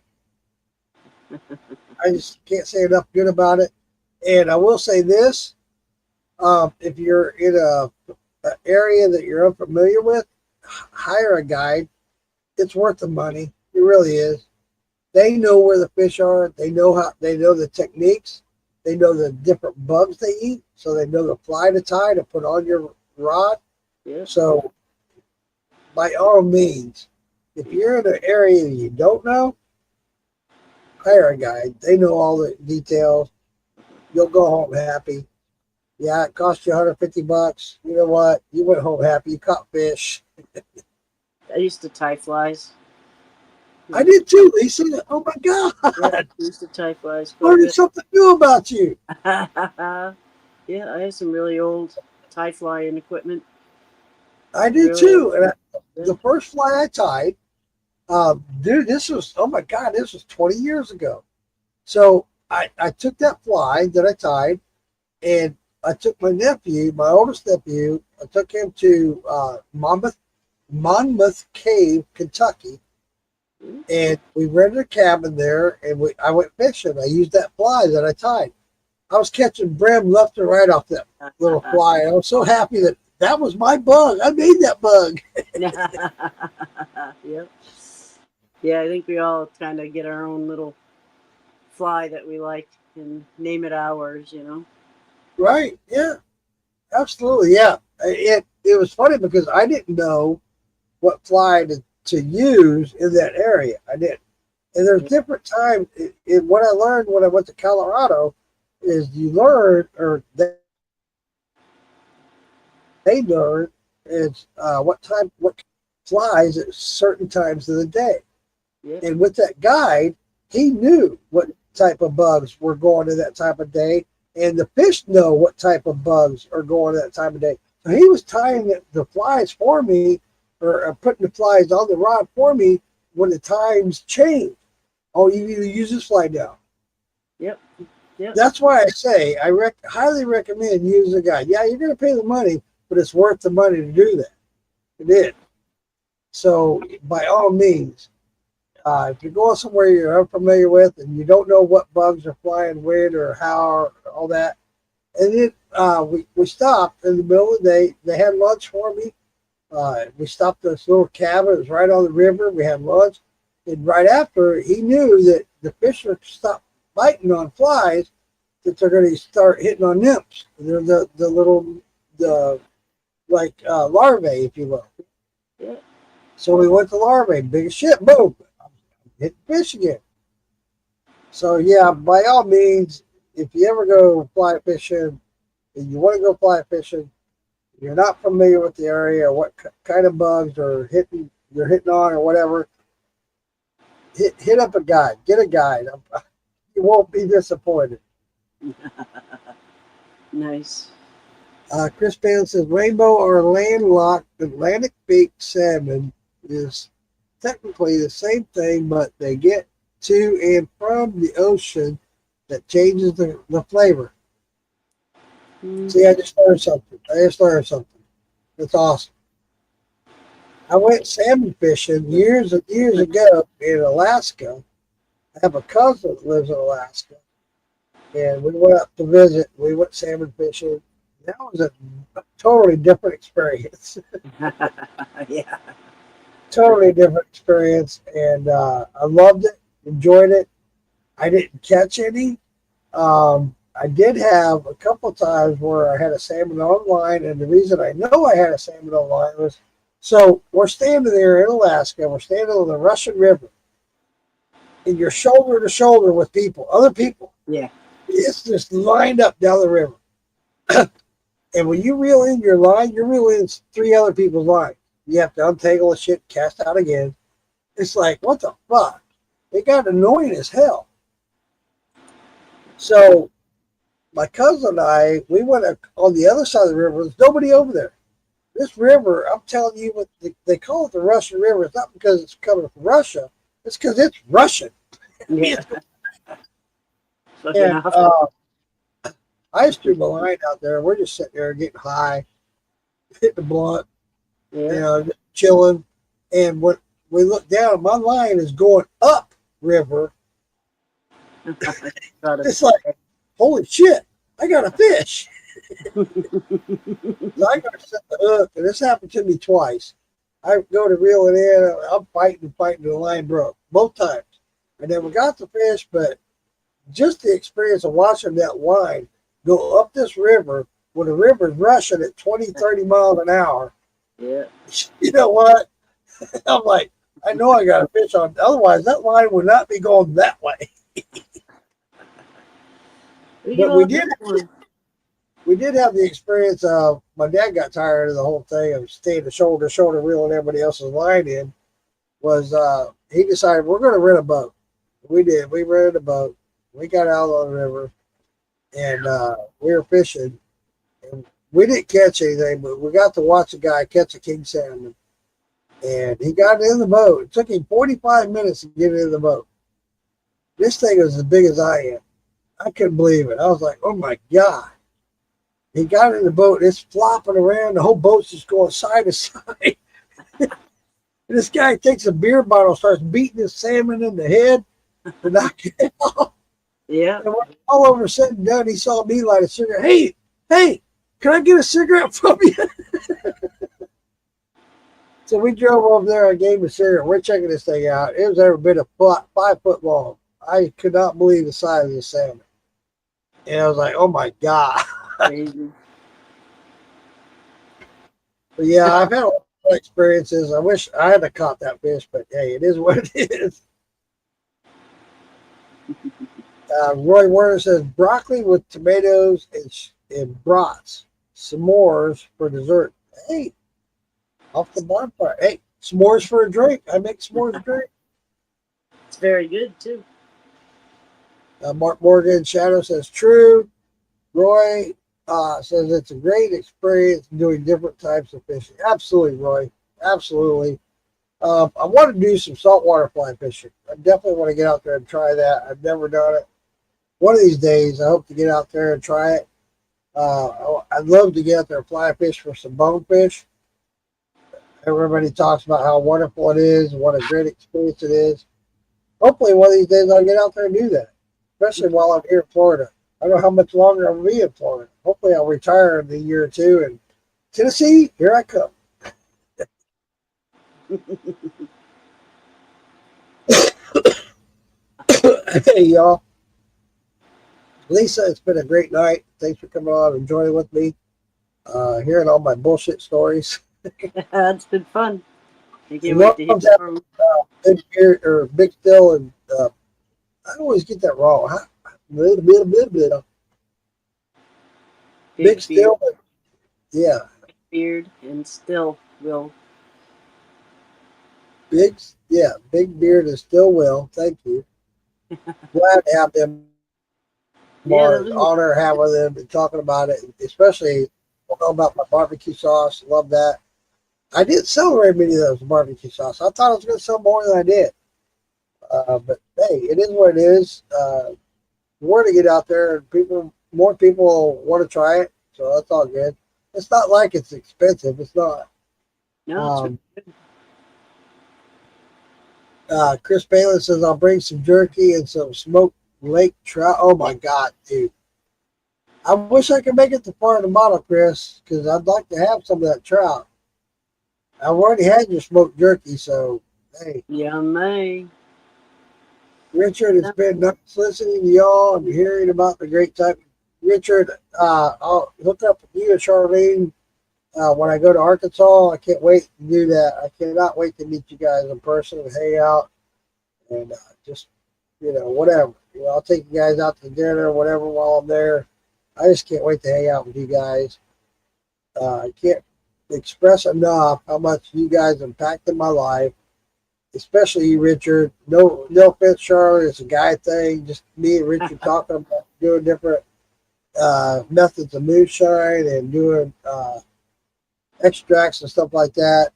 I just can't say enough good about it. And I will say this: if you're in an area that you're unfamiliar with, hire a guide. It's worth the money. It really is. They know where the fish are. They know the techniques. They know the different bugs they eat, so they know the fly to tie to put on your rod. Yeah. So, by all means, if you're in an area you don't know, hire a guide. They know all the details. You'll go home happy. Yeah, it cost you $150. You know what? You went home happy. You caught fish. I used to tie flies. I did too, Lisa. Oh my God. Yeah, I used to tie flies. Learning something new about you. Yeah, I have some really old tie flying equipment. I did Really? too. And the first fly I tied, dude, this was 20 years ago. So I took that fly that I tied, and I took my oldest nephew, I took him to Monmouth Cave, Kentucky, and we rented a cabin there, and I went fishing. I used that fly that I tied. I was catching brim left and right off that little fly, and I was so happy that was my bug. I made that bug. Yep. Yeah, I think we all kind of get our own little fly that we like and name it ours, you know. Right? Yeah, absolutely. Yeah, it was funny because I didn't know what fly to use in that area. I didn't. And there's different times. What I learned when I went to Colorado is you learn, or they learn, is what flies at certain times of the day. Yep. And with that guide, he knew what type of bugs were going to that type of day, and the fish know what type of bugs are going that time of day. So he was tying the flies for me, or putting the flies on the rod for me when the times change. Oh, you need to use this fly now. Yep. That's why I say I highly recommend using a guide. Yeah, you're going to pay the money, but it's worth the money to do that. It is. So by all means, if you're going somewhere you're unfamiliar with and you don't know what bugs are flying when or how or all that, and then we stopped in the middle of the day. They had lunch for me. We stopped at this little cabin. It was right on the river. We had lunch. And right after, he knew that the fish would stop biting on flies, that they're going to start hitting on nymphs. They're the little larvae, if you will. Yeah. So we went to larvae. Big as shit. Boom. Hit fish again. So yeah, by all means, if you ever go fly fishing and you want to go fly fishing, you're not familiar with the area or what kind of bugs you're hitting on or whatever, hit up a guide. Get a guide. You won't be disappointed. Nice. Chris Pan says rainbow or landlocked Atlantic beaked salmon is technically the same thing, but they get to and from the ocean that changes the flavor. See, I just learned something. It's awesome. I went salmon fishing years and years ago in Alaska. I have a cousin that lives in Alaska. And we went up to visit. We went salmon fishing. That was a totally different experience. Yeah. Totally different experience. And I loved it, enjoyed it. I didn't catch any. I did have a couple of times where I had a salmon on line, and the reason I know I had a salmon on line was, so we're standing there in Alaska, we're standing on the Russian River, and you're shoulder to shoulder with people, other people. Yeah. It's just lined up down the river. And when you reel in your line, you're reeling in 3 other people's lines. You have to untangle the shit, cast out again. It's like, what the fuck? It got annoying as hell. So my cousin and I, we went on the other side of the river. There's nobody over there. This river, I'm telling you, what they call it the Russian River. It's not because it's coming from Russia. It's because it's Russian. Yeah. And I just threw my line out there. We're just sitting there getting high, hitting the blunt, just chilling. And when we look down, my line is going up river. It's like, holy shit, I got a fish. So I got to set the hook, and this happened to me twice. I go to reel it in, I'm fighting, and the line broke both times. I never got the fish, but just the experience of watching that line go up this river when the river's rushing at 20, 30 miles an hour. Yeah. You know what? I'm like, I know I got a fish on. Otherwise, that line would not be going that way. But we did have the experience of, my dad got tired of the whole thing of staying shoulder to shoulder reeling everybody else's line in. Was he decided we're going to rent a boat. We did. We rented a boat. We got out on the river, and we were fishing. And we didn't catch anything, but we got to watch a guy catch a king salmon. And he got in the boat. It took him 45 minutes to get in the boat. This thing was as big as I am. I couldn't believe it. I was like, oh my God. He got in the boat. It's flopping around. The whole boat's just going side to side. This guy takes a beer bottle, starts beating his salmon in the head to knock it off. Yeah. And when all over said and done, he saw me light a cigarette. Hey, can I get a cigarette from you? So we drove over there. I gave him a cigarette. We're checking this thing out. It was every bit of 5 foot long. I could not believe the size of this salmon. And I was like, oh my God. Crazy. But yeah, I've had a lot of experiences. I wish I had caught that fish, but hey, it is what it is. Roy Werner says broccoli with tomatoes and brats, s'mores for dessert. Hey, off the bonfire. Hey, s'mores for a drink. I make s'mores drink. It's very good too. Mark Morgan Shadow says true. Roy says it's a great experience doing different types of fishing. Absolutely, Roy. Absolutely. I want to do some saltwater fly fishing. I definitely want to get out there and try that. I've never done it. One of these days, I hope to get out there and try it. I'd love to get out there and fly fish for some bonefish. Everybody talks about how wonderful it is, what a great experience it is. Hopefully, one of these days, I'll get out there and do that, especially while I'm here in Florida. I don't know how much longer I'm going to be in Florida. Hopefully, I'll retire in a year or two. And Tennessee, here I come. Hey, y'all. Lisa, it's been a great night. Thanks for coming on and joining with me, hearing all my bullshit stories. It's been fun. I can't wait to hear from Big Beard or Big Still, and I always get that wrong. Big Still, yeah. Beard and Still Will. Big Beard and Still Will. Thank you. Glad to have them. More honor having them and talking about it, especially about my barbecue sauce. Love that. I didn't sell very many of those barbecue sauce. I thought I was going to sell more than I did. But hey, it is what it is. We're to get out there, and more people want to try it, so that's all good. It's not like it's expensive. It's not. No, it's Chris Palin says I'll bring some jerky and some smoked lake trout. Oh my god, dude! I wish I could make it to Florida Model, Chris, because I'd like to have some of that trout. I've already had your smoked jerky, so hey, yummy. Richard, it's been nice listening to y'all and hearing about the great time. Richard, I'll hook up with you and Charlene when I go to Arkansas. I can't wait to do that. I cannot wait to meet you guys in person and hang out and just, whatever. I'll take you guys out to dinner or whatever while I'm there. I just can't wait to hang out with you guys. I can't express enough how much you guys impacted my life. Especially you, Richard. No offense, Charlotte. It's a guy thing. Just me and Richard talking about doing different methods of moonshine and doing extracts and stuff like that.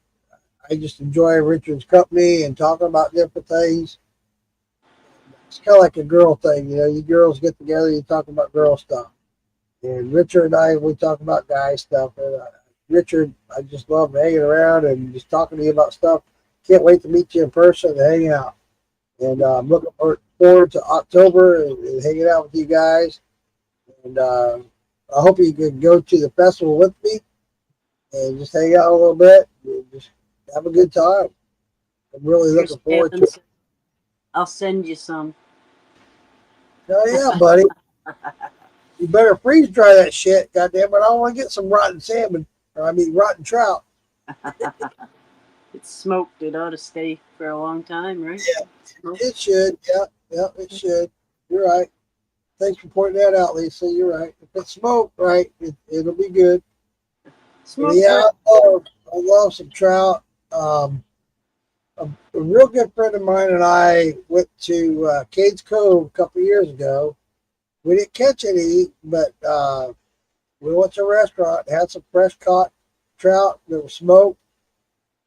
I just enjoy Richard's company and talking about different things. It's kind of like a girl thing, you girls get together, you talk about girl stuff. And Richard and I, we talk about guy stuff. And Richard, I just love hanging around and just talking to you about stuff. Can't wait to meet you in person and hang out. And I'm looking forward to October and hanging out with you guys. And I hope you can go to the festival with me and just hang out a little bit and just have a good time. I'm really looking forward to it. I'll send you some. Oh, yeah, buddy. You better freeze dry that shit, goddamn it. I want to get some rotten salmon, rotten trout. It's smoked. It ought to stay for a long time, right? Yeah, it should. Yeah, it should. You're right. Thanks for pointing that out, Lisa. You're right. If it's smoked right, it'll be good. Yeah, I love some trout. A real good friend of mine and I went to Cades Cove a couple of years ago. We didn't catch any, but we went to a restaurant, had some fresh caught trout that was smoked.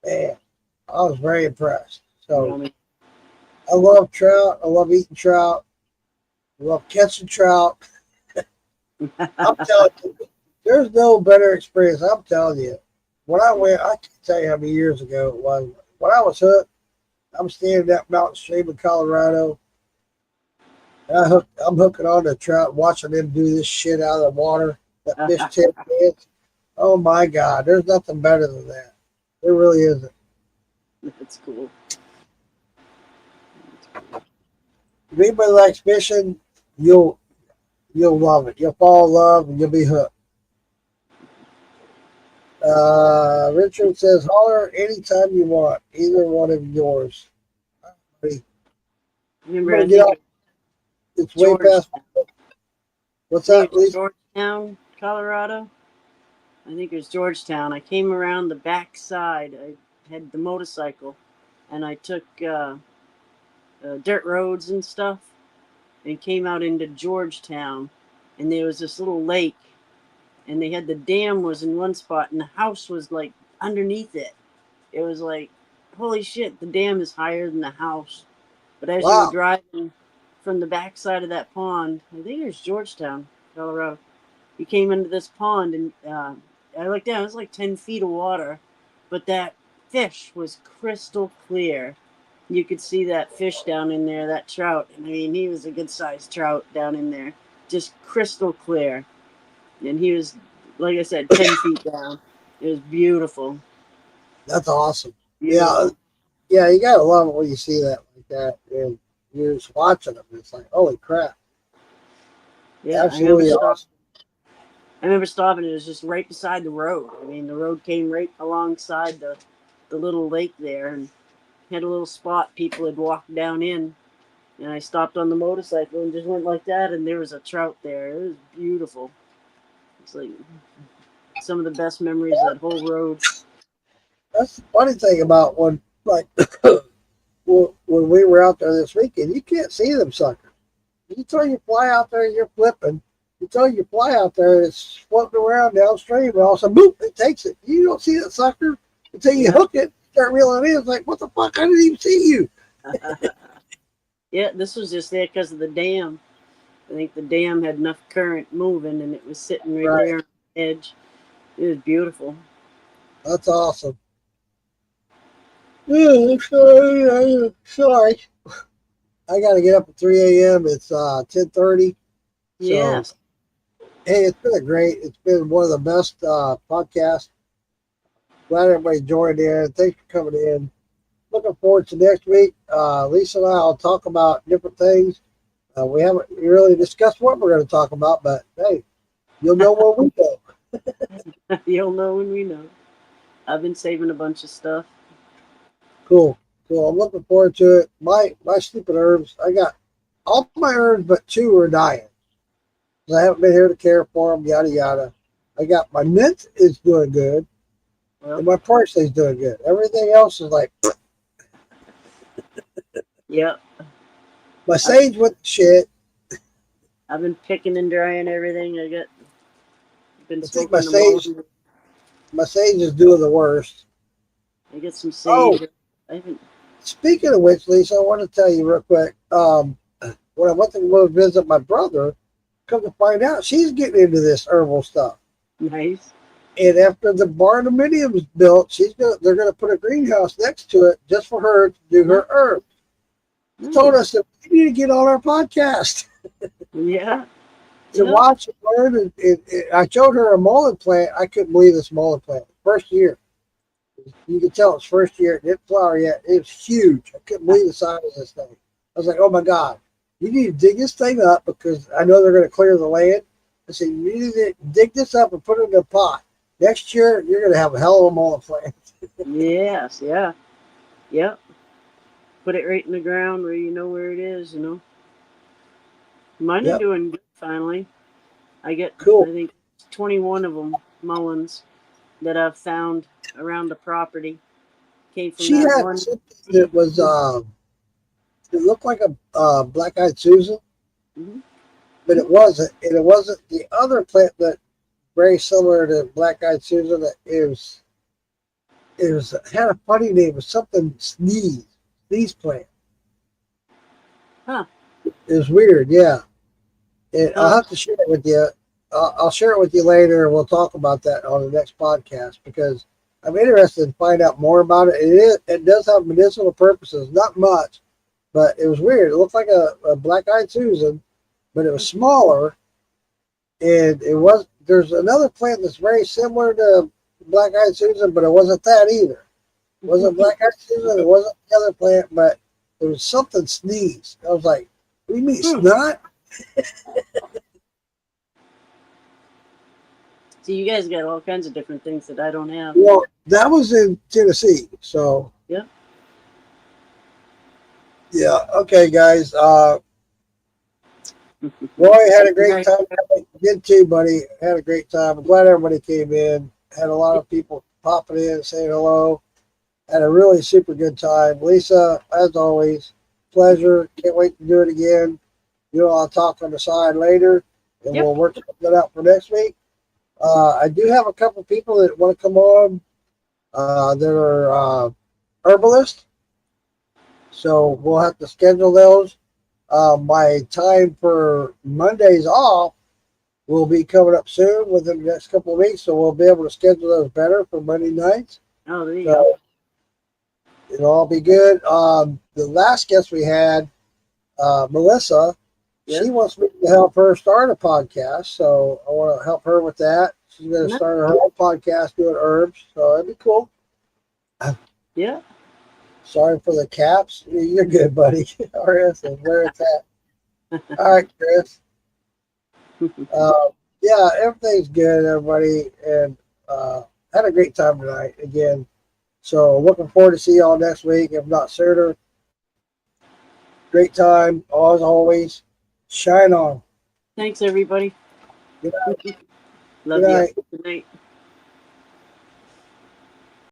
Man, I was very impressed. So I love trout. I love eating trout. I love catching trout. I'm telling you, there's no better experience. I'm telling you. When I went, I can't tell you how many years ago it was. When I was hooked, I'm standing at mountain stream in Colorado. And I'm hooking on to trout, watching them do this shit out of the water. That fish tip dance. Oh my God, there's nothing better than that. There really isn't. That's cool. If anybody likes fishing, you'll love it. You'll fall in love and you'll be hooked. Richard says, holler anytime you want. Either one of yours. Remember, It's way past. What's that, Lisa? Georgetown, Colorado. I think it was Georgetown. I came around the back side. I had the motorcycle, and I took dirt roads and stuff, and came out into Georgetown, and there was this little lake, and they had the dam was in one spot, and the house was like underneath it. It was like, holy shit, the dam is higher than the house. But as you were driving from the back side of that pond, I think it was Georgetown, Colorado, you came into this pond, and I looked down, it was like 10 feet of water, but that fish was crystal clear. You could see that fish down in there, that trout. I mean, he was a good-sized trout down in there, just crystal clear. And he was, like I said, 10 feet down. It was beautiful. That's awesome. Beautiful. Yeah, you gotta love it when you see that like that, and you're just watching them. It's like, holy crap! Yeah, absolutely awesome. I remember stopping. It was just right beside the road. I mean, the road came right alongside the little lake there, and had a little spot people had walked down in. And I stopped on the motorcycle and just went like that, and there was a trout there. It was beautiful. It's like some of the best memories of that whole road. That's the funny thing about when we were out there this weekend, you can't see them suckers. You throw your fly out there, you're flipping. You throw your fly out there, it's floating around downstream, and all of a sudden, boop, it takes it. You don't see that sucker until you hook it, start reeling it in. It's like, what the fuck? I didn't even see you. Yeah, this was just there because of the dam. I think the dam had enough current moving, and it was sitting right Right. there on the edge. It was beautiful. That's awesome. Yeah, sorry. I got to get up at 3 a.m. It's 10:30. So, Yes. hey, it's been one of the best podcasts. Glad everybody joined in. Thanks for coming in. Looking forward to next week. Lisa and I will talk about different things. We haven't really discussed what we're going to talk about, but hey, you'll know when we go. You'll know when we know. I've been saving a bunch of stuff. Cool. I'm looking forward to it. My stupid herbs, I got all my herbs but two are dying. I haven't been here to care for them, yada yada. I got my mint is doing good, Well, and my parsley is doing good. Everything else is like yep. my sage with the shit. I've been picking and drying everything. Been I think my smoking them all. my sage is doing the worst. I get some Oh. sage. I haven't. Speaking of which, Lisa, I want to tell you real quick. When I went to go visit my brother, come to find out she's getting into this herbal stuff. Nice. And after the barnuminium is built, they're gonna put a greenhouse next to it just for her to do her herbs. She told us that we need to get on our podcast Yeah. to Yeah. watch and learn. And I showed her a mullein plant. I couldn't believe this mullein plant. First year. You could tell it's first year. It didn't flower yet. It was huge. I couldn't believe the size of this thing. I was like, oh my God, you need to dig this thing up because I know they're going to clear the land. I said, you need to dig this up and put it in a pot. Next year, you're going to have a hell of a mullein plant. Yes. Yeah. Yep. Put it right in the ground where you know where it is. You know. Mine are Yep. doing good finally. I get, Cool. I think, 21 of them mullins that I've found around the property. Came from She that had one. something that was, it looked like a black-eyed Susan, Mhm. but it wasn't. And it wasn't the other plant that very similar to black-eyed Susan. It was had a funny name. It was something sneeze plant. Huh. It was weird, yeah. And I'll have to share it with you. I'll share it with you later, and we'll talk about that on the next podcast because I'm interested in find out more about it. It does have medicinal purposes, not much, but it was weird. It looked like a black-eyed Susan, but it was smaller. And there's another plant that's very similar to black-eyed Susan, but it wasn't that either. It wasn't black-eyed Susan. It wasn't the other plant, but it was something sneeze. I was like, what do you mean snot? So you guys got all kinds of different things that I don't have. Well, that was in Tennessee. So Yeah. Yeah. Okay, guys. Roy had a great time. You did too, buddy. Had a great time. I'm glad everybody came in. Had a lot of people popping in, saying hello. Had a really super good time. Lisa, as always, pleasure. Can't wait to do it again. I'll talk on the side later, and Yep. we'll work that out for next week. I do have a couple people that want to come on that are herbalists. So we'll have to schedule those. My time for Mondays off will be coming up soon within the next couple of weeks. So we'll be able to schedule those better for Monday nights. Oh, there you go. So it'll all be good. The last guest we had, Melissa, Yeah. she wants me to help her start a podcast. So I want to help her with that. She's going to Nice. start her own podcast doing herbs. So that'd be cool. Yeah. Sorry for the caps. You're good, buddy. RS is where it's at. All right, Chris. Yeah, everything's good, everybody, and had a great time tonight again. So looking forward to see y'all next week, if not sooner. Great time, as always. Shine on. Thanks, everybody. Good Love Good you. night. Good night.